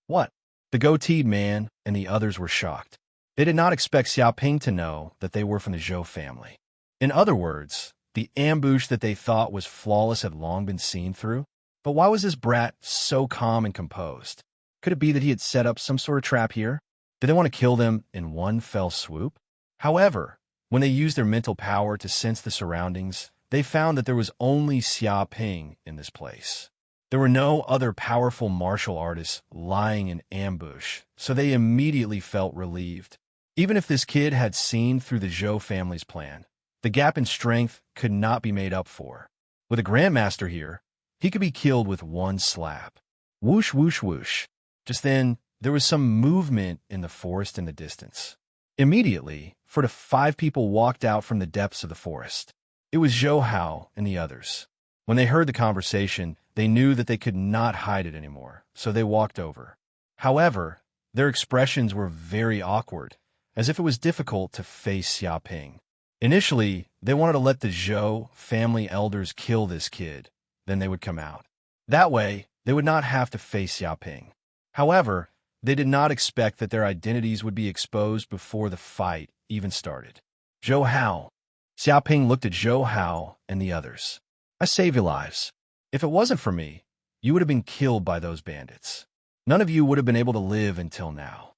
"What?" The goateed man and the others were shocked. They did not expect Xiaoping to know that they were from the Zhou family. In other words, the ambush that they thought was flawless had long been seen through. But why was this brat so calm and composed? Could it be that he had set up some sort of trap here? Did they want to kill them in one fell swoop? However, when they used their mental power to sense the surroundings, they found that there was only Xiaoping in this place. There were no other powerful martial artists lying in ambush, so they immediately felt relieved. Even if this kid had seen through the Zhou family's plan, the gap in strength could not be made up for. With a grandmaster here, he could be killed with one slap. Whoosh, whoosh, whoosh. Just then, there was some movement in the forest in the distance. Immediately, 4 to 5 people walked out from the depths of the forest. It was Zhou Hao and the others. When they heard the conversation, they knew that they could not hide it anymore, so they walked over. However, their expressions were very awkward, as if it was difficult to face Xiaoping. Initially, they wanted to let the Zhou family elders kill this kid, then they would come out. That way, they would not have to face Xiaoping. However, they did not expect that their identities would be exposed before the fight even started. "Zhou Hao." Xiaoping looked at Zhou Hao and the others. "I save your lives. If it wasn't for me, you would have been killed by those bandits. None of you would have been able to live until now.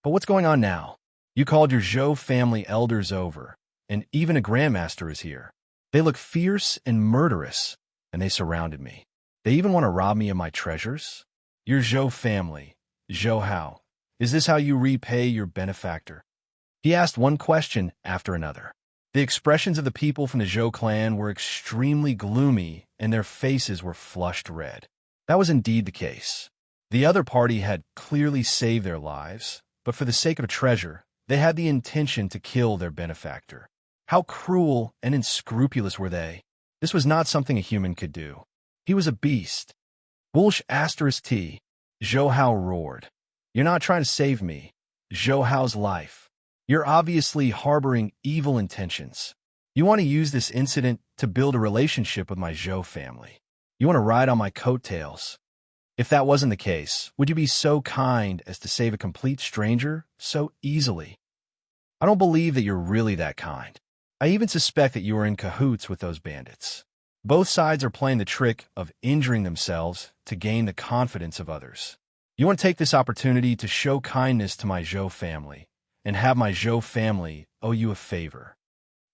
But what's going on now? You called your Zhou family elders over, and even a grandmaster is here. They look fierce and murderous, and they surrounded me. They even want to rob me of my treasures? Your Zhou family, Zhou Hao, is this how you repay your benefactor? He asked one question after another. The expressions of the people from the Zhou clan were extremely gloomy, and their faces were flushed red. That was indeed the case. The other party had clearly saved their lives, but for the sake of a treasure, they had the intention to kill their benefactor. How cruel and unscrupulous were they? This was not something a human could do. He was a beast. Bullsh *T. Zhou Hao roared. You're not trying to save me, Zhou Hao's life. You're obviously harboring evil intentions. You want to use this incident to build a relationship with my Zhou family. You want to ride on my coattails. If that wasn't the case, would you be so kind as to save a complete stranger so easily? I don't believe that you're really that kind. I even suspect that you are in cahoots with those bandits. Both sides are playing the trick of injuring themselves to gain the confidence of others. You want to take this opportunity to show kindness to my Zhou family, and have my Zhou family owe you a favor.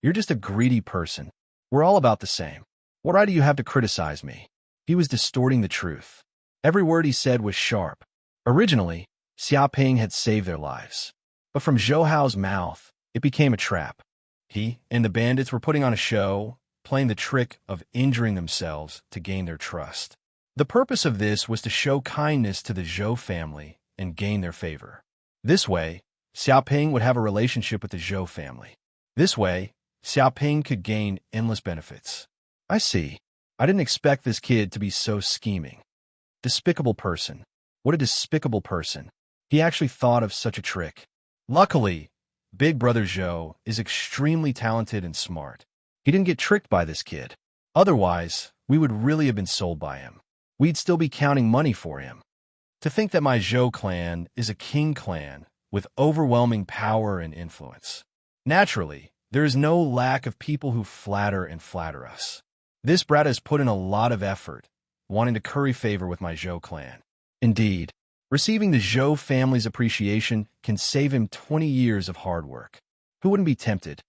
You're just a greedy person. We're all about the same. What right do you have to criticize me? He was distorting the truth. Every word he said was sharp. Originally, Xiaoping had saved their lives. But from Zhou Hao's mouth, it became a trap. He and the bandits were putting on a show, playing the trick of injuring themselves to gain their trust. The purpose of this was to show kindness to the Zhou family and gain their favor. This way, Xiaoping would have a relationship with the Zhou family. This way, Xiaoping could gain endless benefits. I see. I didn't expect this kid to be so scheming. Despicable person. What a despicable person. He actually thought of such a trick. Luckily, Big Brother Zhou is extremely talented and smart. He didn't get tricked by this kid. Otherwise, we would really have been sold by him. We'd still be counting money for him. To think that my Zhou clan is a king clan with overwhelming power and influence. Naturally, there is no lack of people who flatter us. This brat has put in a lot of effort, wanting to curry favor with my Zhou clan. Indeed, receiving the Zhou family's appreciation can save him 20 years of hard work. Who wouldn't be tempted?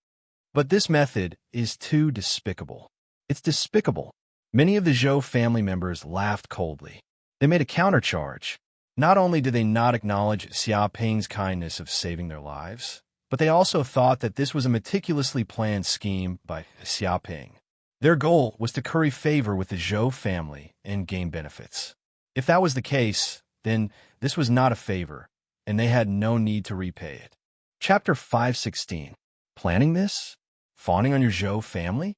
But this method is too despicable. It's despicable. Many of the Zhou family members laughed coldly. They made a countercharge. Not only did they not acknowledge Xiaoping's kindness of saving their lives, but they also thought that this was a meticulously planned scheme by Xiaoping. Their goal was to curry favor with the Zhou family and gain benefits. If that was the case, then this was not a favor, and they had no need to repay it. Chapter 516. Planning this? Fawning on your Zhou family?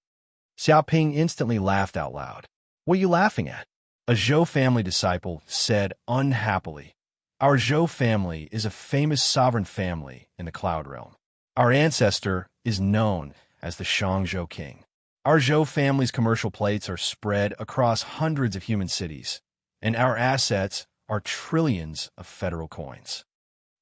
Xiaoping instantly laughed out loud. What are you laughing at? A Zhou family disciple said unhappily, Our Zhou family is a famous sovereign family in the Cloud Realm. Our ancestor is known as the Shangzhou King. Our Zhou family's commercial plates are spread across hundreds of human cities, and our assets are trillions of federal coins.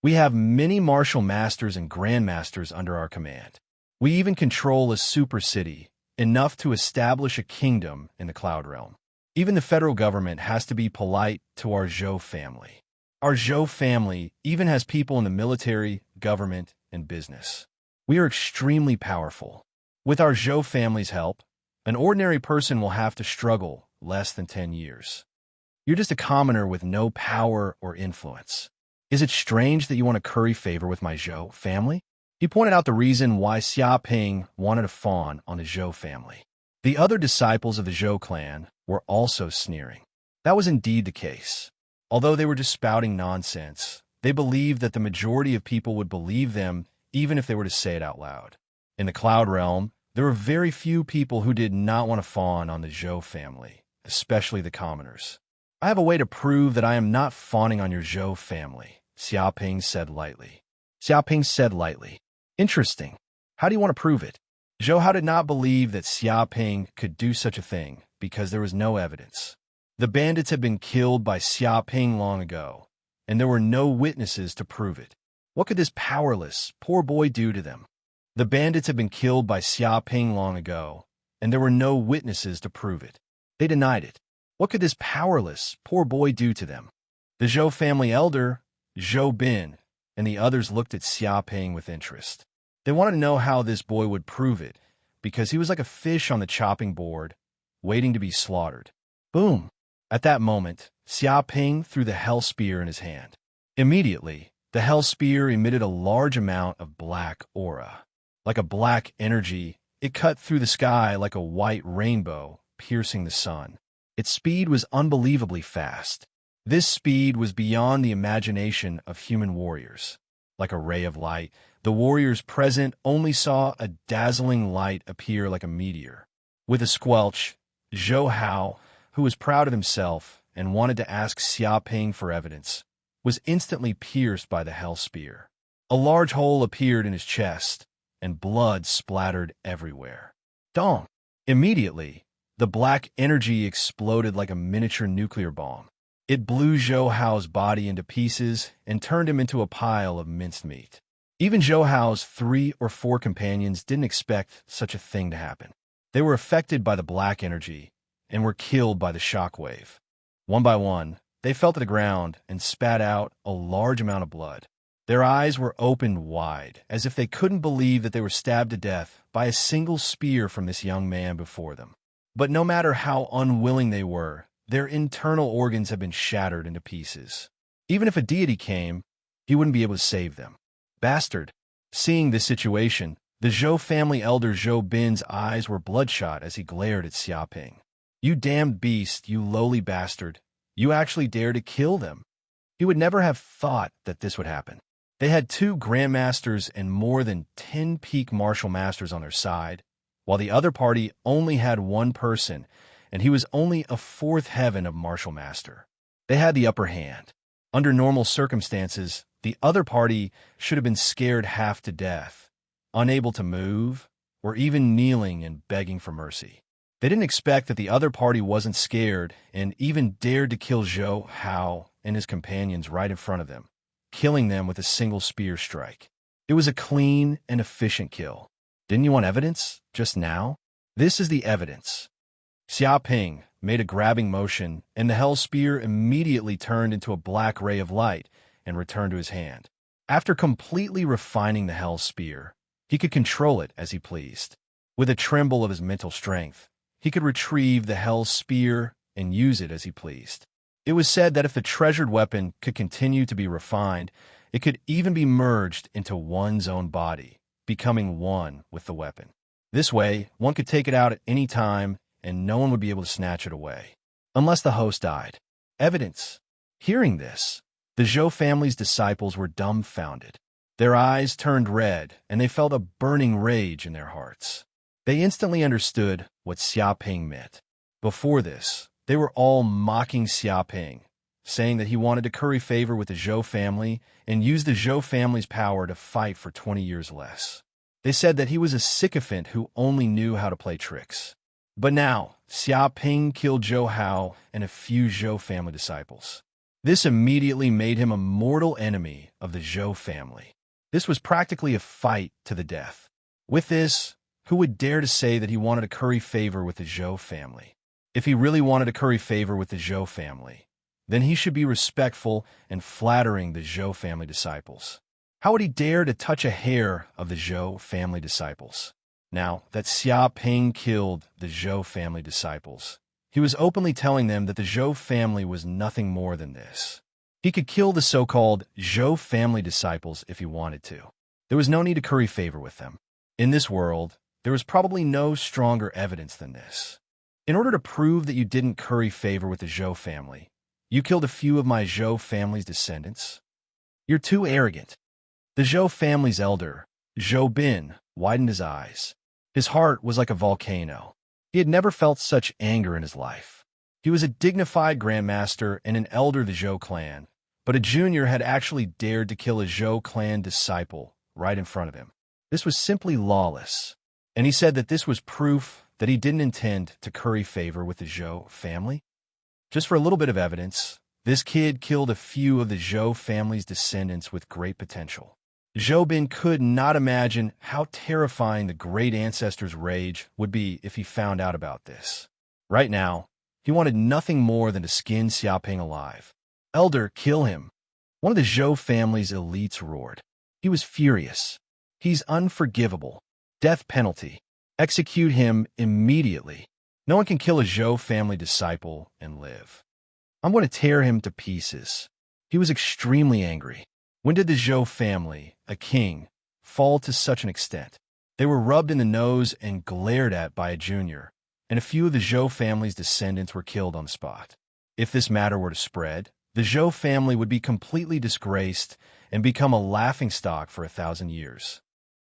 We have many martial masters and grandmasters under our command. We even control a super city, enough to establish a kingdom in the Cloud Realm. Even the federal government has to be polite to our Zhou family. Our Zhou family even has people in the military, government, and business. We are extremely powerful. With our Zhou family's help, an ordinary person will have to struggle less than 10 years. You're just a commoner with no power or influence. Is it strange that you want to curry favor with my Zhou family? He pointed out the reason why Xiaoping wanted to fawn on the Zhou family. The other disciples of the Zhou clan were also sneering. That was indeed the case. Although they were just spouting nonsense, they believed that the majority of people would believe them even if they were to say it out loud. In the Cloud Realm, there were very few people who did not want to fawn on the Zhou family, especially the commoners. I have a way to prove that I am not fawning on your Zhou family, Xiaoping said lightly. Interesting. How do you want to prove it? Zhou Hao did not believe that Xiaoping could do such a thing because there was no evidence. The bandits had been killed by Xiaoping long ago, and there were no witnesses to prove it. What could this powerless, poor boy do to them? The bandits had been killed by Xiaoping long ago, and there were no witnesses to prove it. They denied it. What could this powerless, poor boy do to them? The Zhou family elder, Zhou Bin, and the others looked at Xia Ping with interest. They wanted to know how this boy would prove it, because he was like a fish on the chopping board, waiting to be slaughtered. Boom! At that moment, Xia Ping threw the hell spear in his hand. Immediately, the hell spear emitted a large amount of black aura. Like a black energy, it cut through the sky like a white rainbow, piercing the sun. Its speed was unbelievably fast. This speed was beyond the imagination of human warriors. Like a ray of light, the warriors present only saw a dazzling light appear like a meteor. With a squelch, Zhou Hao, who was proud of himself and wanted to ask Xia Ping for evidence, was instantly pierced by the hell spear. A large hole appeared in his chest, and blood splattered everywhere. Dong! Immediately, the black energy exploded like a miniature nuclear bomb. It blew Zhou Hao's body into pieces and turned him into a pile of minced meat. Even Zhou Hao's 3 or 4 companions didn't expect such a thing to happen. They were affected by the black energy and were killed by the shockwave. One by one, they fell to the ground and spat out a large amount of blood. Their eyes were opened wide, as if they couldn't believe that they were stabbed to death by a single spear from this young man before them. But no matter how unwilling they were, their internal organs had been shattered into pieces. Even if a deity came, he wouldn't be able to save them. Bastard! Seeing this situation, the Zhou family elder Zhou Bin's eyes were bloodshot as he glared at Xia Ping. You damned beast, you lowly bastard. You actually dare to kill them. He would never have thought that this would happen. They had 2 grandmasters and more than 10 peak martial masters on their side, while the other party only had 1 person, and he was only a 4th heaven of martial master. They had the upper hand. Under normal circumstances, the other party should have been scared half to death, unable to move, or even kneeling and begging for mercy. They didn't expect that the other party wasn't scared and even dared to kill Zhou Hao and his companions right in front of them, killing them with a single spear strike. It was a clean and efficient kill. Didn't you want evidence just now? This is the evidence. Xia Ping made a grabbing motion, and the hell spear immediately turned into a black ray of light and returned to his hand. After completely refining the hell spear, he could control it as he pleased. With a tremble of his mental strength, he could retrieve the hell spear and use it as he pleased. It was said that if the treasured weapon could continue to be refined, it could even be merged into one's own body, becoming one with the weapon. This way, one could take it out at any time, and no one would be able to snatch it away, unless the host died. Evidence. Hearing this, the Zhou family's disciples were dumbfounded. Their eyes turned red, and they felt a burning rage in their hearts. They instantly understood what Xia Ping meant. Before this, they were all mocking Xia Ping, saying that he wanted to curry favor with the Zhou family and use the Zhou family's power to fight for 20 years less. They said that he was a sycophant who only knew how to play tricks. But now, Xia Ping killed Zhou Hao and a few Zhou family disciples. This immediately made him a mortal enemy of the Zhou family. This was practically a fight to the death. With this, who would dare to say that he wanted to curry favor with the Zhou family? If he really wanted to curry favor with the Zhou family, then he should be respectful and flattering the Zhou family disciples. How would he dare to touch a hair of the Zhou family disciples? Now that Xia Ping killed the Zhou family disciples, he was openly telling them that the Zhou family was nothing more than this. He could kill the so-called Zhou family disciples if he wanted to. There was no need to curry favor with them. In this world, there was probably no stronger evidence than this. In order to prove that you didn't curry favor with the Zhou family, you killed a few of my Zhou family's descendants? You're too arrogant. The Zhou family's elder, Zhou Bin, widened his eyes. His heart was like a volcano. He had never felt such anger in his life. He was a dignified grandmaster and an elder of the Zhou clan, but a junior had actually dared to kill a Zhou clan disciple right in front of him. This was simply lawless, and he said that this was proof that he didn't intend to curry favor with the Zhou family. Just for a little bit of evidence, this kid killed a few of the Zhou family's descendants with great potential. Zhou Bin could not imagine how terrifying the great ancestor's rage would be if he found out about this. Right now, He wanted nothing more than to skin Xiaoping alive. "Elder, kill him!" One of the Zhou family's elites roared. He was furious. "He's unforgivable. Death penalty. Execute him immediately. No one can kill a Zhou family disciple and live. I'm going to tear him to pieces." He was extremely angry. When did the Zhou family, a king, fall to such an extent? They were rubbed in the nose and glared at by a junior, and a few of the Zhou family's descendants were killed on the spot. If this matter were to spread, the Zhou family would be completely disgraced and become a laughingstock for 1,000 years.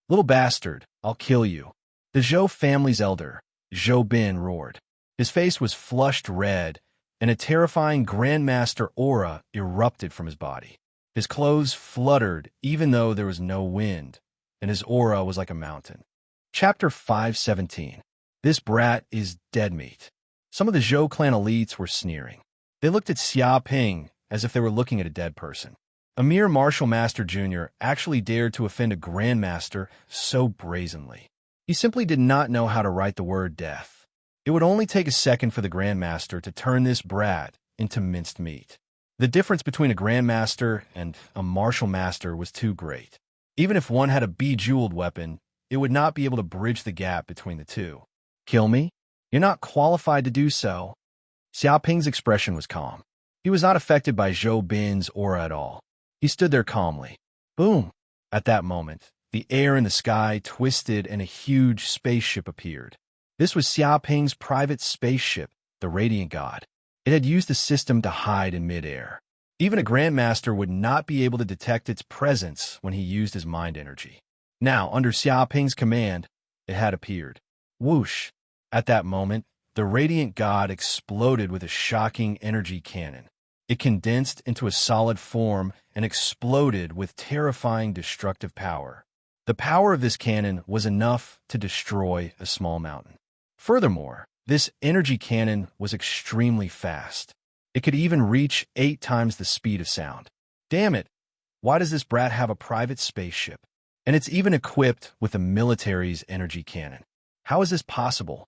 "Little bastard, I'll kill you." The Zhou family's elder, Zhou Bin, roared. His face was flushed red, and a terrifying grandmaster aura erupted from his body. His clothes fluttered even though there was no wind, and his aura was like a mountain. Chapter 517. This brat is dead meat. Some of the Zhou clan elites were sneering. They looked at Xia Ping as if they were looking at a dead person. A mere martial master junior actually dared to offend a grandmaster so brazenly. He simply did not know how to write the word death. It would only take a second for the grandmaster to turn this brat into minced meat. The difference between a grandmaster and a martial master was too great. Even if one had a bejeweled weapon, it would not be able to bridge the gap between the two. "Kill me? You're not qualified to do so." Xiaoping's expression was calm. He was not affected by Zhou Bin's aura at all. He stood there calmly. Boom! At that moment, the air and the sky twisted and a huge spaceship appeared. This was Xiaoping's private spaceship, the Radiant God. It had used the system to hide in midair. Even a grandmaster would not be able to detect its presence when he used his mind energy. Now, under Xiaoping's command, it had appeared. Whoosh! At that moment, the Radiant God exploded with a shocking energy cannon. It condensed into a solid form and exploded with terrifying destructive power. The power of this cannon was enough to destroy a small mountain. Furthermore, this energy cannon was extremely fast. It could even reach 8 times the speed of sound. Damn it! Why does this brat have a private spaceship? And it's even equipped with the military's energy cannon. How is this possible?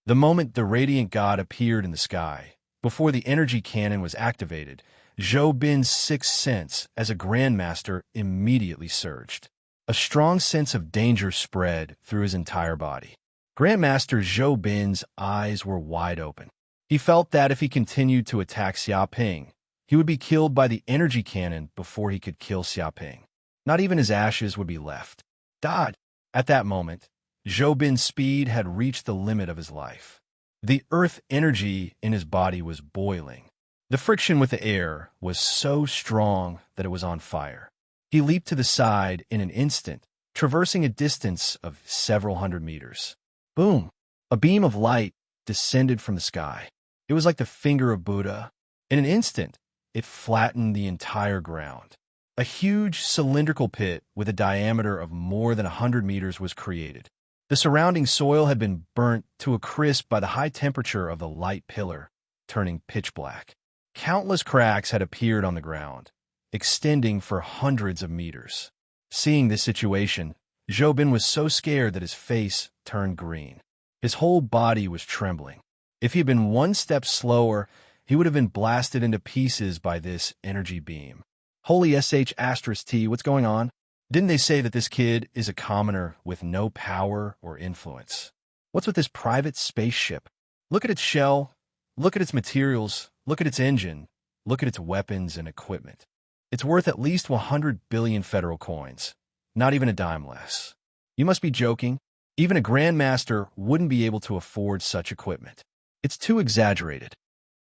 The moment the Radiant God appeared in the sky, before the energy cannon was activated, Zhou Bin's sixth sense as a grandmaster immediately surged. A strong sense of danger spread through his entire body. Grandmaster Zhou Bin's eyes were wide open. He felt that if he continued to attack Xiaoping, he would be killed by the energy cannon before he could kill Xiaoping. Not even his ashes would be left. Dod! At that moment, Zhou Bin's speed had reached the limit of his life. The earth energy in his body was boiling. The friction with the air was so strong that it was on fire. He leaped to the side in an instant, traversing a distance of several hundred meters. Boom! A beam of light descended from the sky. It was like the finger of Buddha. In an instant, it flattened the entire ground. A huge cylindrical pit with a diameter of more than 100 meters was created. The surrounding soil had been burnt to a crisp by the high temperature of the light pillar, turning pitch black. Countless cracks had appeared on the ground, extending for hundreds of meters. Seeing this situation, Zhou Bin was so scared that his face turned green. His whole body was trembling. If he had been one step slower, he would have been blasted into pieces by this energy beam. Holy sh*T, what's going on? Didn't they say that this kid is a commoner with no power or influence? What's with this private spaceship? Look at its shell, look at its materials, look at its engine, look at its weapons and equipment. It's worth at least 100 billion federal coins. Not even a dime less. You must be joking. Even a grandmaster wouldn't be able to afford such equipment. It's too exaggerated.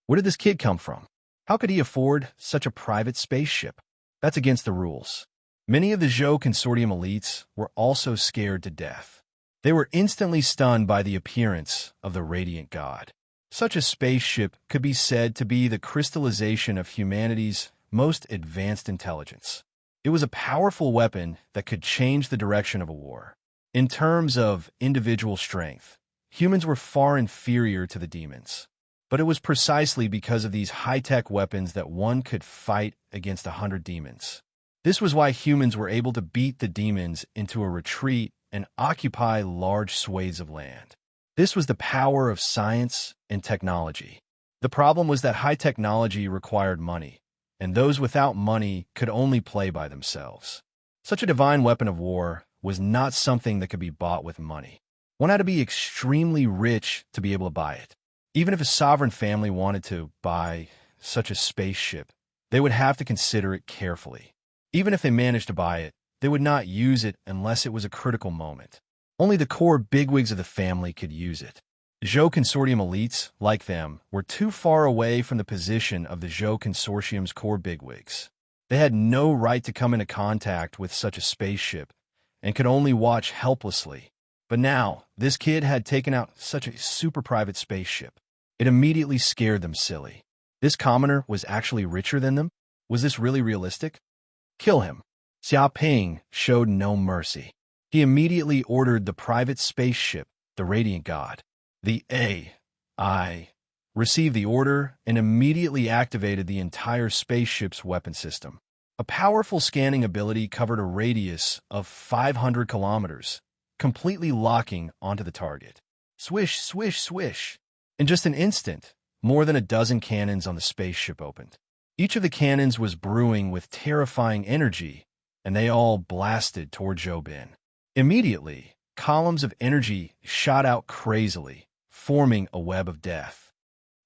Where did this kid come from? How could he afford such a private spaceship? That's against the rules. Many of the Zhou Consortium elites were also scared to death. They were instantly stunned by the appearance of the Radiant God. Such a spaceship could be said to be the crystallization of humanity's most advanced intelligence. It was a powerful weapon that could change the direction of a war. In terms of individual strength, humans were far inferior to the demons. But it was precisely because of these high-tech weapons that one could fight against 100 demons. This was why humans were able to beat the demons into a retreat and occupy large swathes of land. This was the power of science and technology. The problem was that high technology required money, and those without money could only play by themselves. Such a divine weapon of war was not something that could be bought with money. One had to be extremely rich to be able to buy it. Even if a sovereign family wanted to buy such a spaceship, they would have to consider it carefully. Even if they managed to buy it, they would not use it unless it was a critical moment. Only the core bigwigs of the family could use it. Zhou Consortium elites, like them, were too far away from the position of the Zhou Consortium's core bigwigs. They had no right to come into contact with such a spaceship and could only watch helplessly. But now, this kid had taken out such a super private spaceship. It immediately scared them silly. This commoner was actually richer than them? Was this really realistic? Kill him. Xia Ping showed no mercy. He immediately ordered the private spaceship, the Radiant God. The AI received the order and immediately activated the entire spaceship's weapon system. A powerful scanning ability covered a radius of 500 kilometers, completely locking onto the target. Swish, swish, swish. In just an instant, more than a dozen cannons on the spaceship opened. Each of the cannons was brewing with terrifying energy, and they all blasted toward Zhou Bin. Immediately, columns of energy shot out crazily, forming a web of death.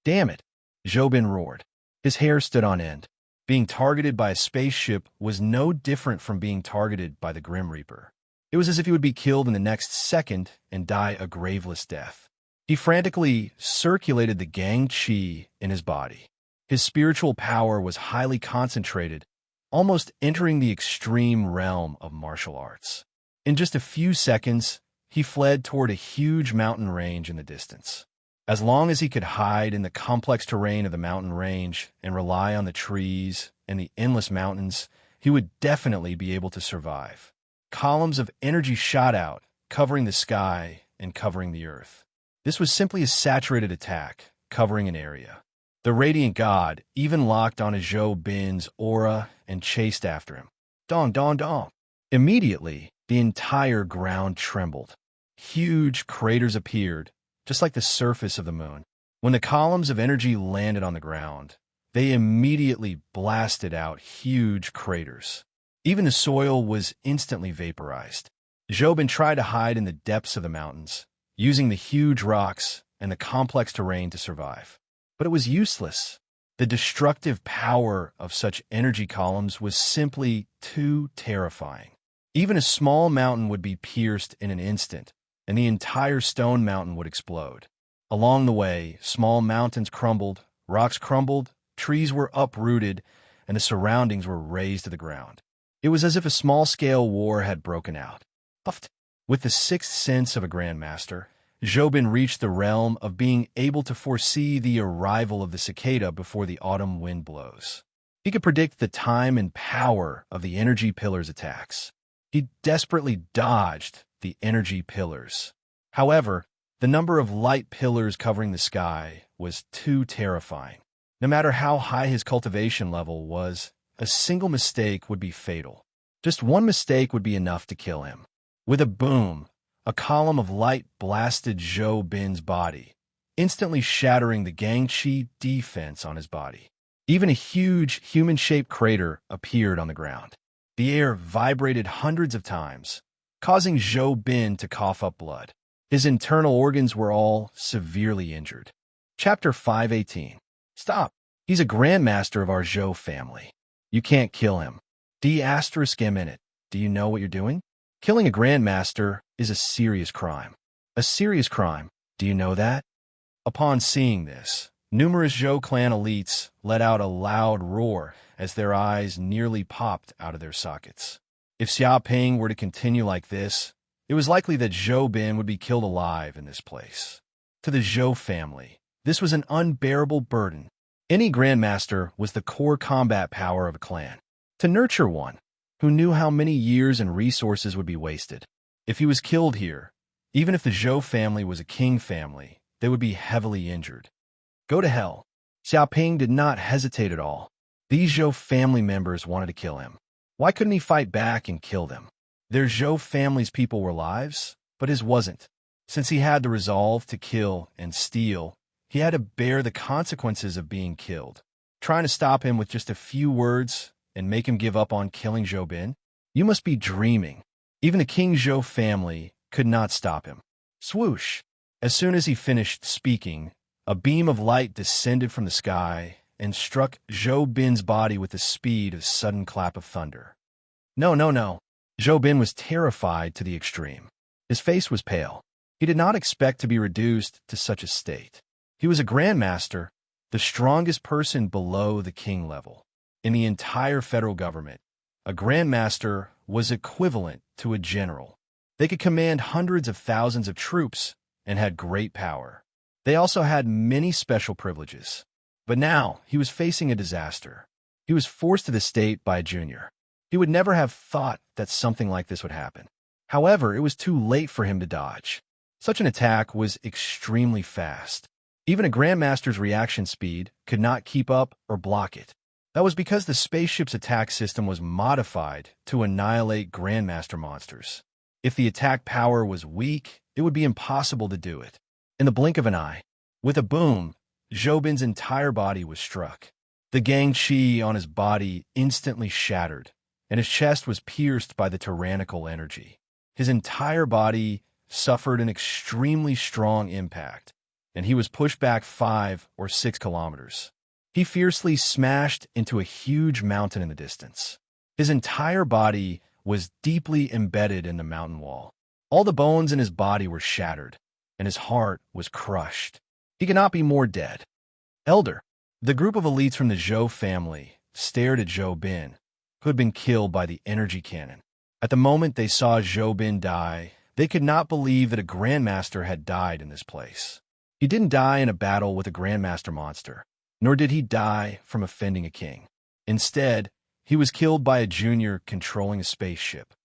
Damn it, Zhou Bin roared. His hair stood on end. Being targeted by a spaceship was no different from being targeted by the Grim Reaper. It was as if he would be killed in the next second and die a graveless death. He frantically circulated the Gang Qi in his body. His spiritual power was highly concentrated, almost entering the extreme realm of martial arts. In just a few seconds, he fled toward a huge mountain range in the distance. As long as he could hide in the complex terrain of the mountain range and rely on the trees and the endless mountains, he would definitely be able to survive. Columns of energy shot out, covering the sky and covering the earth. This was simply a saturated attack, covering an area. The Radiant God even locked on Zhou Bin's aura and chased after him. Dong, dong, dong. Immediately, the entire ground trembled. Huge craters appeared, just like the surface of the moon. When the columns of energy landed on the ground, they immediately blasted out huge craters. Even the soil was instantly vaporized. Zhou Bin tried to hide in the depths of the mountains, using the huge rocks and the complex terrain to survive. But it was useless. The destructive power of such energy columns was simply too terrifying. Even a small mountain would be pierced in an instant, and the entire stone mountain would explode. Along the way, small mountains crumbled, rocks crumbled, trees were uprooted, and the surroundings were razed to the ground. It was as if a small-scale war had broken out. Puffed. With the sixth sense of a grandmaster, Zhou Bin reached the realm of being able to foresee the arrival of the cicada before the autumn wind blows. He could predict the time and power of the energy pillar's attacks. He desperately dodged the energy pillars. However, the number of light pillars covering the sky was too terrifying. No matter how high his cultivation level was, a single mistake would be fatal. Just one mistake would be enough to kill him. With a boom, a column of light blasted Zhou Bin's body, instantly shattering the Gang Qi defense on his body. Even a huge, human-shaped crater appeared on the ground. The air vibrated hundreds of times, causing Zhou Bin to cough up blood. His internal organs were all severely injured. Chapter 518. Stop. He's a grandmaster of our Zhou family. You can't kill him. D***M in it. Do you know what you're doing? Killing a grandmaster is a serious crime. A serious crime. Do you know that? Upon seeing this, numerous Zhou clan elites let out a loud roar as their eyes nearly popped out of their sockets. If Xia Ping were to continue like this, it was likely that Zhou Bin would be killed alive in this place. To the Zhou family, this was an unbearable burden. Any grandmaster was the core combat power of a clan. To nurture one, who knew how many years and resources would be wasted. If he was killed here, even if the Zhou family was a king family, they would be heavily injured. Go to hell. Xia Ping did not hesitate at all. These Zhou family members wanted to kill him. Why couldn't he fight back and kill them? Their Zhou family's people were lives, but his wasn't. Since he had the resolve to kill and steal, He had to bear the consequences of being killed. Trying to stop him with just a few words and make him give up on killing Zhou Bin? You must be dreaming. Even the King Zhou family could not stop him. Swoosh! As soon as he finished speaking, a beam of light descended from the sky and struck Zhou Bin's body with the speed of a sudden clap of thunder. No, no, no. Zhou Bin was terrified to the extreme. His face was pale. He did not expect to be reduced to such a state. He was a grandmaster, the strongest person below the king level. In the entire federal government, a grandmaster was equivalent to a general. They could command hundreds of thousands of troops and had great power. They also had many special privileges. But now he was facing a disaster. He was forced to the state by a junior. He would never have thought that something like this would happen. However, it was too late for him to dodge. Such an attack was extremely fast. Even a grandmaster's reaction speed could not keep up or block it. That was because the spaceship's attack system was modified to annihilate grandmaster monsters. If the attack power was weak, it would be impossible to do it. In the blink of an eye, with a boom, Zhou Bin's entire body was struck. The gang chi on his body instantly shattered, and his chest was pierced by the tyrannical energy. His entire body suffered an extremely strong impact, and he was pushed back 5 or 6 kilometers. He fiercely smashed into a huge mountain in the distance. His entire body was deeply embedded in the mountain wall. All the bones in his body were shattered, and his heart was crushed. He could not be more dead. Elder, the group of elites from the Zhou family stared at Zhou Bin, who had been killed by the energy cannon. At the moment they saw Zhou Bin die, they could not believe that a grandmaster had died in this place. He didn't die in a battle with a grandmaster monster, nor did he die from offending a king. Instead, he was killed by a junior controlling a spaceship.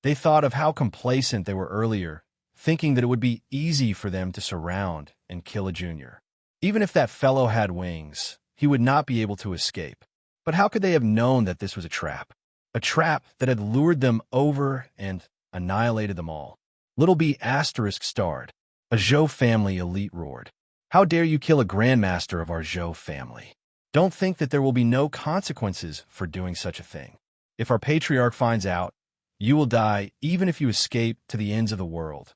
They thought of how complacent they were earlier, thinking that it would be easy for them to surround and kill a junior. Even if that fellow had wings, he would not be able to escape. But how could they have known that this was a trap? A trap that had lured them over and annihilated them all. Little B asterisk starred. A Zhou family elite roared. How dare you kill a grandmaster of our Zhou family? Don't think that there will be no consequences for doing such a thing. If our patriarch finds out, you will die even if you escape to the ends of the world.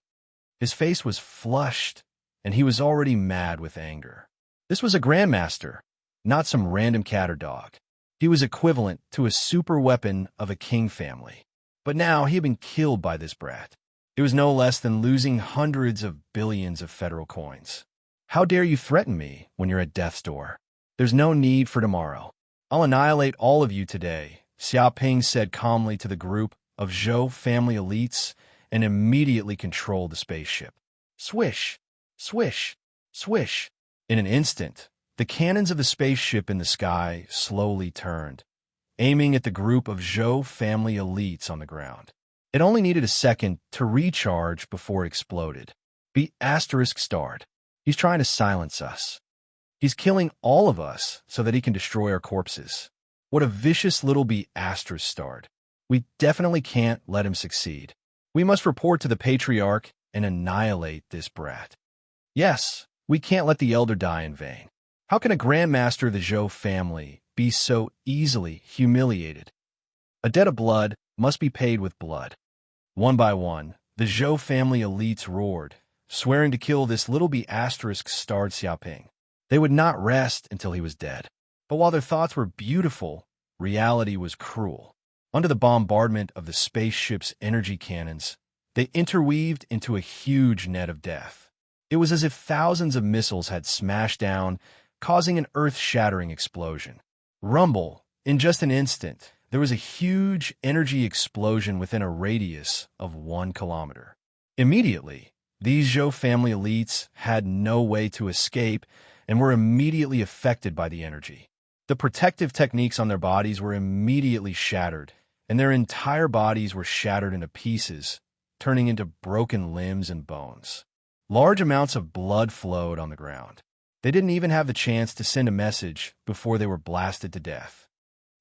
His face was flushed, and he was already mad with anger. This was a grandmaster, not some random cat or dog. He was equivalent to a super weapon of a king family. But now he had been killed by this brat. It was no less than losing hundreds of billions of federal coins. How dare you threaten me when you're at death's door? There's no need for tomorrow. I'll annihilate all of you today, Xiaoping said calmly to the group of Zhou family elites and immediately controlled the spaceship. Swish, swish, swish. In an instant, the cannons of the spaceship in the sky slowly turned, aiming at the group of Zhou family elites on the ground. It only needed a second to recharge before it exploded. B asterisk starred. He's trying to silence us. He's killing all of us so that he can destroy our corpses. What a vicious little B asterisk starred. We definitely can't let him succeed. We must report to the patriarch and annihilate this brat. Yes, we can't let the elder die in vain. How can a grandmaster of the Zhou family be so easily humiliated? A debt of blood must be paid with blood. One by one, the Zhou family elites roared, swearing to kill this little B asterisk starred Xiaoping. They would not rest until he was dead. But while their thoughts were beautiful, reality was cruel. Under the bombardment of the spaceship's energy cannons, they interweaved into a huge net of death. It was as if thousands of missiles had smashed down, causing an earth-shattering explosion. Rumble, in just an instant, there was a huge energy explosion within a radius of 1 kilometer. Immediately, these Zhou family elites had no way to escape and were immediately affected by the energy. The protective techniques on their bodies were immediately shattered, and their entire bodies were shattered into pieces, turning into broken limbs and bones. Large amounts of blood flowed on the ground. They didn't even have the chance to send a message before they were blasted to death.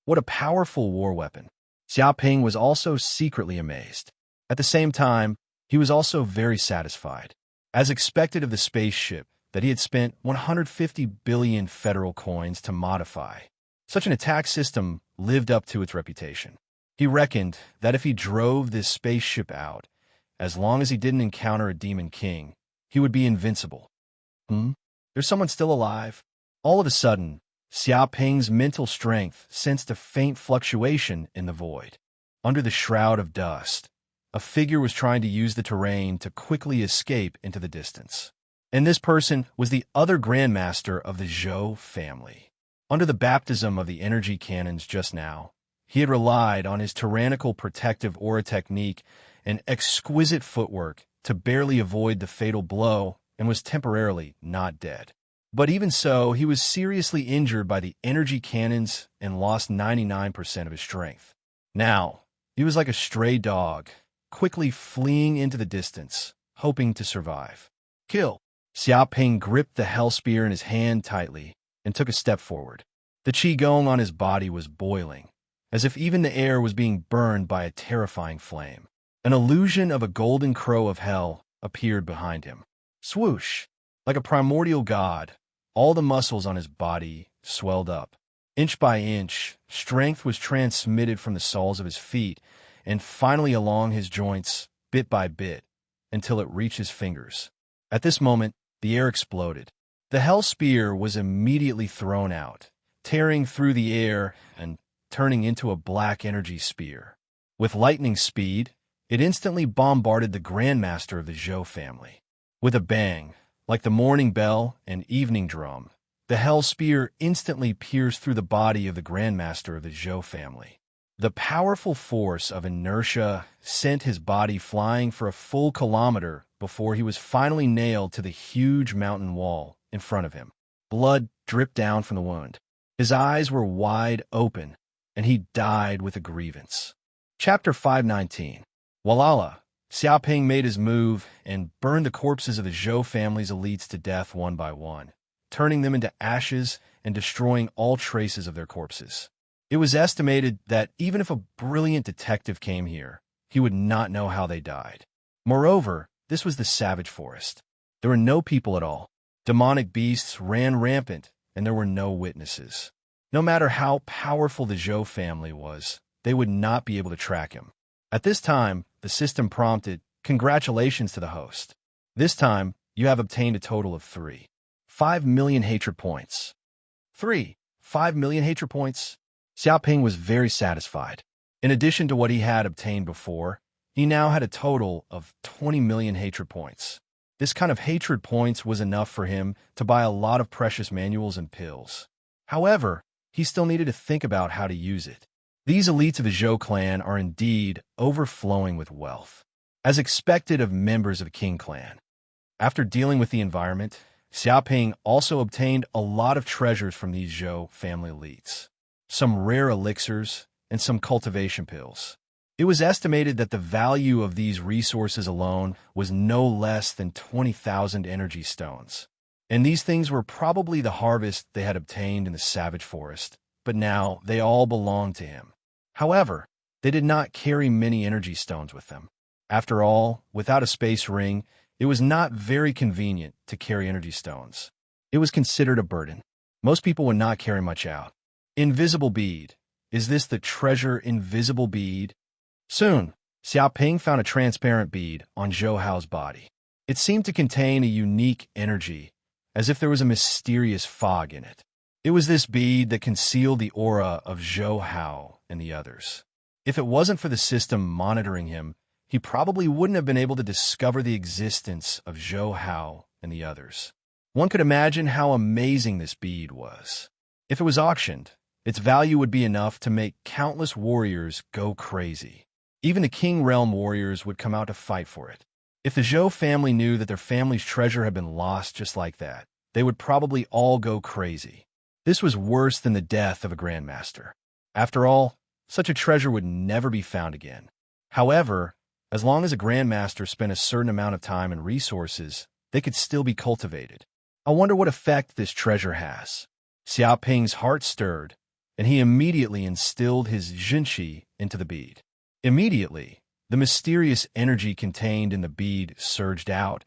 What a powerful war weapon. Xiaoping was also secretly amazed. At the same time, he was also very satisfied. As expected of the spaceship, that he had spent 150 billion federal coins to modify. Such an attack system lived up to its reputation. He reckoned that if he drove this spaceship out, as long as he didn't encounter a demon king, he would be invincible. There's someone still alive? All of a sudden, Xiao Ping's mental strength sensed a faint fluctuation in the void. Under the shroud of dust, a figure was trying to use the terrain to quickly escape into the distance. And this person was the other Grandmaster of the Zhou family. Under the baptism of the energy cannons just now, he had relied on his tyrannical protective aura technique and exquisite footwork to barely avoid the fatal blow and was temporarily not dead. But even so, he was seriously injured by the energy cannons and lost 99% of his strength. Now, he was like a stray dog, quickly fleeing into the distance, hoping to survive. Kill! Xiao Ping gripped the hell spear in his hand tightly and took a step forward. The qigong on his body was boiling, as if even the air was being burned by a terrifying flame. An illusion of a golden crow of hell appeared behind him. Swoosh! Like a primordial god, all the muscles on his body swelled up. Inch by inch, strength was transmitted from the soles of his feet and finally along his joints, bit by bit, until it reached his fingers. At this moment, the air exploded. The hell spear was immediately thrown out, tearing through the air and turning into a black energy spear. With lightning speed, it instantly bombarded the Grandmaster of the Zhou family. With a bang, like the morning bell and evening drum, the hell spear instantly pierced through the body of the Grandmaster of the Zhou family. The powerful force of inertia sent his body flying for a full kilometer before he was finally nailed to the huge mountain wall in front of him. Blood dripped down from the wound. His eyes were wide open, and he died with a grievance. Chapter 519. Walala, Xiao Ping made his move and burned the corpses of the Zhou family's elites to death one by one, turning them into ashes and destroying all traces of their corpses. It was estimated that even if a brilliant detective came here, he would not know how they died. Moreover, this was the savage forest. There were no people at all. Demonic beasts ran rampant, and there were no witnesses. No matter how powerful the Zhou family was, they would not be able to track him. At this time, the system prompted, "Congratulations to the host. This time, you have obtained a total of 5 million hatred points." 5 million hatred points? Xiao Ping was very satisfied. In addition to what he had obtained before, he now had a total of 20 million hatred points. This kind of hatred points was enough for him to buy a lot of precious manuals and pills. However, he still needed to think about how to use it. These elites of the Zhou clan are indeed overflowing with wealth, as expected of members of the King clan. After dealing with the environment, Xiao Ping also obtained a lot of treasures from these Zhou family elites, some rare elixirs, and some cultivation pills. It was estimated that the value of these resources alone was no less than 20,000 energy stones. And these things were probably the harvest they had obtained in the savage forest, but now they all belonged to him. However, they did not carry many energy stones with them. After all, without a space ring, it was not very convenient to carry energy stones. It was considered a burden. Most people would not carry much out. Invisible bead. Is this the treasure invisible bead? Soon, Xiao Ping found a transparent bead on Zhou Hao's body. It seemed to contain a unique energy, as if there was a mysterious fog in it. It was this bead that concealed the aura of Zhou Hao and the others. If it wasn't for the system monitoring him, he probably wouldn't have been able to discover the existence of Zhou Hao and the others. One could imagine how amazing this bead was. If it was auctioned, its value would be enough to make countless warriors go crazy. Even the King Realm warriors would come out to fight for it. If the Zhou family knew that their family's treasure had been lost just like that, they would probably all go crazy. This was worse than the death of a Grandmaster. After all, such a treasure would never be found again. However, as long as a Grandmaster spent a certain amount of time and resources, they could still be cultivated. I wonder what effect this treasure has. Xiao Ping's heart stirred, and he immediately instilled his Jinqi into the bead. Immediately, the mysterious energy contained in the bead surged out,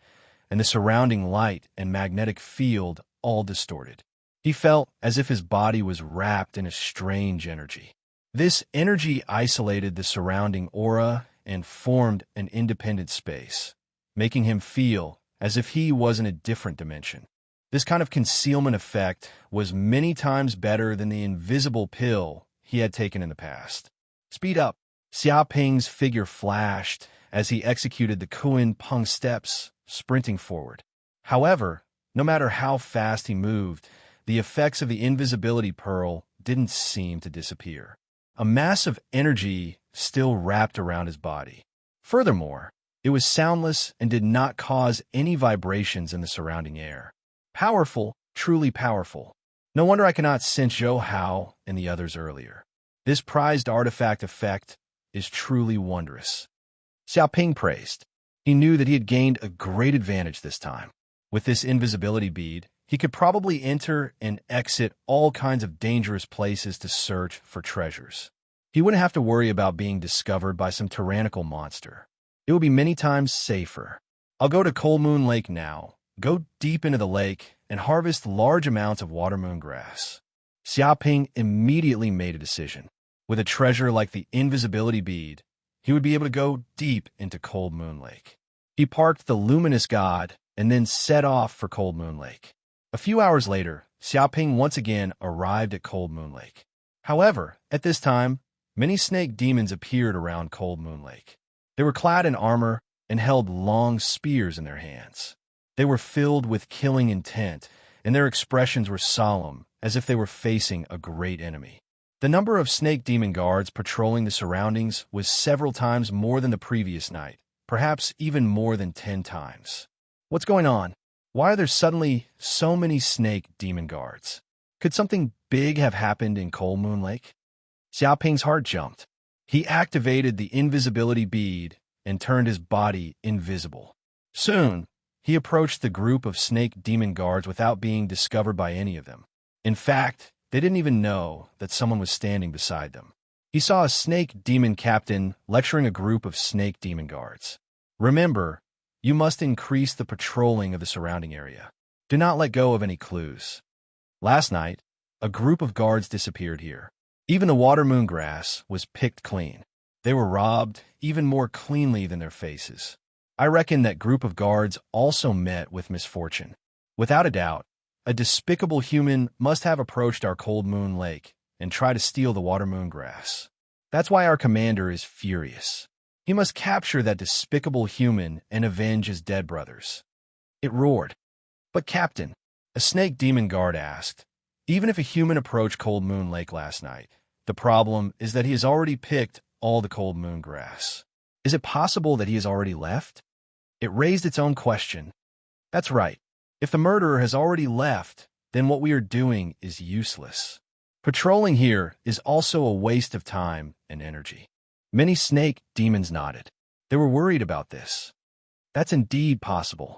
and the surrounding light and magnetic field all distorted. He felt as if his body was wrapped in a strange energy. This energy isolated the surrounding aura and formed an independent space, making him feel as if he was in a different dimension. This kind of concealment effect was many times better than the invisible pill he had taken in the past. Speed up. Xiaoping's figure flashed as he executed the Kuan Peng steps, sprinting forward. However, no matter how fast he moved, the effects of the invisibility pearl didn't seem to disappear. A mass of energy still wrapped around his body. Furthermore, it was soundless and did not cause any vibrations in the surrounding air. Powerful, truly powerful. No wonder I cannot sense Zhou Hao and the others earlier. This prized artifact effect is truly wondrous. Xiaoping praised. He knew that he had gained a great advantage this time. With this invisibility bead, he could probably enter and exit all kinds of dangerous places to search for treasures. He wouldn't have to worry about being discovered by some tyrannical monster. It would be many times safer. I'll go to Cold Moon Lake now, go deep into the lake, and harvest large amounts of watermoon grass. Xiaoping immediately made a decision. With a treasure like the invisibility bead, he would be able to go deep into Cold Moon Lake. He parked the luminous god and then set off for Cold Moon Lake. A few hours later, Xiaoping once again arrived at Cold Moon Lake. However, at this time, many snake demons appeared around Cold Moon Lake. They were clad in armor and held long spears in their hands. They were filled with killing intent, and their expressions were solemn, as if they were facing a great enemy. The number of snake demon guards patrolling the surroundings was several times more than the previous night, perhaps even more than 10 times. What's going on? Why are there suddenly so many snake demon guards? Could something big have happened in Cold Moon Lake? Xiaoping's heart jumped. He activated the invisibility bead and turned his body invisible. Soon, he approached the group of snake demon guards without being discovered by any of them. In fact, they didn't even know that someone was standing beside them. He saw a snake demon captain lecturing a group of snake demon guards. Remember, you must increase the patrolling of the surrounding area. Do not let go of any clues. Last night, a group of guards disappeared here. Even the watermoon grass was picked clean. They were robbed even more cleanly than their faces. I reckon that group of guards also met with misfortune. Without a doubt, a despicable human must have approached our Cold Moon Lake and tried to steal the watermoon grass. That's why our commander is furious. He must capture that despicable human and avenge his dead brothers. It roared. But Captain, a snake demon guard asked, even if a human approached Cold Moon Lake last night, the problem is that he has already picked all the cold moon grass. Is it possible that he has already left? It raised its own question. That's right. If the murderer has already left, then what we are doing is useless. Patrolling here is also a waste of time and energy. Many snake demons nodded. They were worried about this. That's indeed possible.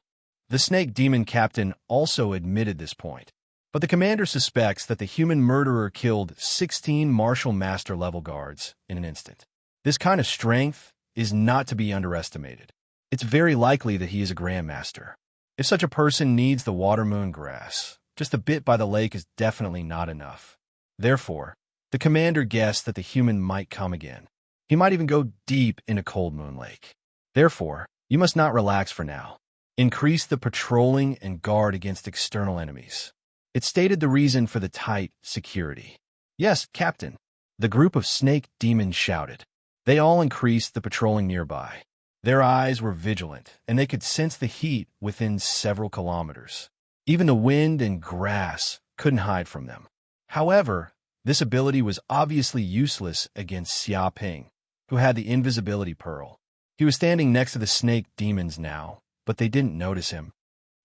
The snake demon captain also admitted this point. But the commander suspects that the human murderer killed 16 martial master level guards in an instant. This kind of strength is not to be underestimated. It's very likely that he is a grandmaster. If such a person needs the watermoon grass, just a bit by the lake is definitely not enough. Therefore, the commander guessed that the human might come again. He might even go deep into Cold Moon Lake. Therefore, you must not relax for now. Increase the patrolling and guard against external enemies. It stated the reason for the tight security. Yes, Captain, the group of snake demons shouted. They all increased the patrolling nearby. Their eyes were vigilant, and they could sense the heat within several kilometers. Even the wind and grass couldn't hide from them. However, this ability was obviously useless against Xiaoping, who had the invisibility pearl. He was standing next to the snake demons now, but they didn't notice him.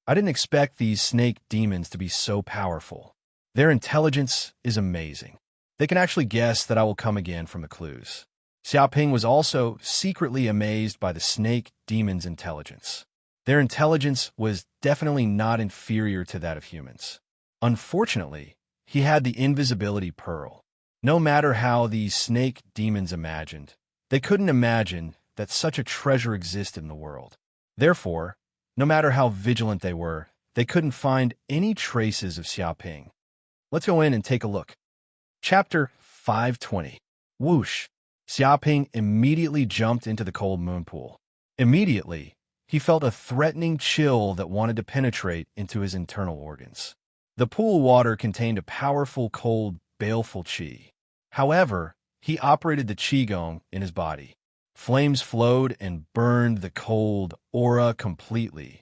I didn't expect these snake demons to be so powerful. Their intelligence is amazing. They can actually guess that I will come again from the clues. Xiaoping was also secretly amazed by the snake demons' intelligence. Their intelligence was definitely not inferior to that of humans. Unfortunately, he had the invisibility pearl. No matter how these snake demons imagined, they couldn't imagine that such a treasure existed in the world. Therefore, No matter how vigilant they couldn't find any traces of Xiaoping. Let's go in and take a look. Chapter 520. Whoosh! Xiaoping immediately jumped into the cold moon pool. Immediately, he felt a threatening chill that wanted to penetrate into his internal organs. The pool water contained a powerful, cold, baleful qi. However, he operated the qigong in his body. Flames flowed and burned the cold aura completely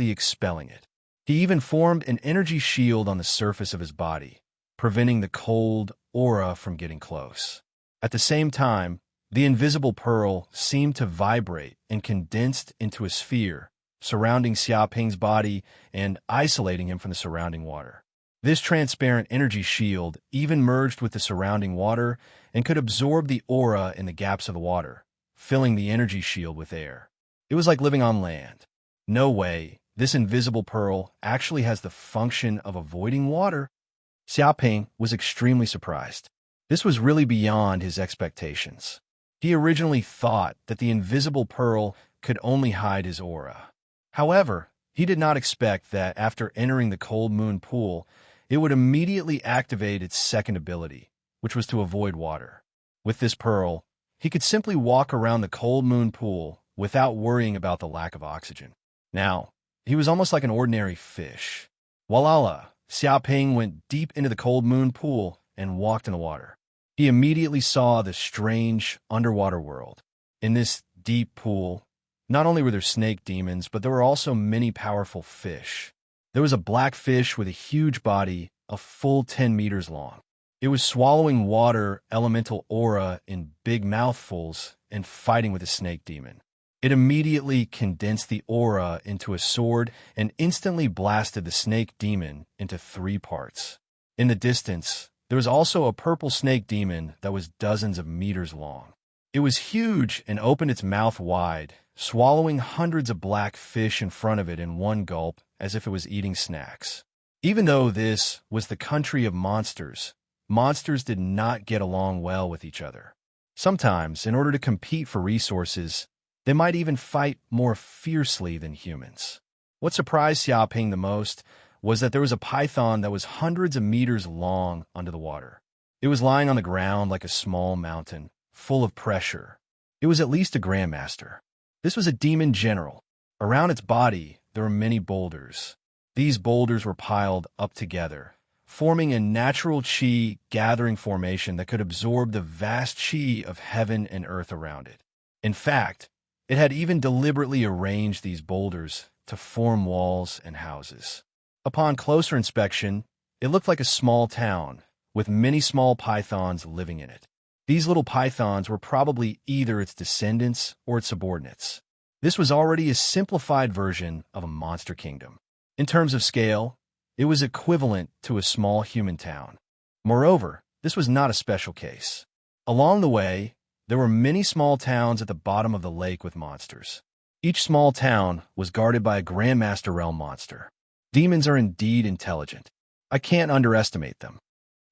expelling it. He even formed an energy shield on the surface of his body, preventing the cold aura from getting close. At the same time, the invisible pearl seemed to vibrate and condensed into a sphere, surrounding Xiaoping's body and isolating him from the surrounding water. This transparent energy shield even merged with the surrounding water and could absorb the aura in the gaps of the water, filling the energy shield with air. It was like living on land. No way, this invisible pearl actually has the function of avoiding water. Xiaoping was extremely surprised. This was really beyond his expectations. He originally thought that the invisible pearl could only hide his aura. However, he did not expect that after entering the cold moon pool, it would immediately activate its second ability, which was to avoid water. With this pearl, he could simply walk around the cold moon pool without worrying about the lack of oxygen. Now, he was almost like an ordinary fish. Voila! Xiaoping went deep into the cold moon pool and walked in the water. He immediately saw the strange underwater world. In this deep pool, not only were there snake demons, but there were also many powerful fish. There was a black fish with a huge body, a full 10 meters long. It was swallowing water elemental aura in big mouthfuls and fighting with a snake demon. It immediately condensed the aura into a sword and instantly blasted the snake demon into 3 parts. In the distance, there was also a purple snake demon that was dozens of meters long. It was huge and opened its mouth wide, swallowing hundreds of black fish in front of it in one gulp as if it was eating snacks. Even though this was the country of monsters, monsters did not get along well with each other. Sometimes, in order to compete for resources, they might even fight more fiercely than humans. What surprised Xiaoping the most was that there was a python that was hundreds of meters long under the water. It was lying on the ground like a small mountain, full of pressure. It was at least a grandmaster. This was a demon general. Around its body, there were many boulders. These boulders were piled up together, forming a natural qi gathering formation that could absorb the vast qi of heaven and earth around it. In fact, it had even deliberately arranged these boulders to form walls and houses. Upon closer inspection, it looked like a small town, with many small pythons living in it. These little pythons were probably either its descendants or its subordinates. This was already a simplified version of a monster kingdom. In terms of scale, it was equivalent to a small human town. Moreover, this was not a special case. Along the way, there were many small towns at the bottom of the lake with monsters. Each small town was guarded by a Grandmaster Realm monster. Demons are indeed intelligent. I can't underestimate them.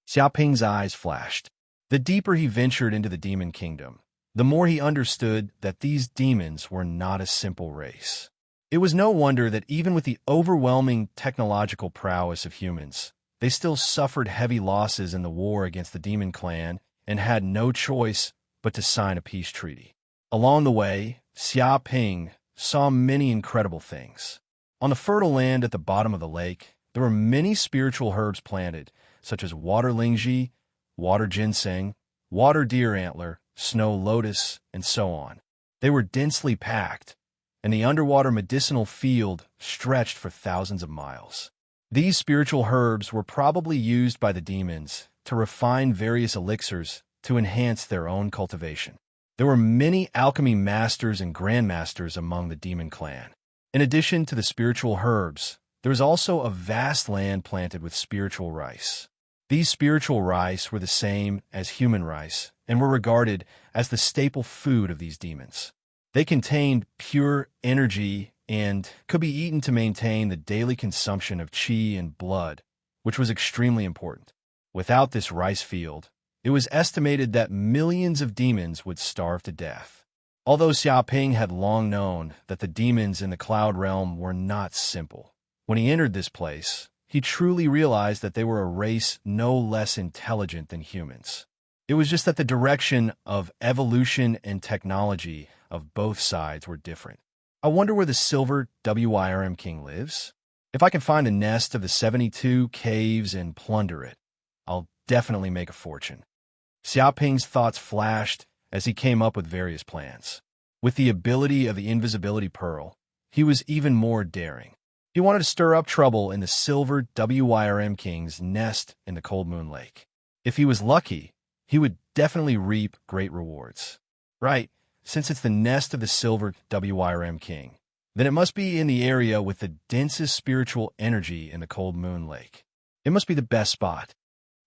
Xiaoping's eyes flashed. The deeper he ventured into the demon kingdom, the more he understood that these demons were not a simple race. It was no wonder that even with the overwhelming technological prowess of humans, they still suffered heavy losses in the war against the demon clan and had no choice but to sign a peace treaty. Along the way, Xiaoping saw many incredible things. On the fertile land at the bottom of the lake, there were many spiritual herbs planted, such as water lingji, water ginseng, water deer antler, snow lotus, and so on. They were densely packed, and the underwater medicinal field stretched for thousands of miles. These spiritual herbs were probably used by the demons to refine various elixirs to enhance their own cultivation. There were many alchemy masters and grandmasters among the demon clan. In addition to the spiritual herbs, there was also a vast land planted with spiritual rice. These spiritual rice were the same as human rice and were regarded as the staple food of these demons. They contained pure energy and could be eaten to maintain the daily consumption of qi and blood, which was extremely important. Without this rice field, it was estimated that millions of demons would starve to death. Although Xiaoping had long known that the demons in the cloud realm were not simple, when he entered this place, he truly realized that they were a race no less intelligent than humans. It was just that the direction of evolution and technology of both sides were different. I wonder where the silver WIRM king lives? If I can find the nest of the 72 caves and plunder it, I'll definitely make a fortune. Xiaoping's thoughts flashed as he came up with various plans. With the ability of the invisibility pearl, he was even more daring. He wanted to stir up trouble in the silver WIRM king's nest in the Cold Moon Lake. If he was lucky, he would definitely reap great rewards. Right, since it's the nest of the silver WIRM king, then it must be in the area with the densest spiritual energy in the Cold Moon Lake. It must be the best spot.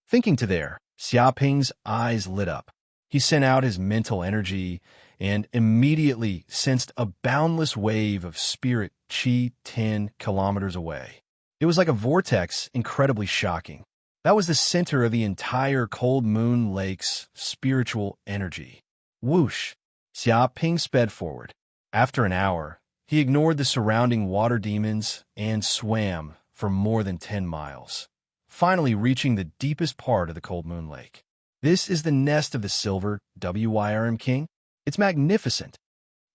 Thinking to there, Xiaoping's eyes lit up. He sent out his mental energy and immediately sensed a boundless wave of spirit chi 10 kilometers away. It was like a vortex, incredibly shocking. That was the center of the entire Cold Moon Lake's spiritual energy. Whoosh! Xiaoping sped forward. After an hour, he ignored the surrounding water demons and swam for more than 10 miles, finally reaching the deepest part of the Cold Moon Lake. This is the nest of the silver WIRM king? It's magnificent.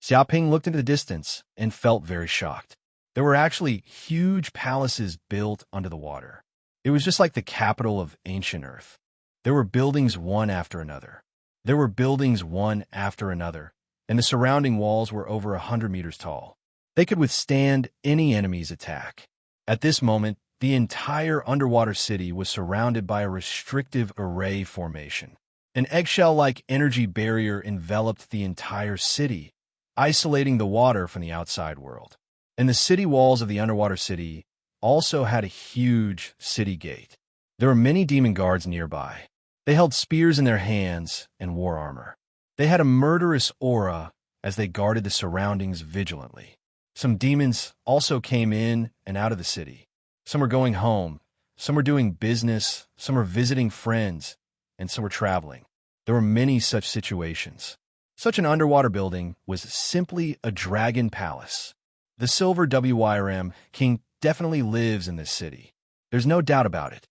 Xiaoping looked into the distance and felt very shocked. There were actually huge palaces built under the water. It was just like the capital of ancient Earth. There were buildings one after another. There were buildings one after another, and the surrounding walls were over 100 meters tall. They could withstand any enemy's attack. At this moment, the entire underwater city was surrounded by a restrictive array formation. An eggshell-like energy barrier enveloped the entire city, isolating the water from the outside world. And the city walls of the underwater city also had a huge city gate. There were many demon guards nearby. They held spears in their hands and wore armor. They had a murderous aura as they guarded the surroundings vigilantly. Some demons also came in and out of the city. Some were going home, some were doing business, some were visiting friends, and some were traveling. There were many such situations. Such an underwater building was simply a dragon palace. The silver WIRM king definitely lives in this city. There's no doubt about it.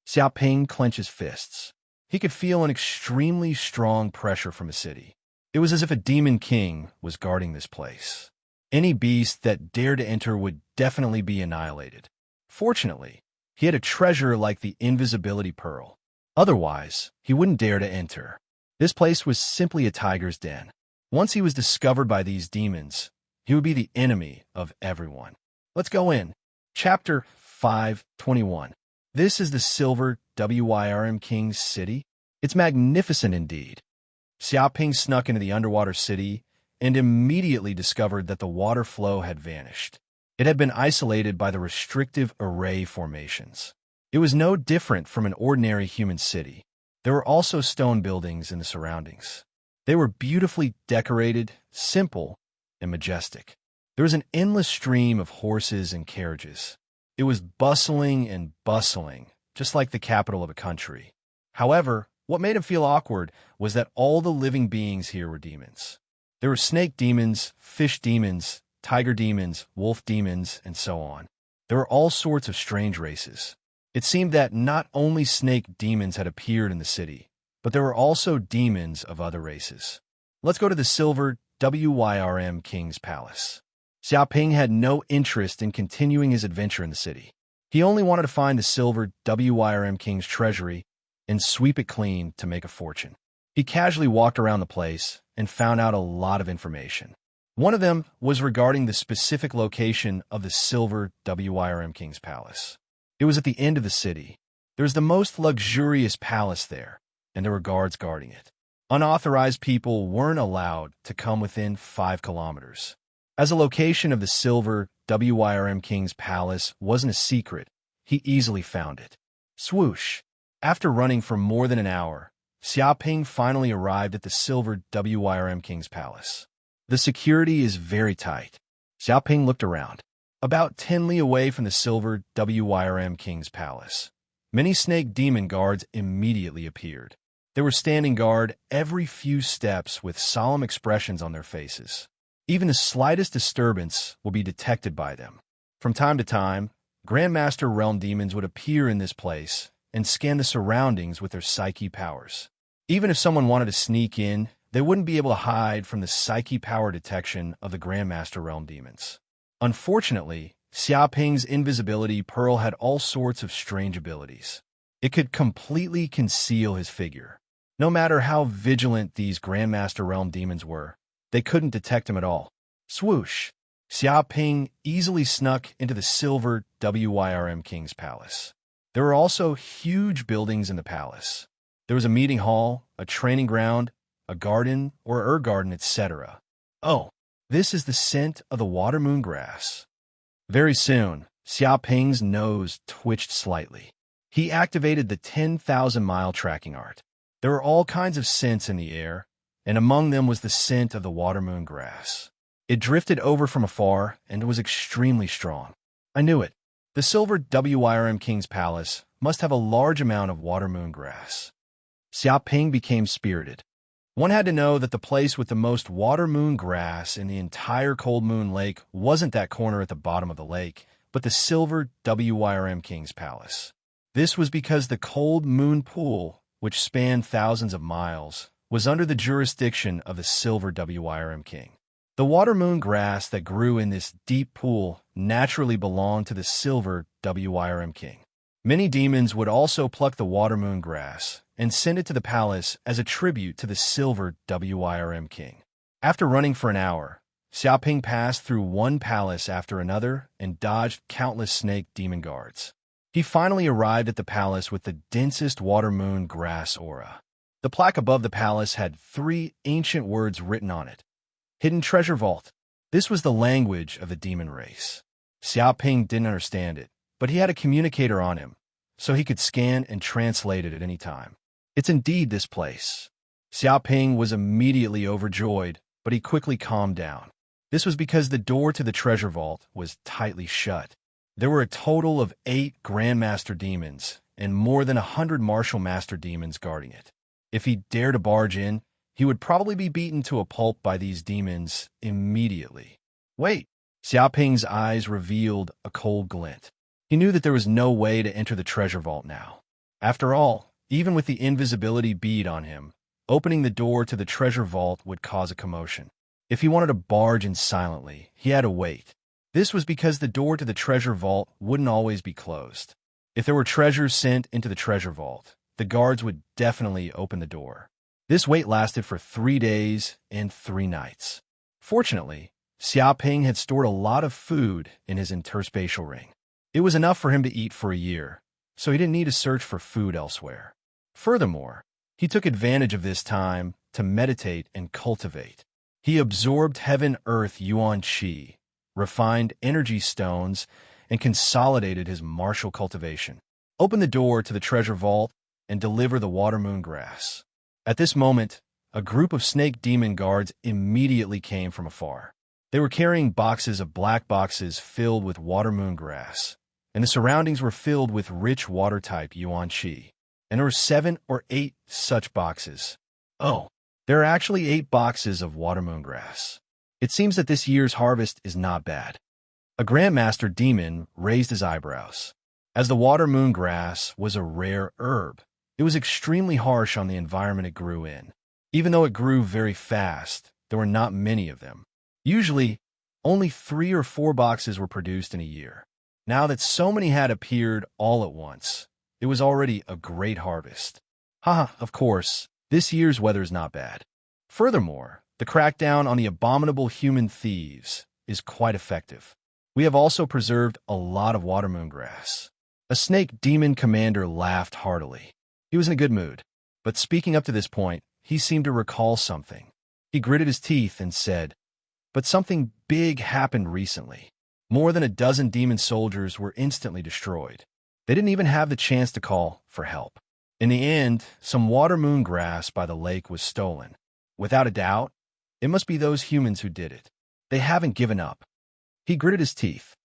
Xiaoping clenched his fists. He could feel an extremely strong pressure from the city. It was as if a demon king was guarding this place. Any beast that dared to enter would definitely be annihilated. Fortunately, he had a treasure like the invisibility pearl. Otherwise, he wouldn't dare to enter. This place was simply a tiger's den. Once he was discovered by these demons, he would be the enemy of everyone. Let's go in. Chapter 5:21. This is the silver WIRM king's city. It's magnificent indeed. Xiaoping snuck into the underwater city and immediately discovered that the water flow had vanished. It had been isolated by the restrictive array formations. It was no different from an ordinary human city. There were also stone buildings in the surroundings. They were beautifully decorated, simple, and majestic. There was an endless stream of horses and carriages. It was bustling and bustling, just like the capital of a country. However, what made him feel awkward was that all the living beings here were demons. There were snake demons, fish demons, tiger demons, wolf demons, and so on. There were all sorts of strange races. It seemed that not only snake demons had appeared in the city, but there were also demons of other races. Let's go to the silver WIRM king's palace. Xiaoping had no interest in continuing his adventure in the city. He only wanted to find the silver WIRM king's treasury and sweep it clean to make a fortune. He casually walked around the place and found out a lot of information. One of them was regarding the specific location of the silver WIRM king's palace. It was at the end of the city. There was the most luxurious palace there, and there were guards guarding it. Unauthorized people weren't allowed to come within 5 kilometers. As a location of the silver WIRM king's palace wasn't a secret, he easily found it. Swoosh! After running for more than an hour, Xiaoping finally arrived at the silver WIRM king's palace. The security is very tight. Xiaoping looked around. About 10 li away from the silver WIRM king's palace, many snake demon guards immediately appeared. They were standing guard every few steps with solemn expressions on their faces. Even the slightest disturbance will be detected by them. From time to time, Grandmaster Realm Demons would appear in this place and scan the surroundings with their psyche powers. Even if someone wanted to sneak in, they wouldn't be able to hide from the psyche power detection of the Grandmaster Realm Demons. Unfortunately, Xiaoping's invisibility pearl had all sorts of strange abilities. It could completely conceal his figure. No matter how vigilant these Grandmaster Realm Demons were, they couldn't detect him at all. Swoosh! Xiaoping easily snuck into the silver Wyrm King's palace. There were also huge buildings in the palace. There was a meeting hall, a training ground, a garden or garden, etc. Oh, this is the scent of the water moon grass. Very soon, Xiaoping's nose twitched slightly. He activated the 10,000-mile tracking art. There were all kinds of scents in the air, and among them was the scent of the water moon grass. It drifted over from afar and was extremely strong. I knew it. The silver Wyrm King's palace must have a large amount of water moon grass. Xiaoping became spirited. One had to know that the place with the most water moon grass in the entire Cold Moon Lake wasn't that corner at the bottom of the lake, but the silver Wyrm King's palace. This was because the Cold Moon Pool, which spanned thousands of miles, was under the jurisdiction of the silver Wyrm King. The water moon grass that grew in this deep pool naturally belonged to the silver Wyrm King. Many demons would also pluck the water moon grass and send it to the palace as a tribute to the silver Wyrm King. After running for an hour, Xiaoping passed through one palace after another and dodged countless snake demon guards. He finally arrived at the palace with the densest water moon grass aura. The plaque above the palace had 3 ancient words written on it. Hidden Treasure Vault. This was the language of the demon race. Xiaoping didn't understand it, but he had a communicator on him, so he could scan and translate it at any time. It's indeed this place. Xiaoping was immediately overjoyed, but he quickly calmed down. This was because the door to the treasure vault was tightly shut. There were a total of 8 Grandmaster Demons and more than 100 Martial Master Demons guarding it. If he dared to barge in, he would probably be beaten to a pulp by these demons immediately. Wait! Xiaoping's eyes revealed a cold glint. He knew that there was no way to enter the treasure vault now. After all, even with the invisibility bead on him, opening the door to the treasure vault would cause a commotion. If he wanted to barge in silently, he had to wait. This was because the door to the treasure vault wouldn't always be closed. If there were treasures sent into the treasure vault, the guards would definitely open the door. This wait lasted for 3 days and 3 nights. Fortunately, Xiaoping had stored a lot of food in his interspatial ring. It was enough for him to eat for a year, so he didn't need to search for food elsewhere. Furthermore, he took advantage of this time to meditate and cultivate. He absorbed heaven-earth yuan qi, refined energy stones, and consolidated his martial cultivation. Open the door to the treasure vault and deliver the water moon grass. At this moment, a group of snake demon guards immediately came from afar. They were carrying boxes of black boxes filled with water moon grass, and the surroundings were filled with rich water-type yuan qi. And there were 7 or 8 such boxes. Oh, there are actually 8 boxes of water moon grass. It seems that this year's harvest is not bad. A Grandmaster Demon raised his eyebrows. As the water moon grass was a rare herb, it was extremely harsh on the environment it grew in. Even though it grew very fast, there were not many of them. Usually, only 3 or 4 boxes were produced in a year. Now that so many had appeared all at once, it was already a great harvest. Haha, of course, this year's weather is not bad. Furthermore, the crackdown on the abominable human thieves is quite effective. We have also preserved a lot of water moon grass. A snake demon commander laughed heartily. He was in a good mood, but speaking up to this point, he seemed to recall something. He gritted his teeth and said, "But something big happened recently. More than a dozen demon soldiers were instantly destroyed. They didn't even have the chance to call for help. In the end, some water moon grass by the lake was stolen. Without a doubt, it must be those humans who did it. They haven't given up." He gritted his teeth.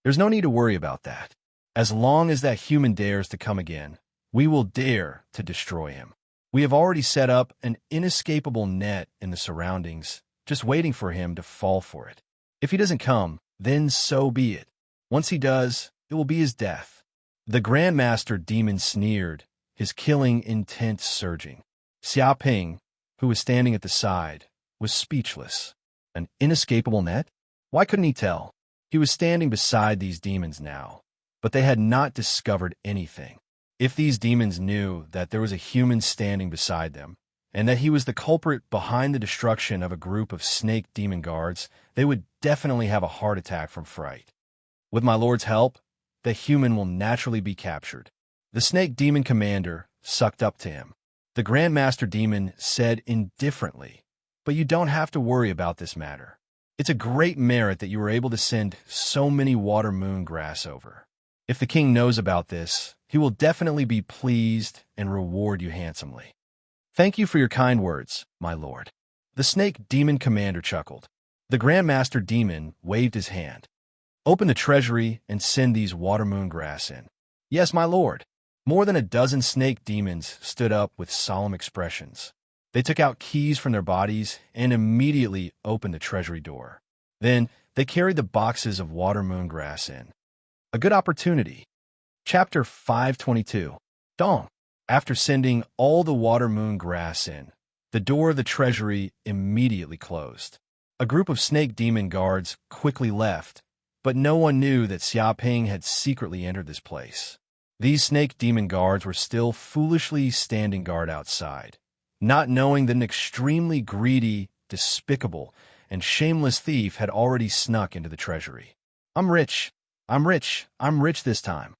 "There's no need to worry about that. As long as that human dares to come again, we will dare to destroy him." We have already set up an inescapable net in the surroundings, just waiting for him to fall for it. If he doesn't come, then so be it. Once he does, it will be his death." The Grandmaster Demon sneered, his killing intent surging. Xia Ping, who was standing at the side, was speechless. An inescapable net? Why couldn't he tell? He was standing beside these demons now, but they had not discovered anything. If these demons knew that there was a human standing beside them, and that he was the culprit behind the destruction of a group of snake demon guards, they would definitely have a heart attack from fright. With my lord's help, the human will naturally be captured. The snake demon commander sucked up to him. The Grandmaster Demon said indifferently, "But you don't have to worry about this matter. It's a great merit that you were able to send so many water moon grass over. If the king knows about this, he will definitely be pleased and reward you handsomely." "Thank you for your kind words, my lord." The snake demon commander chuckled. The Grandmaster Demon waved his hand. "Open the treasury and send these water moon grass in." "Yes, my lord." More than a dozen snake demons stood up with solemn expressions. They took out keys from their bodies and immediately opened the treasury door. Then they carried the boxes of water moon grass in. A good opportunity. Chapter 522. Dong. After sending all the water moon grass in, the door of the treasury immediately closed. A group of snake demon guards quickly left, but no one knew that Xia Ping had secretly entered this place. These snake demon guards were still foolishly standing guard outside, not knowing that an extremely greedy, despicable, and shameless thief had already snuck into the treasury. I'm rich this time."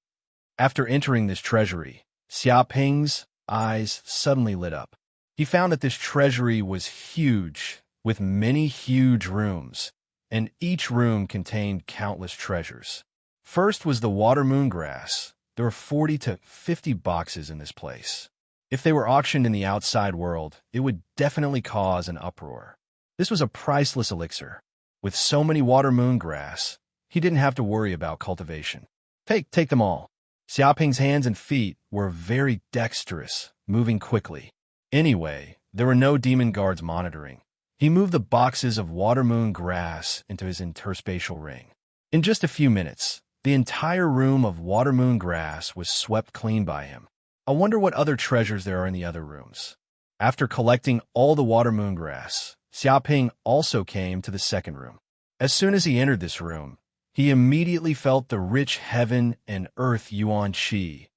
After entering this treasury, Xia Ping's eyes suddenly lit up. He found that this treasury was huge, with many huge rooms, and each room contained countless treasures. First was the water moon grass. There were 40 to 50 boxes in this place. If they were auctioned in the outside world, it would definitely cause an uproar. This was a priceless elixir. With so many water moon grass, he didn't have to worry about cultivation. Take them all." Xia Ping's hands and feet were very dexterous, moving quickly. Anyway, there were no demon guards monitoring. He moved the boxes of water moon grass into his interspatial ring. In just a few minutes, the entire room of water moon grass was swept clean by him. I wonder what other treasures there are in the other rooms. After collecting all the water moon grass, Xia Ping also came to the second room. As soon as he entered this room, he immediately felt the rich heaven and earth yuan qi,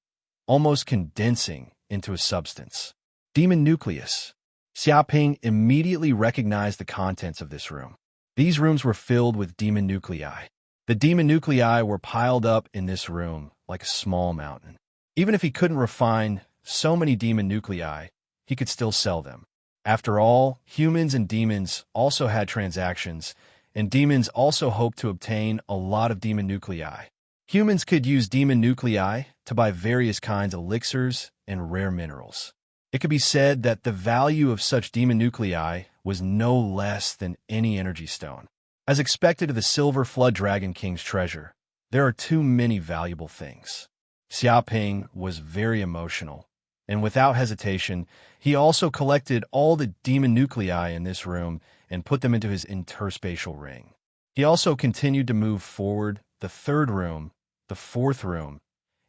almost condensing into a substance. Demon nucleus. Xia Ping immediately recognized the contents of this room. These rooms were filled with demon nuclei. The demon nuclei were piled up in this room like a small mountain. Even if he couldn't refine so many demon nuclei, he could still sell them. After all, humans and demons also had transactions, and demons also hoped to obtain a lot of demon nuclei. Humans could use demon nuclei to buy various kinds of elixirs and rare minerals. It could be said that the value of such demon nuclei was no less than any energy stone. As expected of the Silver Flood Dragon King's treasure, there are too many valuable things. Xia Ping was very emotional, and without hesitation, he also collected all the demon nuclei in this room and put them into his interspatial ring. He also continued to move forward the third room, the fourth room,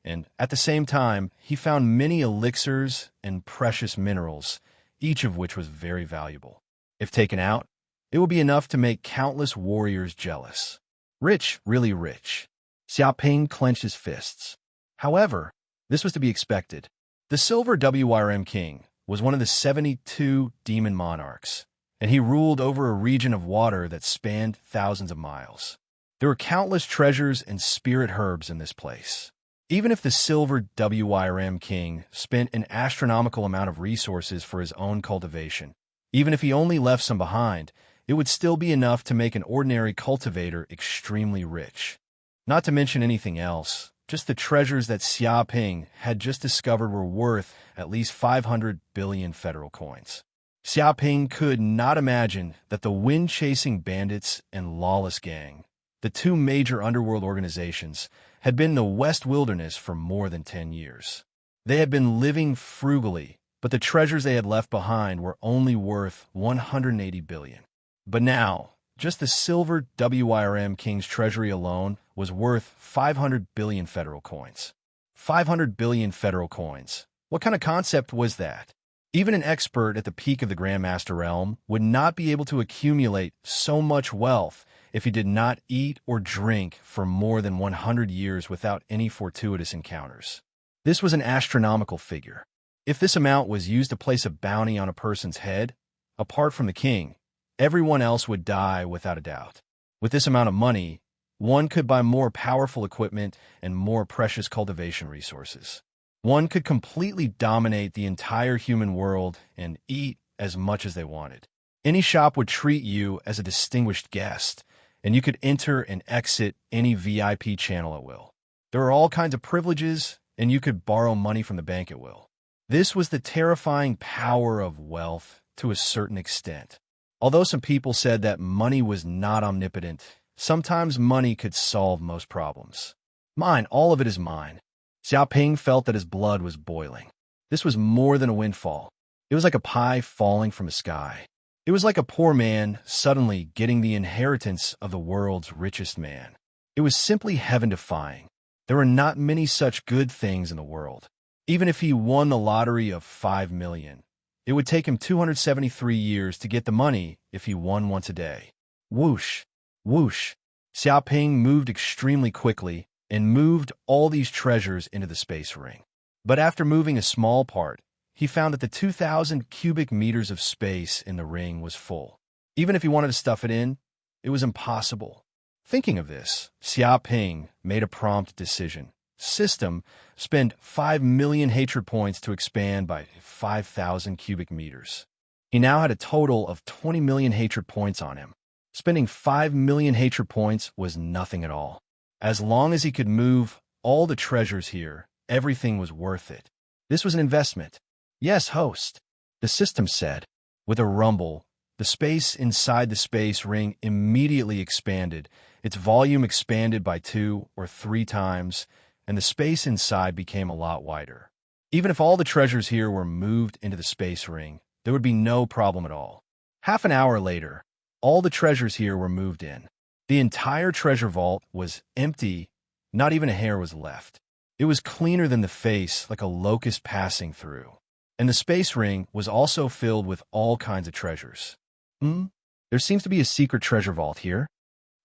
and at the same time, he found many elixirs and precious minerals, each of which was very valuable. If taken out, it would be enough to make countless warriors jealous. Rich, really rich. Xia Ping clenched his fists. However, this was to be expected. The Silver WRM King was one of the 72 demon monarchs, and he ruled over a region of water that spanned thousands of miles. There were countless treasures and spirit herbs in this place. Even if the Silver WRM King spent an astronomical amount of resources for his own cultivation, even if he only left some behind, it would still be enough to make an ordinary cultivator extremely rich. Not to mention anything else, just the treasures that Xia Ping had just discovered were worth at least 500 billion federal coins. Xia Ping could not imagine that the wind-chasing bandits and lawless gang, the two major underworld organizations, had been in the West Wilderness for more than 10 years. They had been living frugally but the treasures they had left behind were only worth 180 billion. But now, just the silver WIRM King's treasury alone was worth 500 billion federal coins. 500 billion federal coins. What kind of concept was that? Even an expert at the peak of the Grandmaster realm would not be able to accumulate so much wealth if he did not eat or drink for more than 100 years without any fortuitous encounters. This was an astronomical figure. If this amount was used to place a bounty on a person's head, apart from the king, everyone else would die without a doubt. With this amount of money, one could buy more powerful equipment and more precious cultivation resources. One could completely dominate the entire human world and eat as much as they wanted. Any shop would treat you as a distinguished guest, and you could enter and exit any VIP channel at will. There are all kinds of privileges, and you could borrow money from the bank at will. This was the terrifying power of wealth to a certain extent. Although some people said that money was not omnipotent, sometimes money could solve most problems. Mine, all of it is mine. Xiaoping felt that his blood was boiling. This was more than a windfall. It was like a pie falling from the sky. It was like a poor man suddenly getting the inheritance of the world's richest man. It was simply heaven-defying. There were not many such good things in the world. Even if he won the lottery of 5 million, it would take him 273 years to get the money if he won once a day. Whoosh, whoosh. Xiaoping moved extremely quickly and moved all these treasures into the space ring. But after moving a small part, he found that the 2,000 cubic meters of space in the ring was full. Even if he wanted to stuff it in, it was impossible. Thinking of this, Xiaoping made a prompt decision. System, spend 5 million hatred points to expand by 5,000 cubic meters. He now had a total of 20 million hatred points on him. Spending 5 million hatred points was nothing at all. As long as he could move all the treasures here, everything was worth it. This was an investment. Yes, host, the system said. With a rumble, the space inside the space ring immediately expanded. Its volume expanded by 2 or 3 times, and the space inside became a lot wider. Even if all the treasures here were moved into the space ring, there would be no problem at all. Half an hour later, all the treasures here were moved in. The entire treasure vault was empty. Not even a hair was left. It was cleaner than the face, like a locust passing through. And the space ring was also filled with all kinds of treasures. There seems to be a secret treasure vault here.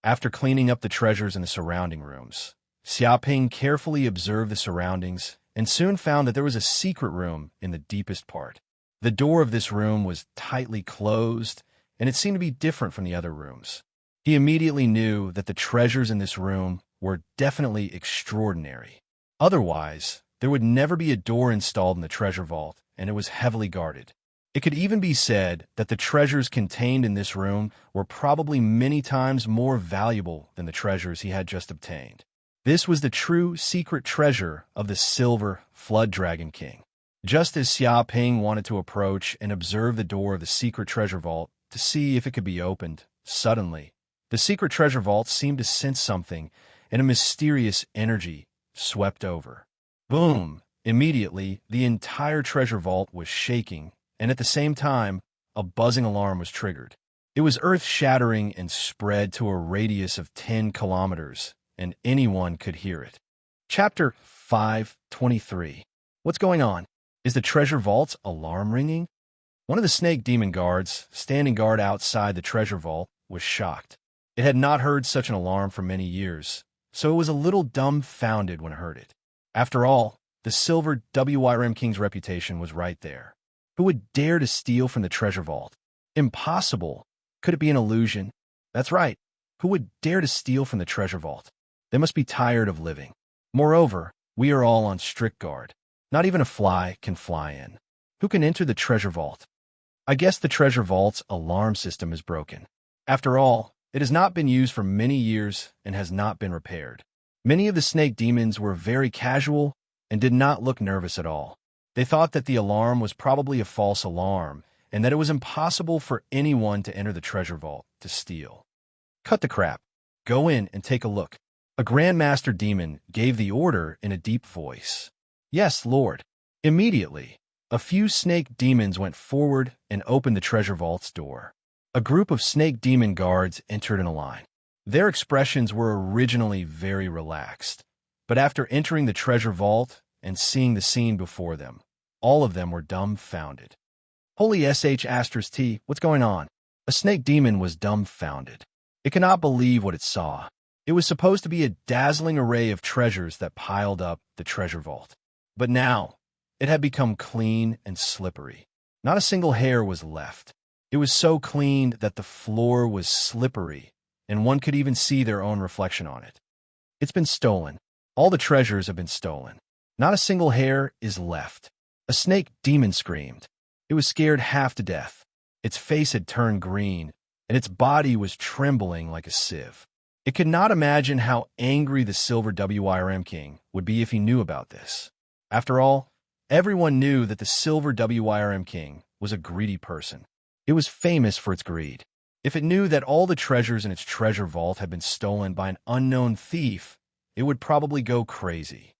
After cleaning up the treasures in the surrounding rooms, Xiaoping carefully observed the surroundings and soon found that there was a secret room in the deepest part. The door of this room was tightly closed, and it seemed to be different from the other rooms. He immediately knew that the treasures in this room were definitely extraordinary. Otherwise, there would never be a door installed in the treasure vault, and it was heavily guarded. It could even be said that the treasures contained in this room were probably many times more valuable than the treasures he had just obtained. This was the true secret treasure of the Silver Flood Dragon King. Just as Xiaoping wanted to approach and observe the door of the secret treasure vault to see if it could be opened, suddenly, the secret treasure vault seemed to sense something, and a mysterious energy swept over. Boom! Immediately, the entire treasure vault was shaking, and at the same time, a buzzing alarm was triggered. It was earth-shattering and spread to a radius of 10 kilometers, and anyone could hear it. Chapter 5:23. What's going on? Is the treasure vault's alarm ringing? One of the snake demon guards, standing guard outside the treasure vault, was shocked. It had not heard such an alarm for many years, so it was a little dumbfounded when it heard it. After all, the Silver WIRM King's reputation was right there. Who would dare to steal from the treasure vault? Impossible. Could it be an illusion? That's right. Who would dare to steal from the treasure vault? They must be tired of living. Moreover, we are all on strict guard. Not even a fly can fly in. Who can enter the treasure vault? I guess the treasure vault's alarm system is broken. After all, it has not been used for many years and has not been repaired. Many of the snake demons were very casual and did not look nervous at all. They thought that the alarm was probably a false alarm and that it was impossible for anyone to enter the treasure vault to steal. Cut the crap. Go in and take a look. A Grandmaster Demon gave the order in a deep voice. Yes, Lord. Immediately, A few snake demons went forward and opened the treasure vault's door. A group of snake demon guards entered in a line. Their expressions were originally very relaxed, but after entering the treasure vault and seeing the scene before them, all of them were dumbfounded. Holy sh*T, what's going on? A snake demon was dumbfounded. It could not believe what it saw. It was supposed to be a dazzling array of treasures that piled up the treasure vault. But now, it had become clean and slippery. Not a single hair was left. It was so clean that the floor was slippery, and one could even see their own reflection on it. It's been stolen. All the treasures have been stolen. Not a single hair is left. A snake demon screamed. It was scared half to death. Its face had turned green, and its body was trembling like a sieve. It could not imagine how angry the Silver WIRM King would be if he knew about this. After all, everyone knew that the Silver WIRM King was a greedy person. It was famous for its greed. If it knew that all the treasures in its treasure vault had been stolen by an unknown thief, it would probably go crazy.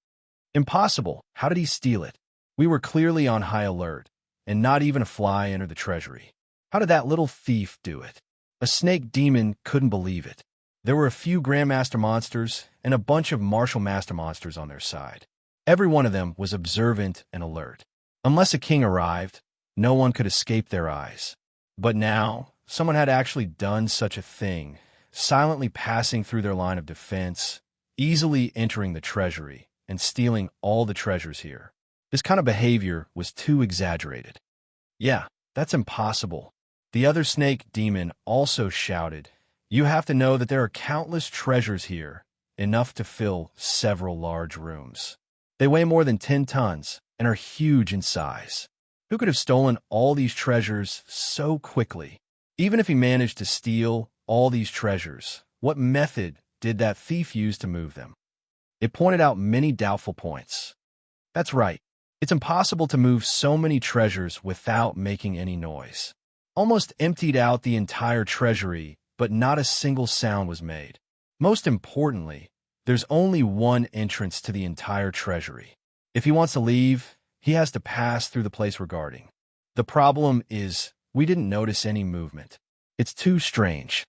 Impossible. How did he steal it? We were clearly on high alert, and not even a fly entered the treasury. How did that little thief do it? A snake demon couldn't believe it. There were a few Grandmaster monsters and a bunch of Martial Master monsters on their side. Every one of them was observant and alert. Unless a king arrived, no one could escape their eyes. But now, someone had actually done such a thing, silently passing through their line of defense, easily entering the treasury, and stealing all the treasures here. This kind of behavior was too exaggerated. Yeah, that's impossible. The other snake demon also shouted, "You have to know that there are countless treasures here, enough to fill several large rooms. They weigh more than 10 tons and are huge in size. Who could have stolen all these treasures so quickly? Even if he managed to steal all these treasures, what method did that thief use to move them?" It pointed out many doubtful points. That's right. It's impossible to move so many treasures without making any noise. Almost emptied out the entire treasury, but not a single sound was made. Most importantly, there's only one entrance to the entire treasury. If he wants to leave, he has to pass through the place we're guarding. The problem is, we didn't notice any movement. It's too strange.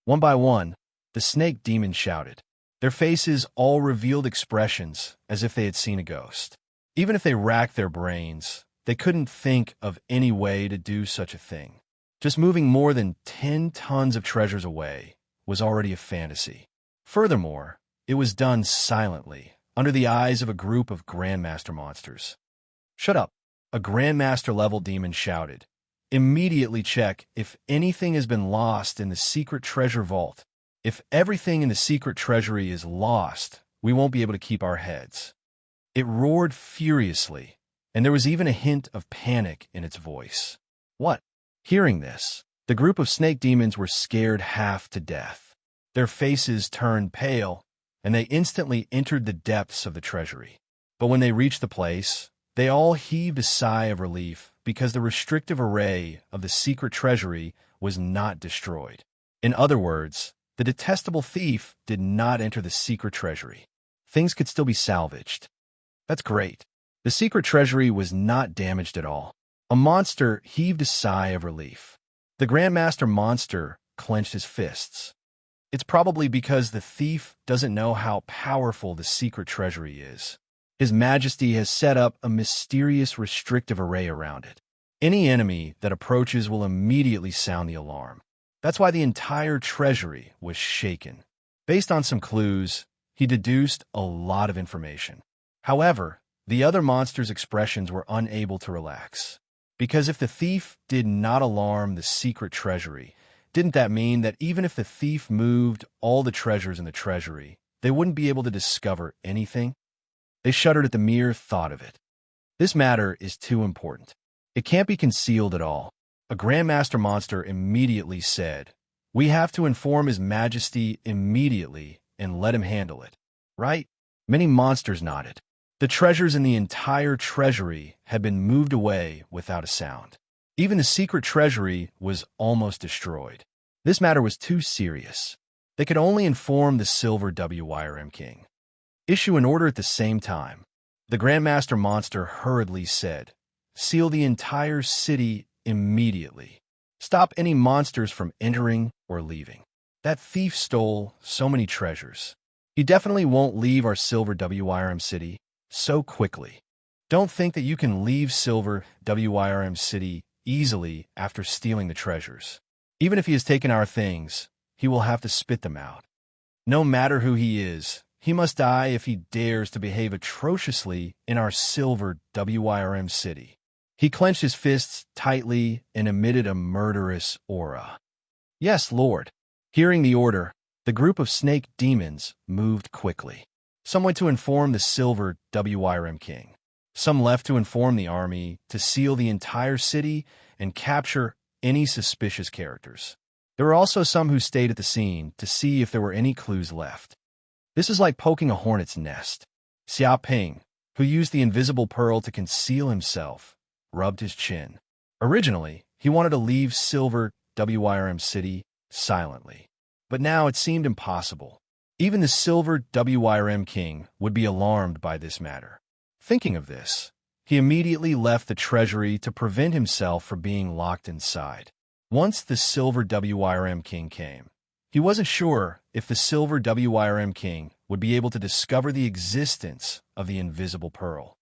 One by one, the snake demons shouted. Their faces all revealed expressions as if they had seen a ghost. Even if they racked their brains, they couldn't think of any way to do such a thing. Just moving more than 10 tons of treasures away was already a fantasy. Furthermore, it was done silently, under the eyes of a group of Grandmaster monsters. "Shut up," a Grandmaster-level demon shouted. "Immediately check if anything has been lost in the secret treasure vault. If everything in the secret treasury is lost, we won't be able to keep our heads." It roared furiously, and there was even a hint of panic in its voice. What? Hearing this, the group of snake demons were scared half to death. Their faces turned pale, and they instantly entered the depths of the treasury. But when they reached the place, they all heaved a sigh of relief because the restrictive array of the secret treasury was not destroyed. In other words, the detestable thief did not enter the secret treasury. Things could still be salvaged. That's great. The secret treasury was not damaged at all. A monster heaved a sigh of relief. The Grandmaster monster clenched his fists. It's probably because the thief doesn't know how powerful the secret treasury is. His Majesty has set up a mysterious restrictive array around it. Any enemy that approaches will immediately sound the alarm. That's why the entire treasury was shaken. Based on some clues, he deduced a lot of information. However, the other monsters' expressions were unable to relax. Because if the thief did not alarm the secret treasury, didn't that mean that even if the thief moved all the treasures in the treasury, they wouldn't be able to discover anything? They shuddered at the mere thought of it. This matter is too important. It can't be concealed at all. A Grandmaster monster immediately said, "We have to inform His Majesty immediately and let him handle it." Right? Many monsters nodded. The treasures in the entire treasury had been moved away without a sound. Even the secret treasury was almost destroyed. This matter was too serious. They could only inform the Silver WIRM King. "Issue an order at the same time," the Grandmaster monster hurriedly said. seal the entire city immediately. Stop any monsters from entering or leaving. That thief stole so many treasures. He definitely won't leave our Silver WIRM city so quickly. Don't think that you can leave Silver WIRM city easily after stealing the treasures. Even if he has taken our things, he will have to spit them out. No matter who he is, he must die if he dares to behave atrociously in our Silver WIRM city. He clenched his fists tightly and emitted a murderous aura. Yes, Lord. Hearing the order, the group of snake demons moved quickly. Some went to inform the Silver WIRM king. Some left to inform the army to seal the entire city and capture any suspicious characters. There were also some who stayed at the scene to see if there were any clues left. This is like poking a hornet's nest. Xia Ping, who used the invisible pearl to conceal himself, rubbed his chin. Originally, he wanted to leave Silver WIRM city silently. But now it seemed impossible. Even the Silver WIRM king would be alarmed by this matter. Thinking of this, he immediately left the treasury to prevent himself from being locked inside. Once the Silver WIRM king came, he wasn't sure if the Silver WIRM king would be able to discover the existence of the invisible pearl.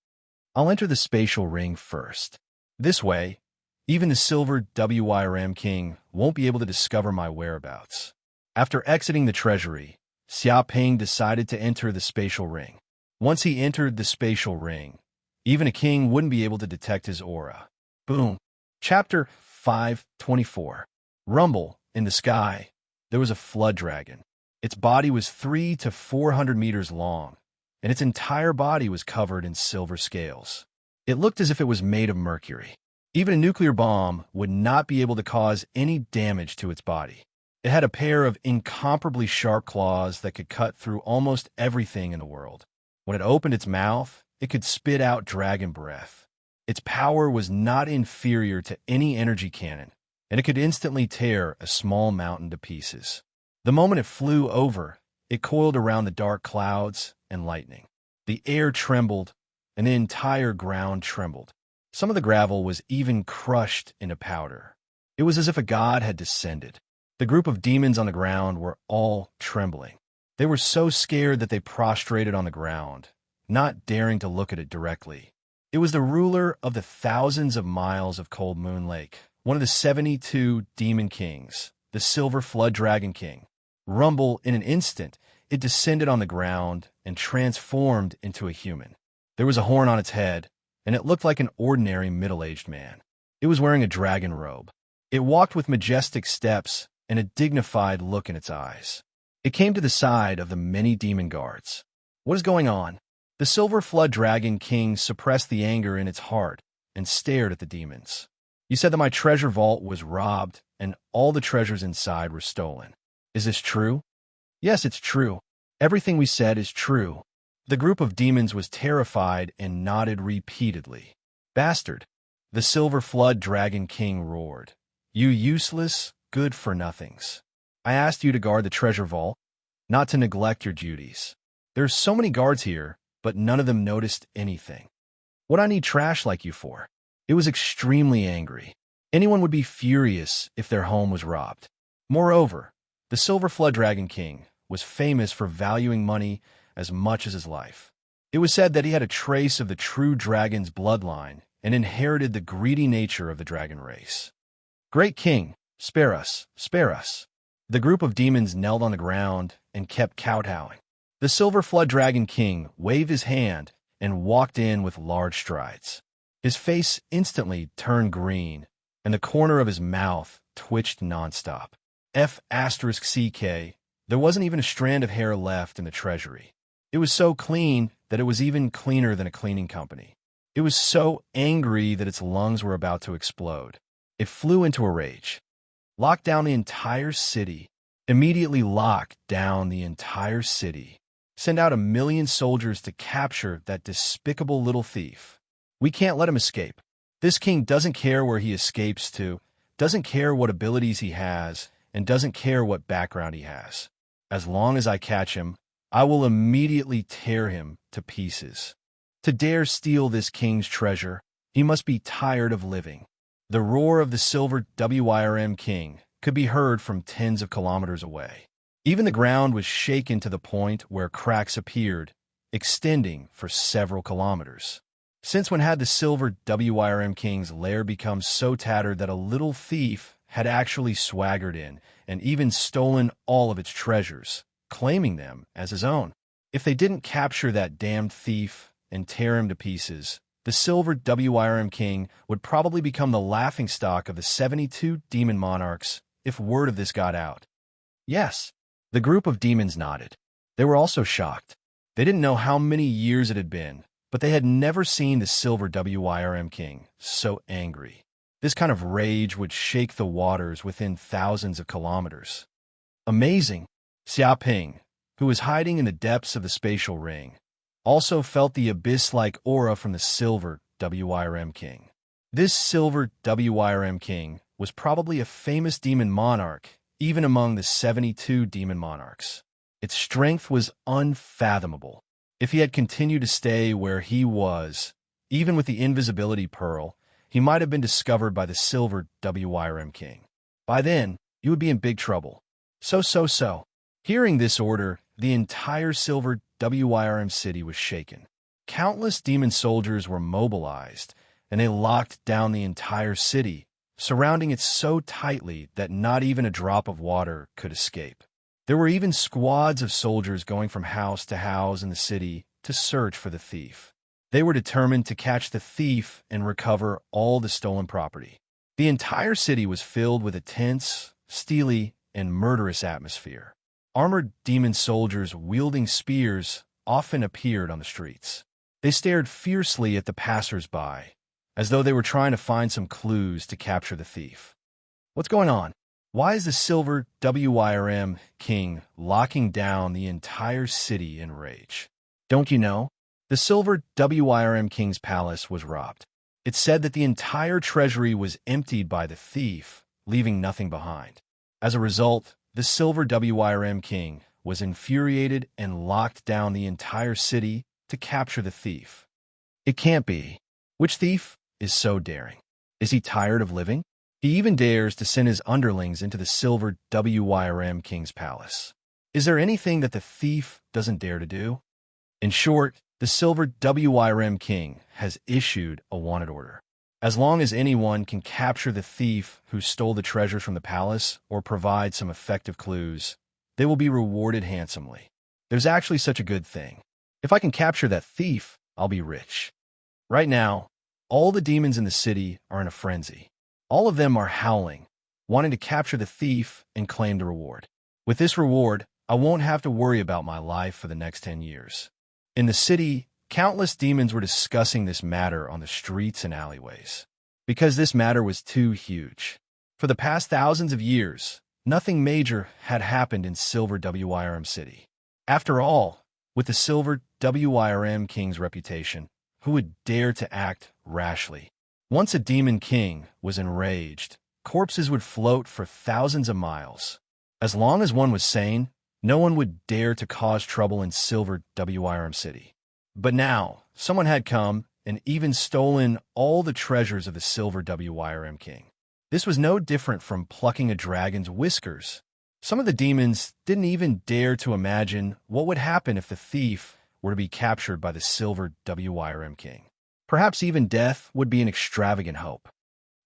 I'll enter the spatial ring first. This way, even the Silver WIRM king won't be able to discover my whereabouts. After exiting the treasury, Xia Ping decided to enter the spatial ring. Once he entered the spatial ring, even a king wouldn't be able to detect his aura. Boom. Chapter 524. Rumble. In the sky, there was a flood dragon. Its body was 300 to 400 meters long, and its entire body was covered in silver scales. It looked as if it was made of mercury. Even a nuclear bomb would not be able to cause any damage to its body. It had a pair of incomparably sharp claws that could cut through almost everything in the world. When it opened its mouth, it could spit out dragon breath. Its power was not inferior to any energy cannon, and it could instantly tear a small mountain to pieces. The moment it flew over, it coiled around the dark clouds and lightning. The air trembled, and the entire ground trembled. Some of the gravel was even crushed into powder. It was as if a god had descended. The group of demons on the ground were all trembling. They were so scared that they prostrated on the ground, not daring to look at it directly. It was the ruler of the thousands of miles of Cold Moon Lake, one of the 72 demon kings, the Silver Flood Dragon King. Rumble, in an instant, it descended on the ground and transformed into a human. There was a horn on its head, and it looked like an ordinary middle-aged man. It was wearing a dragon robe. It walked with majestic steps and a dignified look in its eyes. It came to the side of the many demon guards. What is going on? The Silver Flood Dragon King suppressed the anger in its heart and stared at the demons. You said that my treasure vault was robbed and all the treasures inside were stolen. Is this true? Yes, it's true. Everything we said is true. The group of demons was terrified and nodded repeatedly. Bastard! The Silver Flood Dragon King roared. You useless, good-for-nothings. I asked you to guard the treasure vault, not to neglect your duties. There's so many guards here, but none of them noticed anything. What I need trash like you for? It was extremely angry. Anyone would be furious if their home was robbed. Moreover, the Silver Flood Dragon King was famous for valuing money as much as his life. It was said that he had a trace of the true dragon's bloodline and inherited the greedy nature of the dragon race. Great King, spare us, spare us. The group of demons knelt on the ground and kept kowtowing. The Silver Flood Dragon King waved his hand and walked in with large strides. His face instantly turned green, and the corner of his mouth twitched nonstop. F*CK, there wasn't even a strand of hair left in the treasury. It was so clean that it was even cleaner than a cleaning company. It was so angry that its lungs were about to explode. It flew into a rage. Lock down the entire city. Immediately lock down the entire city. Send out 1 million soldiers to capture that despicable little thief. We can't let him escape. This king doesn't care where he escapes to, doesn't care what abilities he has, and doesn't care what background he has. As long as I catch him, I will immediately tear him to pieces. To dare steal this king's treasure, He must be tired of living. The roar of the silver WIRM king could be heard from tens of kilometers away. Even the ground was shaken to the point where cracks appeared, extending for several kilometers. Since when had the silver WIRM king's lair become so tattered that a little thief had actually swaggered in and even stolen all of its treasures, claiming them as his own? If they didn't capture that damned thief and tear him to pieces, the silver WIRM king would probably become the laughingstock of the 72 demon monarchs if word of this got out. Yes, the group of demons nodded. They were also shocked. They didn't know how many years it had been, but they had never seen the silver WIRM king so angry. This kind of rage would shake the waters within thousands of kilometers. Amazing! Xiaoping, who was hiding in the depths of the spatial ring, also felt the abyss-like aura from the silver WIRM king. This silver WIRM king was probably a famous demon monarch, even among the 72 demon monarchs. Its strength was unfathomable. If he had continued to stay where he was, even with the invisibility pearl, he might have been discovered by the silver WIRM king. By then, he would be in big trouble. So. Hearing this order, the entire silver WIRM city was shaken. Countless demon soldiers were mobilized, and they locked down the entire city, surrounding it so tightly that not even a drop of water could escape. There were even squads of soldiers going from house to house in the city to search for the thief. They were determined to catch the thief and recover all the stolen property. The entire city was filled with a tense, steely, and murderous atmosphere. Armored demon soldiers wielding spears often appeared on the streets. They stared fiercely at the passers-by, as though they were trying to find some clues to capture the thief. What's going on? Why is the silver WIRM king locking down the entire city in rage? Don't you know? The silver WIRM king's palace was robbed. It said that the entire treasury was emptied by the thief, leaving nothing behind. As a result, the silver WIRM king was infuriated and locked down the entire city to capture the thief. It can't be. Which thief is so daring? Is he tired of living? He even dares to send his underlings into the silver WIRM king's palace. Is there anything that the thief doesn't dare to do? In short, the silver WIRM king has issued a wanted order. As long as anyone can capture the thief who stole the treasures from the palace or provide some effective clues, they will be rewarded handsomely. There's actually such a good thing. If I can capture that thief, I'll be rich. Right now, all the demons in the city are in a frenzy. All of them are howling, wanting to capture the thief and claim the reward. With this reward, I won't have to worry about my life for the next 10 years. In the city, countless demons were discussing this matter on the streets and alleyways, because this matter was too huge. For the past thousands of years, nothing major had happened in Silver WIRM City. After all, with the Silver WIRM King's reputation, who would dare to act rashly? Once a demon king was enraged, corpses would float for thousands of miles. As long as one was sane, no one would dare to cause trouble in Silver WIRM City. But now, someone had come and even stolen all the treasures of the Silver WIRM King. This was no different from plucking a dragon's whiskers. Some of the demons didn't even dare to imagine what would happen if the thief were to be captured by the Silver WIRM King. Perhaps even death would be an extravagant hope.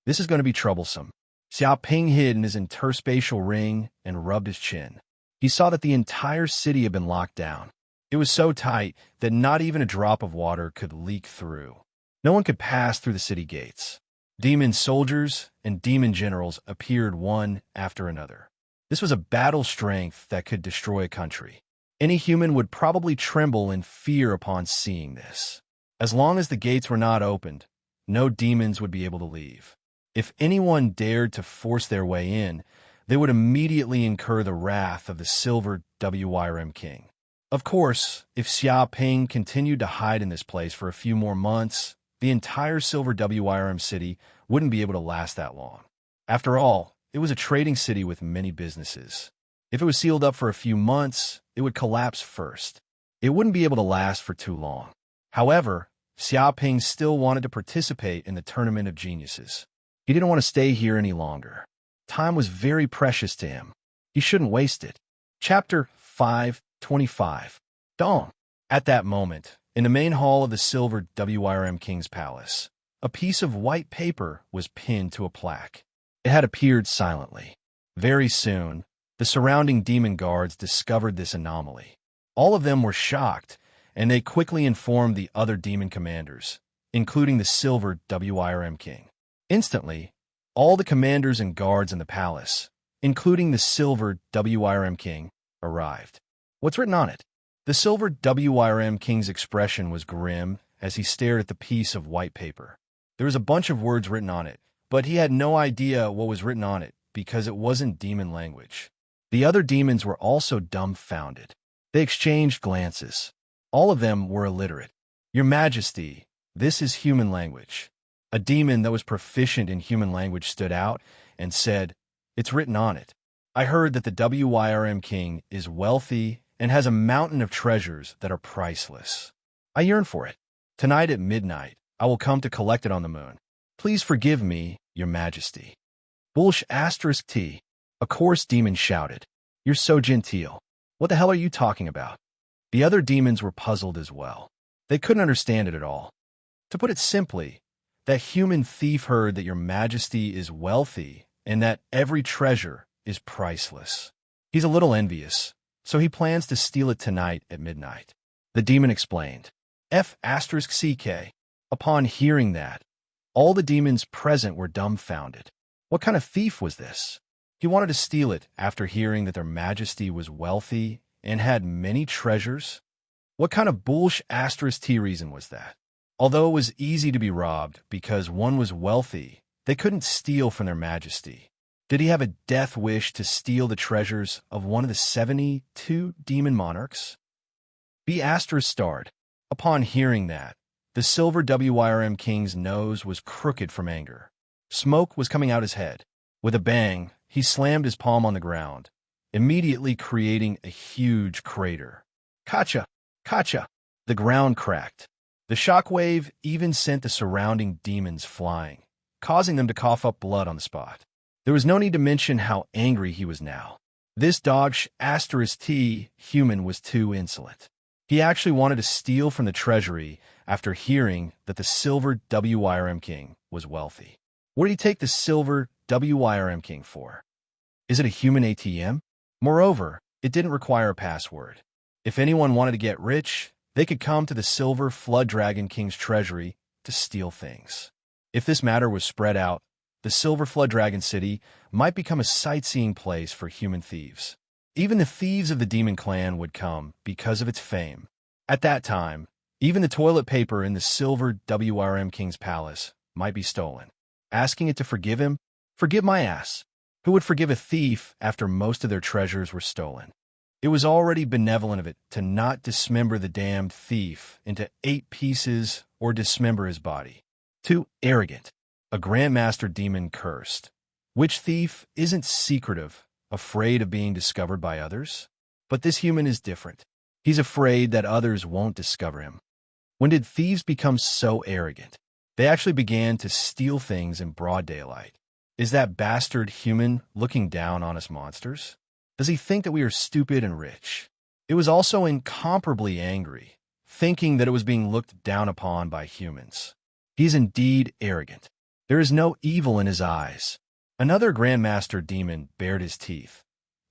This is going to be troublesome. Xiaoping hid in his interspatial ring and rubbed his chin. He saw that the entire city had been locked down. It was so tight that not even a drop of water could leak through. No one could pass through the city gates. Demon soldiers and demon generals appeared one after another. This was a battle strength that could destroy a country. Any human would probably tremble in fear upon seeing this. As long as the gates were not opened, no demons would be able to leave. If anyone dared to force their way in, they would immediately incur the wrath of the Silver WIRM King. Of course, if Xiaoping continued to hide in this place for a few more months, the entire Silver WIRM city wouldn't be able to last that long. After all, it was a trading city with many businesses. If it was sealed up for a few months, it would collapse first. It wouldn't be able to last for too long. However, Xiaoping still wanted to participate in the tournament of geniuses. He didn't want to stay here any longer. Time was very precious to him. He shouldn't waste it. Chapter 5:25. Dawn. At that moment, in the main hall of the Silver WRM King's Palace, a piece of white paper was pinned to a plaque. It had appeared silently. Very soon, the surrounding demon guards discovered this anomaly. All of them were shocked, and they quickly informed the other demon commanders, including the Silver WRM King. Instantly, all the commanders and guards in the palace, including the Silver WRM King, arrived. What's written on it? The Silver WRM King's expression was grim as he stared at the piece of white paper. There was a bunch of words written on it, but he had no idea what was written on it because it wasn't demon language. The other demons were also dumbfounded. They exchanged glances. All of them were illiterate. Your Majesty, this is human language. A demon that was proficient in human language stood out and said, "It's written on it. I heard that the WYRM King is wealthy and has a mountain of treasures that are priceless. I yearn for it. Tonight at midnight, I will come to collect it on the moon. Please forgive me, Your Majesty." Bulsh asterisk T. A coarse demon shouted, "You're so genteel. What the hell are you talking about?" The other demons were puzzled as well. They couldn't understand it at all. To put it simply, that human thief heard that Your Majesty is wealthy and that every treasure is priceless. He's a little envious, so he plans to steal it tonight at midnight. The demon explained. F asterisk CK. Upon hearing that, all the demons present were dumbfounded. What kind of thief was this? He wanted to steal it after hearing that Their Majesty was wealthy and had many treasures? What kind of bulsh asterisk T reason was that? Although it was easy to be robbed because one was wealthy, they couldn't steal from Their Majesty. Did he have a death wish to steal the treasures of one of the 72 demon monarchs? B asterisk starred. Upon hearing that, the Silver WYRM King's nose was crooked from anger. Smoke was coming out his head. With a bang, he slammed his palm on the ground, immediately creating a huge crater. Kacha! Kacha! The ground cracked. The shockwave even sent the surrounding demons flying, causing them to cough up blood on the spot. There was no need to mention how angry he was now. This dog asterisk T human was too insolent. He actually wanted to steal from the treasury after hearing that the Silver WYRM King was wealthy. What did he take the Silver WYRM King for? Is it a human ATM? Moreover, it didn't require a password. If anyone wanted to get rich, they could come to the Silver Flood Dragon King's treasury to steal things. If this matter was spread out, the Silver Flood Dragon City might become a sightseeing place for human thieves. Even the thieves of the Demon Clan would come because of its fame. At that time, even the toilet paper in the Silver WRM King's palace might be stolen. Asking it to forgive him? Forgive my ass. Who would forgive a thief after most of their treasures were stolen? It was already benevolent of it to not dismember the damned thief into 8 pieces or dismember his body. Too arrogant. A Grandmaster demon cursed. Which thief isn't secretive, afraid of being discovered by others? But this human is different. He's afraid that others won't discover him. When did thieves become so arrogant? They actually began to steal things in broad daylight. Is that bastard human looking down on us monsters? Does he think that we are stupid and rich? It was also incomparably angry, thinking that it was being looked down upon by humans. He is indeed arrogant. There is no evil in his eyes. Another Grandmaster demon bared his teeth.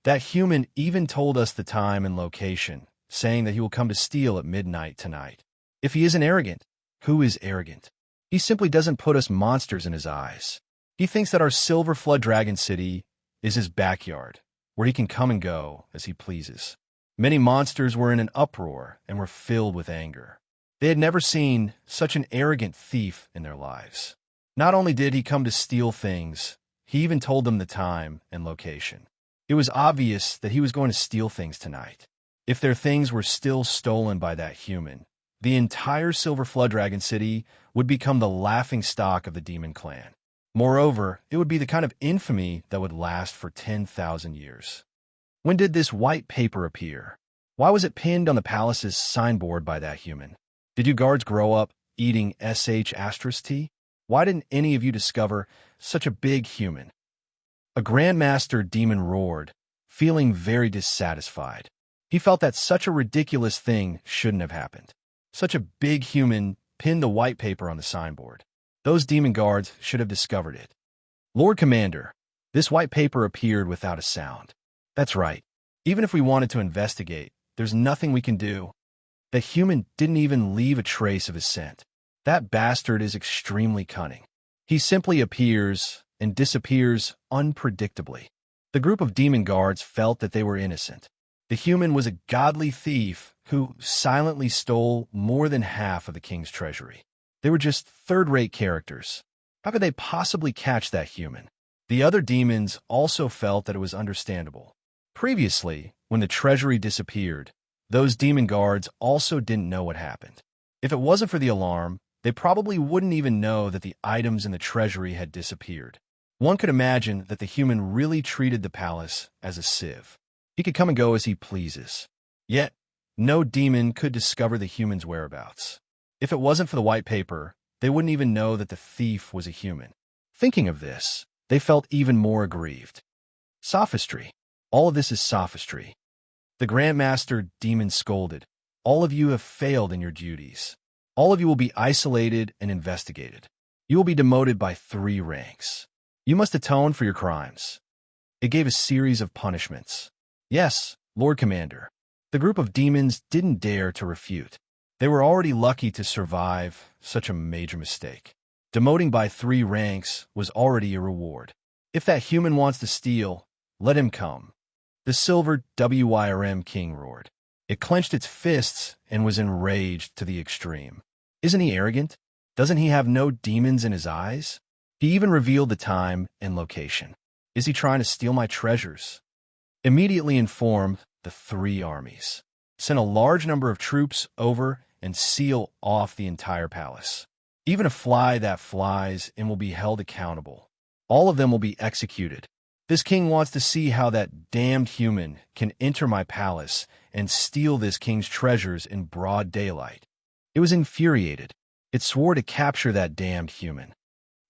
That human even told us the time and location, saying that he will come to steal at midnight tonight. If he isn't arrogant, who is arrogant? He simply doesn't put us monsters in his eyes. He thinks that our Silver Flood Dragon City is his backyard, where he can come and go as he pleases. Many monsters were in an uproar and were filled with anger. They had never seen such an arrogant thief in their lives. Not only did he come to steal things, he even told them the time and location. It was obvious that he was going to steal things tonight. If their things were still stolen by that human, the entire Silver Flood Dragon City would become the laughingstock of the Demon Clan. Moreover, it would be the kind of infamy that would last for 10,000 years. When did this white paper appear? Why was it pinned on the palace's signboard by that human? Did you guards grow up eating sh*t? Why didn't any of you discover such a big human? A Grandmaster demon roared, feeling very dissatisfied. He felt that such a ridiculous thing shouldn't have happened. Such a big human pinned the white paper on the signboard. Those demon guards should have discovered it. Lord Commander, this white paper appeared without a sound. That's right. Even if we wanted to investigate, there's nothing we can do. The human didn't even leave a trace of his scent. That bastard is extremely cunning. He simply appears and disappears unpredictably. The group of demon guards felt that they were innocent. The human was a godly thief who silently stole more than half of the king's treasury. They were just third-rate characters. How could they possibly catch that human? The other demons also felt that it was understandable. Previously, when the treasury disappeared, those demon guards also didn't know what happened. If it wasn't for the alarm, they probably wouldn't even know that the items in the treasury had disappeared. One could imagine that the human really treated the palace as a sieve. He could come and go as he pleases. Yet, no demon could discover the human's whereabouts. If it wasn't for the white paper, they wouldn't even know that the thief was a human. Thinking of this, they felt even more aggrieved. Sophistry. All of this is sophistry. The Grandmaster demon scolded. All of you have failed in your duties. All of you will be isolated and investigated. You will be demoted by 3 ranks. You must atone for your crimes. It gave a series of punishments. Yes, Lord Commander. The group of demons didn't dare to refute. They were already lucky to survive such a major mistake. Demoting by 3 ranks was already a reward. If that human wants to steal, let him come. The silver WYRM king roared. It clenched its fists and was enraged to the extreme. Isn't he arrogant? Doesn't he have no demons in his eyes? He even revealed the time and location. Is he trying to steal my treasures? Immediately informed the 3 armies. Send a large number of troops over and seal off the entire palace. Even a fly that flies and will be held accountable. All of them will be executed. This king wants to see how that damned human can enter my palace and steal this king's treasures in broad daylight. It was infuriated. It swore to capture that damned human.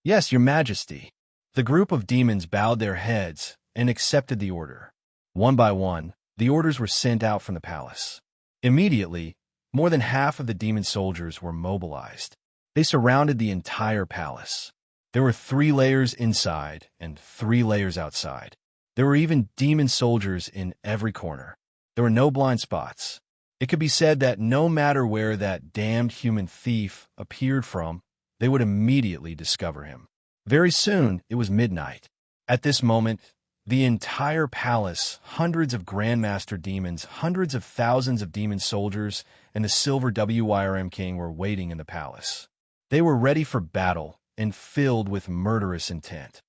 Yes, your majesty. The group of demons bowed their heads and accepted the order. One by one, the orders were sent out from the palace. Immediately, more than half of the demon soldiers were mobilized. They surrounded the entire palace. There were 3 layers inside and 3 layers outside. There were even demon soldiers in every corner. There were no blind spots. It could be said that no matter where that damned human thief appeared from, they would immediately discover him. Very soon, it was midnight. At this moment, the entire palace, hundreds of Grandmaster demons, hundreds of thousands of demon soldiers, and the silver WYRM king were waiting in the palace. They were ready for battle and filled with murderous intent.